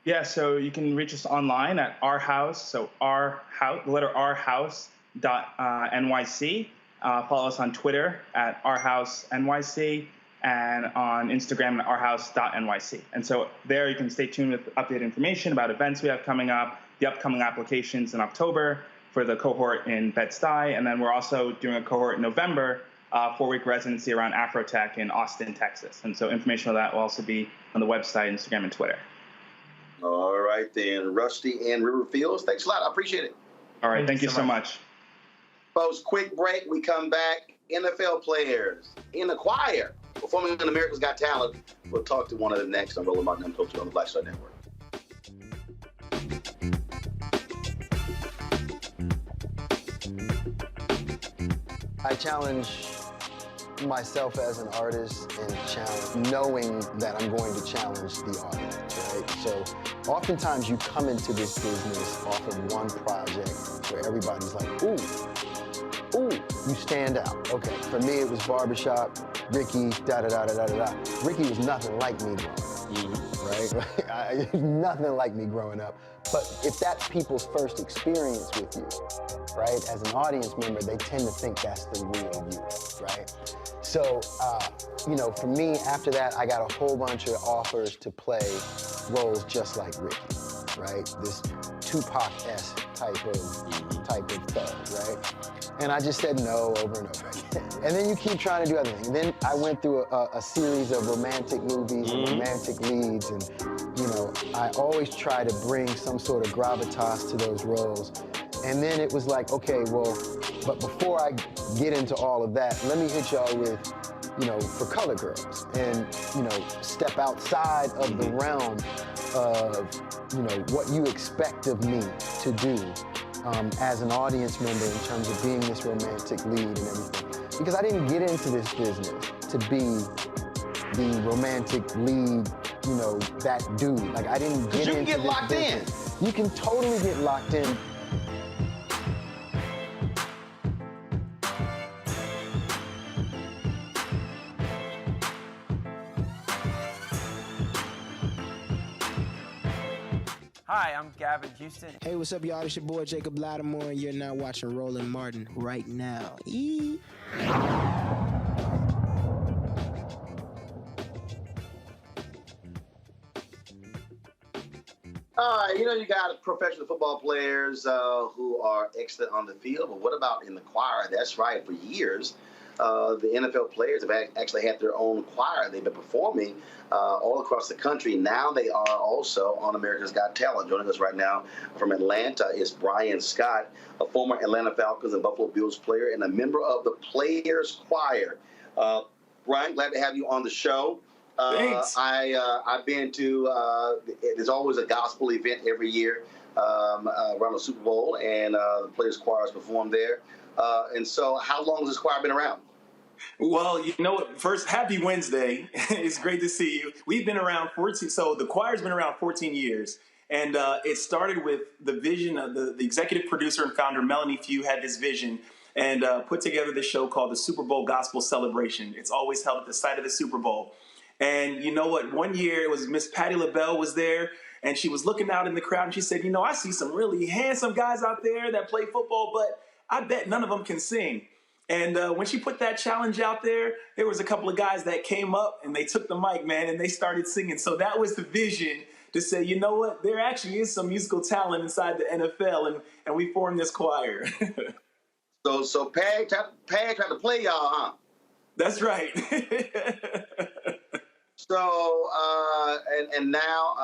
Yeah, so you can reach us online at Our House, so the letter ourhouse.nyc. Follow us on Twitter at ourhousenyc and on Instagram at ourhouse.nyc. And so there you can stay tuned with updated information about events we have coming up, the upcoming applications in October for the cohort in Bed-Stuy, and then we're also doing a cohort in November, 4-week residency around Afrotech in Austin, Texas. And so information on that will also be on the website, Instagram, and Twitter. All right, then. Rusty and River Fields, thanks a lot. I appreciate it. All right, thank you so much. Folks, quick break. We come back. NFL players in the choir performing in America's Got Talent. We'll talk to one of them next on Roland Martin Unfiltered on the Black Star Network. I challenge myself as an artist and knowing that I'm going to challenge the audience, right? So oftentimes you come into this business off of one project where everybody's like, ooh, you stand out. Okay, for me it was Barbershop, Ricky, da-da-da-da-da-da. Ricky was nothing like me growing up, right? Nothing like me growing up. But if that's people's first experience with you, right, as an audience member, they tend to think that's the real you, right? So, for me, after that, I got a whole bunch of offers to play roles just like Ricky, right? This Tupac-esque type of thug, right? And I just said no over and over again. And then you keep trying to do other things. And then I went through a series of romantic movies and romantic leads, and I always try to bring some sort of gravitas to those roles. And then it was like, okay, well, but before I get into all of that, let me hit y'all with for color girls, and step outside of the realm of what you expect of me to do as an audience member in terms of being this romantic lead and everything. Because I didn't get into this business to be the romantic lead, that dude. Like, I didn't get into this business. You can get locked in. You can totally get locked in. Hi, I'm Gavin Houston. Hey, what's up, y'all? It's your boy Jacob Lattimore, and you're now watching Roland Martin right now. All right, you got professional football players who are excellent on the field, but what about in the choir? That's right, for years, the NFL players have actually had their own choir. They've been performing all across the country. Now they are also on America's Got Talent. Joining us right now from Atlanta is Brian Scott, a former Atlanta Falcons and Buffalo Bills player and a member of the Players Choir. Brian, glad to have you on the show. Thanks. I've been to, there's always a gospel event every year around the Super Bowl, and the Players Choir has performed there. And so how long has this choir been around? Well, first, happy Wednesday. It's great to see you. We've been around 14, so the choir's been around 14 years. And it started with the vision of the executive producer and founder, Melanie Few, had this vision and put together this show called the Super Bowl Gospel Celebration. It's always held at the site of the Super Bowl. And you know what? One year it was Miss Patti LaBelle was there, and she was looking out in the crowd, and she said, I see some really handsome guys out there that play football, but I bet none of them can sing. And when she put that challenge out there was a couple of guys that came up and they took the mic, man, and they started singing. So that was the vision to say, you know what, there actually is some musical talent inside the NFL, and we formed this choir. So Pag tried to play y'all, huh? That's right. So and now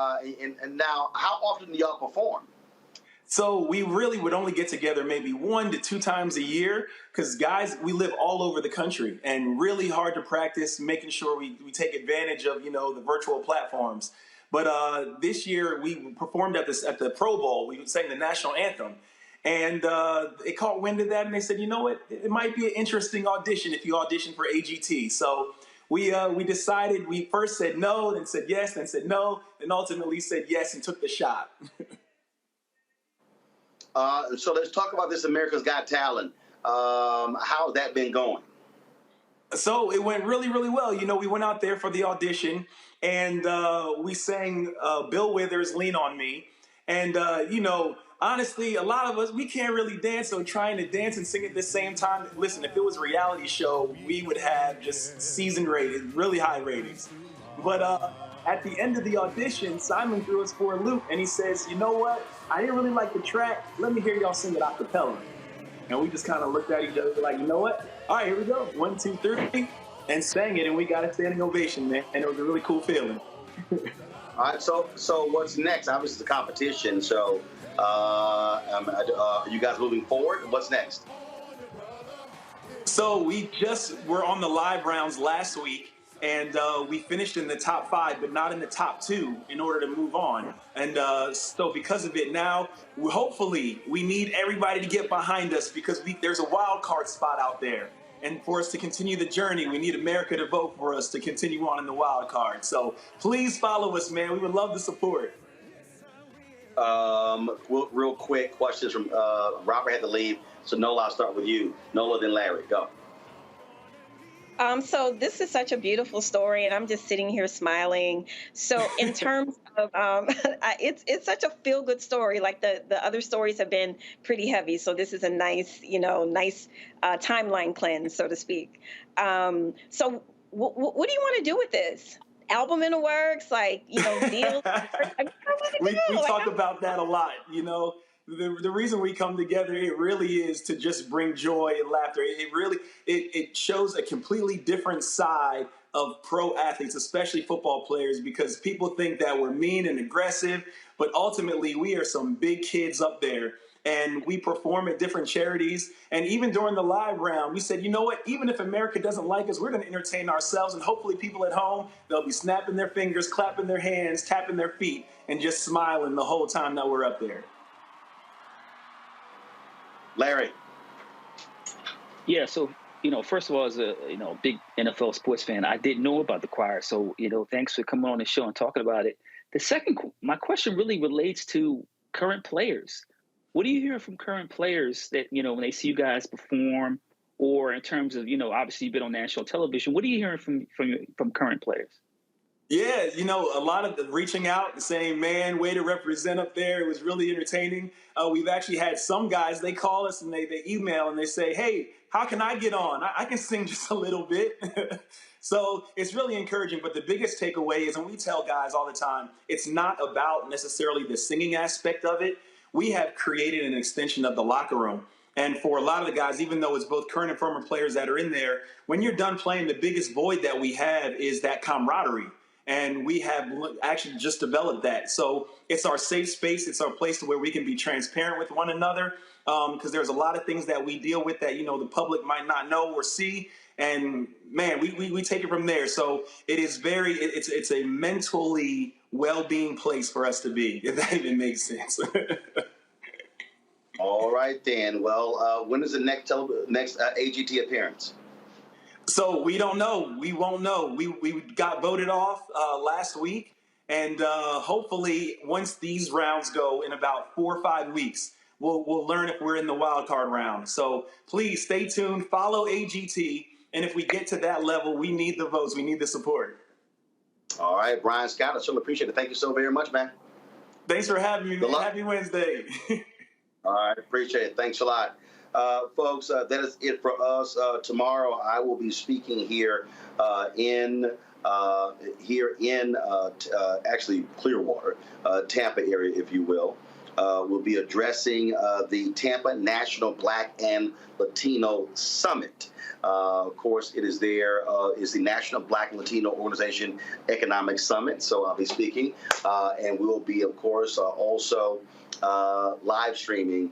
how often do y'all perform? So we really would only get together maybe 1 to 2 times a year because, guys, we live all over the country and really hard to practice, making sure we take advantage of, the virtual platforms. But this year we performed at the Pro Bowl. We sang the national anthem. And they caught wind of that, and they said, you know what, it might be an interesting audition if you audition for AGT. So we decided, we first said no, then said yes, then said no, then ultimately said yes and took the shot. So let's talk about this America's Got Talent. How's that been going? So it went really, really well. We went out there for the audition, and we sang Bill Withers' Lean on Me. And, honestly, a lot of us, we can't really dance, so trying to dance and sing at the same time. Listen, if it was a reality show, we would have just season ratings, really high ratings. But at the end of the audition, Simon threw us for a loop, and he says, you know what? I didn't really like the track. Let me hear y'all sing it a cappella. And we just kind of looked at each other like, you know what? All right, here we go. 1, 2, 3, and sang it, and we got a standing ovation, man. And it was a really cool feeling. All right, so what's next? Obviously, the competition. So, are you guys moving forward? What's next? So we just were on the live rounds last week, and we finished in the top 5, but not in the top 2 in order to move on. And so because of it now, hopefully we need everybody to get behind us because there's a wild card spot out there. And for us to continue the journey, we need America to vote for us to continue on in the wild card. So please follow us, man. We would love the support. Real quick questions from Robert had to leave. So Nola, I'll start with you. Nola, then Larry. Go. So this is such a beautiful story, and I'm just sitting here smiling. So in terms of, it's such a feel-good story. Like the other stories have been pretty heavy. So this is a nice, timeline cleanse, so to speak. So what do you want to do with this? Album in the works, deals? We talk about that a lot, The reason we come together, it really is to just bring joy and laughter. It shows a completely different side of pro athletes, especially football players, because people think that we're mean and aggressive, but ultimately we are some big kids up there. and we perform at different charities. And even during the live round, we said, you know what, even if America doesn't like us, we're going to entertain ourselves, and hopefully people at home, they'll be snapping their fingers, clapping their hands, tapping their feet, and just smiling the whole time that we're up there. Larry. Yeah, so, first of all, as a, big NFL sports fan, I didn't know about the choir. So, thanks for coming on the show and talking about it. The second, my question really relates to current players. What are you hearing from current players that, when they see you guys perform, or in terms of, obviously you've been on national television, what are you hearing from current players? Yeah, a lot of the reaching out and saying, man, way to represent up there. It was really entertaining. We've actually had some guys, they call us and they email and they say, hey, how can I get on? I can sing just a little bit. So it's really encouraging. But the biggest takeaway is, and we tell guys all the time, it's not about necessarily the singing aspect of it. We have created an extension of the locker room. And for a lot of the guys, even though it's both current and former players that are in there, when you're done playing, the biggest void that we have is that camaraderie. And we have actually just developed that. So it's our safe space. It's our place to where we can be transparent with one another, because there's a lot of things that we deal with that, the public might not know or see. And, man, we take it from there. So it is it's a mentally well-being place for us to be, if that even makes sense. All right, then. Well, when is the next AGT appearance? So we don't know. We won't know. We got voted off last week, and hopefully once these rounds go in about 4 or 5 weeks, we'll learn if we're in the wild card round. So please stay tuned, follow AGT, and if we get to that level, we need the votes, we need the support. All right, Brian Scott, I certainly appreciate it. Thank you so very much, man. Thanks for having me, man. Happy Wednesday. All right, appreciate it. Thanks a lot. Folks, that is it for us. Tomorrow, I will be speaking here in actually Clearwater, Tampa area, if you will. We'll be addressing the Tampa National Black and Latino Summit. Of course, it is is the National Black and Latino Organization Economic Summit. So I'll be speaking, and we will be, of course, also live streaming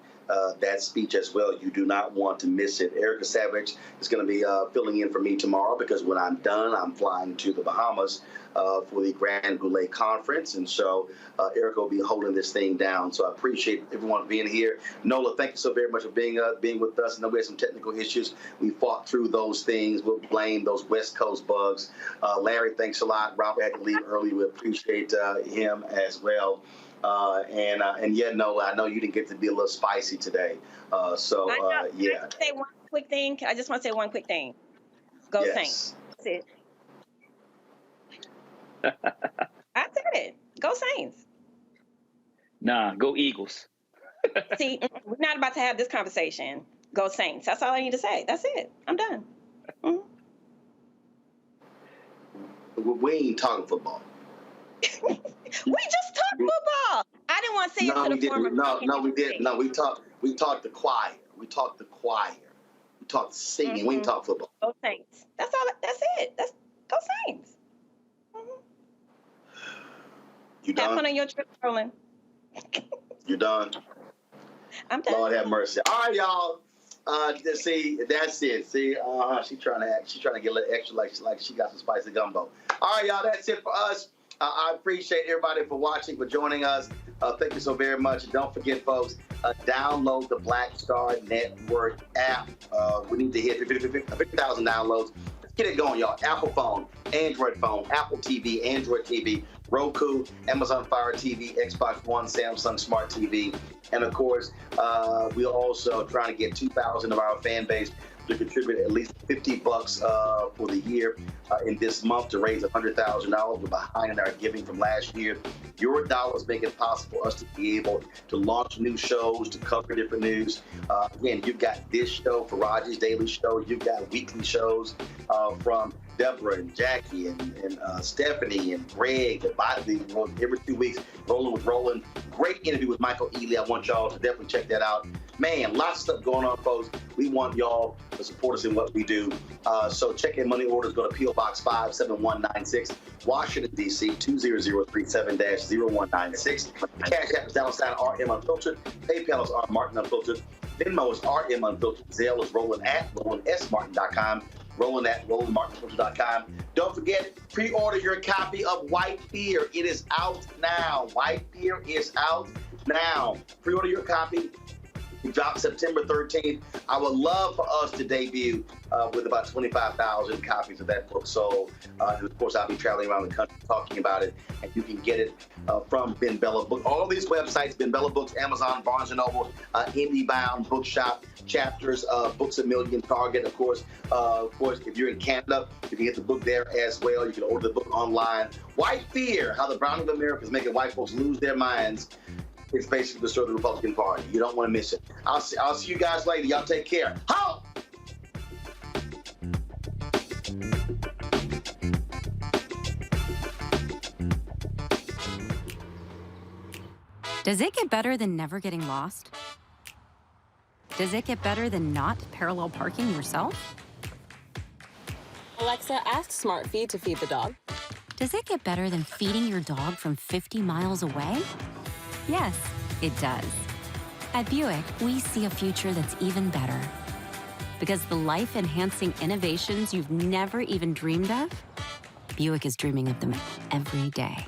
that speech as well. You do not want to miss it. Erica Savage is going to be filling in for me tomorrow, because when I'm done, I'm flying to the Bahamas for the Grand Goulet Conference. And so Erica will be holding this thing down. So I appreciate everyone being here. Nola, thank you so very much for being with us. I know we had some technical issues. We fought through those things. We'll blame those West Coast bugs. Larry, thanks a lot. Robert had to leave early. We appreciate him as well. And yeah, Nola, I know you didn't get to be a little spicy today. Yeah. Say one quick thing. I just want to say one quick thing. Go Saints. That's it. I said it. Go Saints. Nah, go Eagles. See, we're not about to have this conversation. Go Saints. That's all I need to say. That's it. I'm done. Mm-hmm. We ain't talking football. We just talked football. I didn't want to say it to the former. No, we didn't. No, we talked the choir. We talked the choir. We talked singing. Mm-hmm. We ain't talk football. Go Saints. That's all. That's it. Go Saints. Mm-hmm. You done? Have fun on your trip, Roland. You done? I'm done. Lord have mercy. All right, y'all. See, that's it. See, she's trying to get a little extra, like she got some spicy gumbo. All right, y'all. That's it for us. I appreciate everybody for watching, for joining us. Thank you so very much. Don't forget, folks, download the Black Star Network app. We need to hit 50,000 downloads. Let's get it going, y'all. Apple phone, Android phone, Apple TV, Android TV, Roku, Amazon Fire TV, Xbox One, Samsung Smart TV. And, of course, we're also trying to get 2,000 of our fan base to contribute at least $50 for the year in this month to raise $100,000. We're behind in our giving from last year. Your dollars make it possible for us to be able to launch new shows, to cover different news. Again, you've got this show, Faraji's Daily Show. You've got weekly shows from Deborah and Jackie and Stephanie and Greg. Every 2 weeks, Rolling with Roland. Great interview with Michael Ealy. I want y'all to definitely check that out. Man, lots of stuff going on, folks. We want y'all to support us in what we do. So check in money orders. Go to P.O. Box 57196, Washington, D.C. 20037-0196. Cash App is $RM Unfiltered. PayPal is R Martin Unfiltered. Venmo is RM Unfiltered. Zelle is Roland@RolandSMartin.com. Roland@RolandMartinFilter.com. Don't forget, pre-order your copy of White Fear. It is out now. White Fear is out now. Pre-order your copy. We dropped September 13th. I would love for us to debut with about 25,000 copies of that book sold. And of course, I'll be traveling around the country talking about it. And you can get it from Ben Bella Book. All these websites, Ben Bella Books, Amazon, Barnes & Noble, IndieBound, Bookshop, Chapters, Books A Million, Target. Of course, if you're in Canada, you can get the book there as well. You can order the book online. White Fear, How the Browning of America is Making White Folks Lose Their Minds. It's basically destroy the Republican Party. You don't want to miss it. I'll see you guys later. Y'all take care. Ho! Does it get better than never getting lost? Does it get better than not parallel parking yourself? Alexa, ask Smart Feed to feed the dog. Does it get better than feeding your dog from 50 miles away? Yes, it does. At Buick, we see a future that's even better. Because the life-enhancing innovations you've never even dreamed of, Buick is dreaming of them every day.